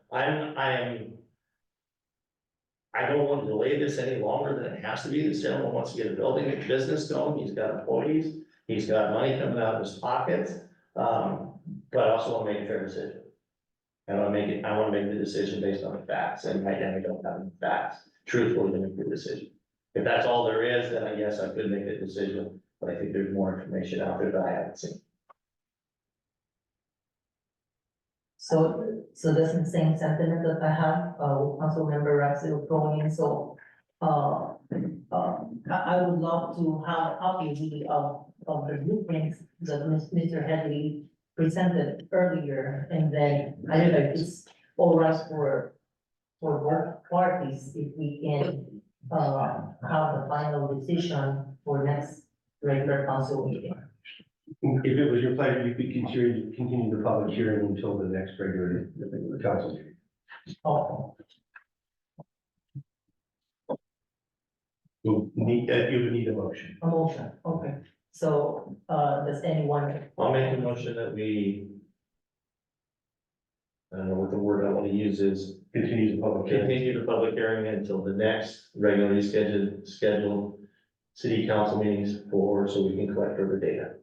I don't want to delay this any longer than it has to be. This gentleman wants to get a building, a business going. He's got employees. He's got money coming out of his pockets. But I also want to make a fair decision. I want to make the decision based on the facts, and right now I don't have any facts, truthfully, to make the decision. If that's all there is, then I guess I could make the decision, but I think there's more information out there that I haven't seen. So that's the same sentiment that I have, with Councilmember Russell Cronin, so, I would love to have a copy of the blueprints that Mr. Headley presented earlier, and then I don't know if it's all right for both parties, if we can, have the final decision for next regular council meeting. If it was your pleasure, you could continue the public hearing until the next regular council meeting. Oh, You would need a motion. a motion, okay, so, does anyone? I'll make a motion that we, I don't know what the word I want to use is, Continue the public hearing. continue the public hearing until the next regularly scheduled city council meetings so we can collect further data.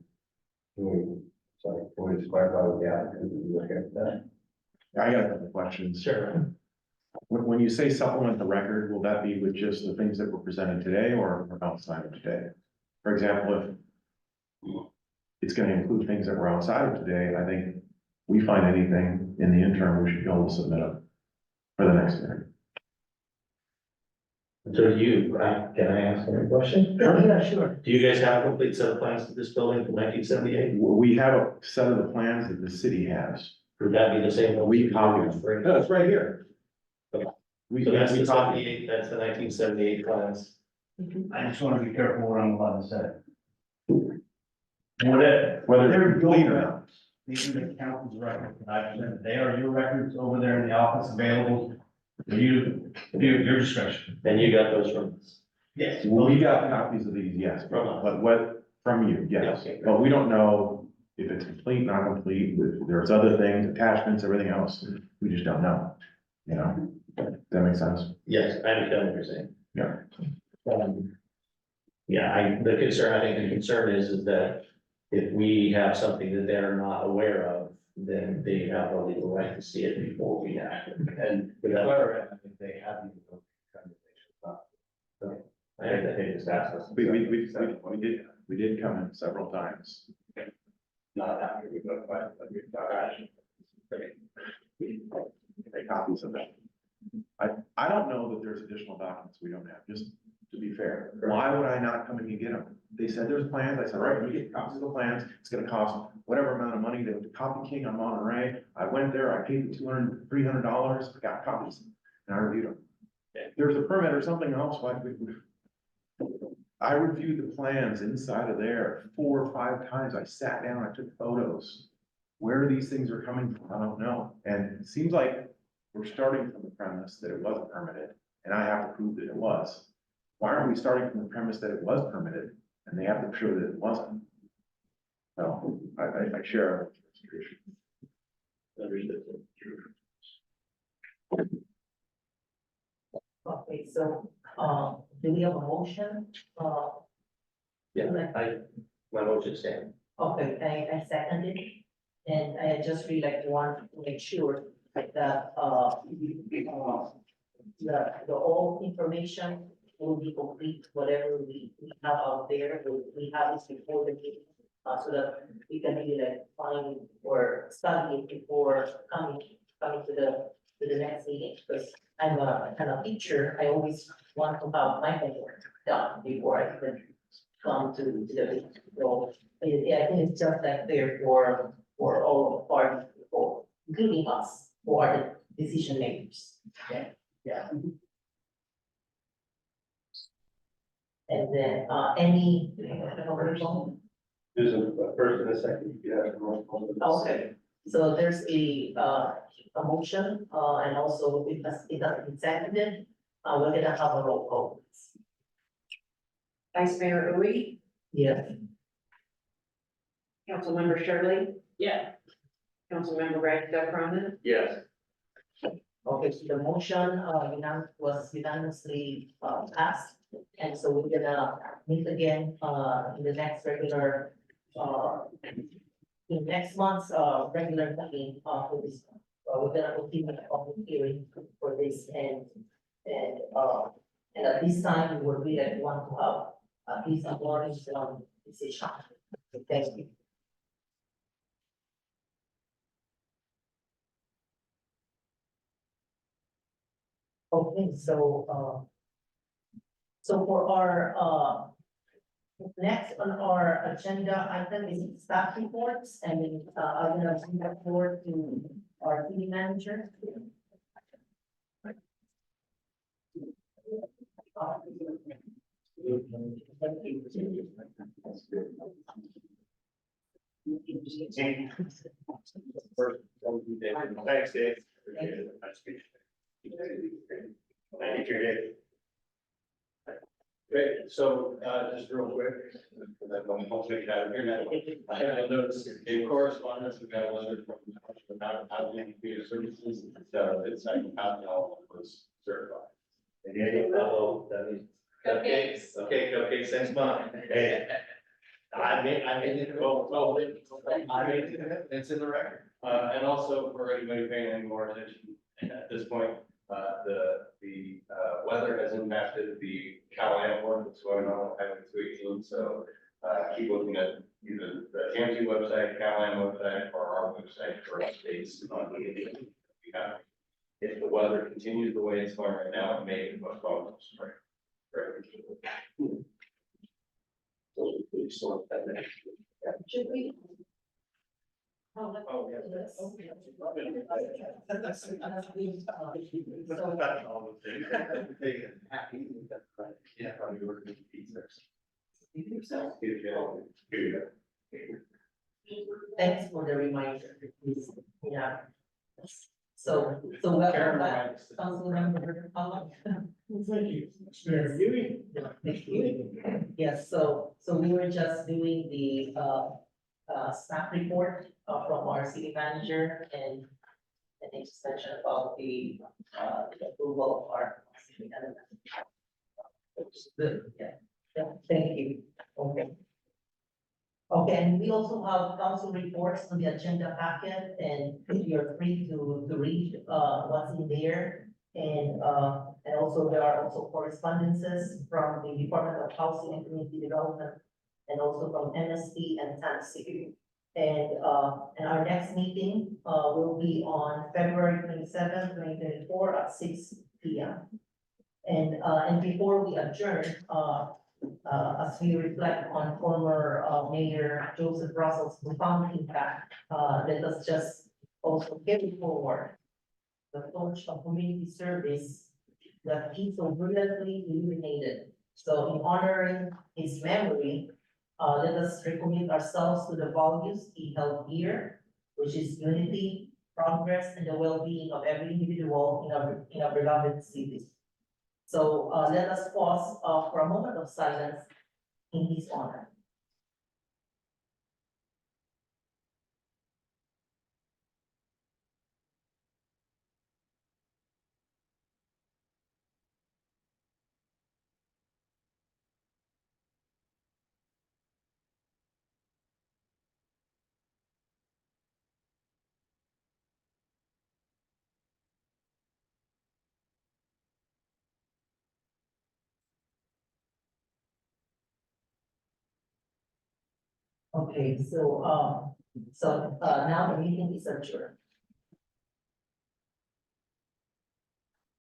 Sorry, can we just clarify with the applicant, we look at that? I got a couple of questions. Sure. When you say supplement the record, will that be with just the things that were presented today or outside of today? For example, if it's gonna include things that were outside of today, I think we find anything in the interim, we should be able to submit them for the next hearing. So can I ask one question? Yeah, sure. Do you guys have a complete set of plans for this building from 1978? We have a set of the plans that the city has. Would that be the same one? We copied them. No, it's right here. Okay. We, So that's we the copied. 78, that's the 1978 plans. I just want to be careful what I'm allowed to say. Whether they're complete or not. These are the council's records, and I present, they are your records over there in the office available for you, your discretion. And you got those from us? Yes. We got copies of these, yes, From us. but what, from you, yes, Okay, great. but we don't know if it's complete, not complete, there's other things, attachments, everything else, we just don't know. You know, does that make sense? Yes, I understand what you're saying. Yeah. Yeah, the concern is that if we have something that they're not aware of, then they have a legal right to see it before we act. And without, However, I think they have you. I think they just asked us. We did come in several times. Not after we go by, but we've got action. Take copies of that. I don't know that there's additional documents we don't have, just to be fair. Why would I not come in and get them? They said there's plans, I said, all right, let me get copies of the plans, it's gonna cost whatever amount of money to Copy King on Monterey. I went there, I paid the $300, I got copies, and I reviewed them. If there's a permit or something else, I reviewed the plans inside of there 4 or 5 times, I sat down, I took photos. Where these things are coming from, I don't know, and it seems like we're starting from the premise that it wasn't permitted, and I have to prove that it was. Why aren't we starting from the premise that it was permitted, and they have to show that it wasn't? So, I share. Okay, so, do we have a motion? Yeah, my motion stand. Okay, I second it, and I just really like want to make sure that, the all information will be complete, whatever we have out there, we have this before the meeting. So that we can really like find or study it before coming to the next meeting, because I'm a kind of teacher, I always want to have my homework done before I even come to the meeting. So, yeah, I think it's just like there for all parties, for including us, who are the decision makers. Yeah, yeah. And then, any. There's a first and a second, yeah. Okay, so there's a motion, and also it has been seconded, we're gonna have a roll call. Vice Mayor Uy, Yes. Councilmember Shirley, Yeah. Councilmember Ragsdale Cronin, Yes. Okay, so the motion, was unanimously, passed, and so we're gonna meet again, in the next regular, in next month's, regular meeting, for this. We're gonna continue the public hearing for this, and, at this time, we would really want to have, at least a more informed decision. So thank you. Okay, so for our, next on our agenda item is staff reports, and, I'm gonna bring that forward to our city manager. Thanks, Dave. Appreciate it. Nice to meet you. Thank you, Dave. Great, so, just real quick, because I'm going to take it out of here now. I noticed in correspondence, we've got a letter from the Mountain Housing Community Services, so it's like how all was certified. And yeah, that means. Cupcakes. Okay, cupcakes, thanks, Mom. Hey. I made it, I made it, it's in the record. And also for anybody paying any more attention, at this point, the weather has impacted the Cal-Am work that's going on at Highway 218, so, keep looking at either the TMZ website, Cal-Am website, or our website for updates on the. If the weather continues the way it's going right now, it may postpone the spring. Should we? Oh, yeah. Yes. Yeah, probably ordered pizza. You think so? Yeah. Thanks for the reminder. Yeah. So welcome back, Councilmember Howard. Thank you, Mr. Ewing. Thank you. Yes, so we were just doing the staff report from our city manager, and an extension about the approval of our city manager. Good, yeah, thank you, okay. Okay, and we also have council reports on the agenda packet, and you're free to read what's in there. And also there are also correspondences from the Department of Housing and Community Development, and also from MSP and TAMC. And our next meeting will be on February 27, 2024 at 6 p.m. And before we adjourn, as we reflect on former Mayor Joseph Russell's profound impact, let us just also carry forward the torch of community service that he so brilliantly illuminated. So in honoring his memory, let us recommit ourselves to the values he held dear, which is unity, progress and the well-being of every individual in our beloved city. So, let us pause, for a moment of silence in his honor. Okay, so, now the meeting is adjourned.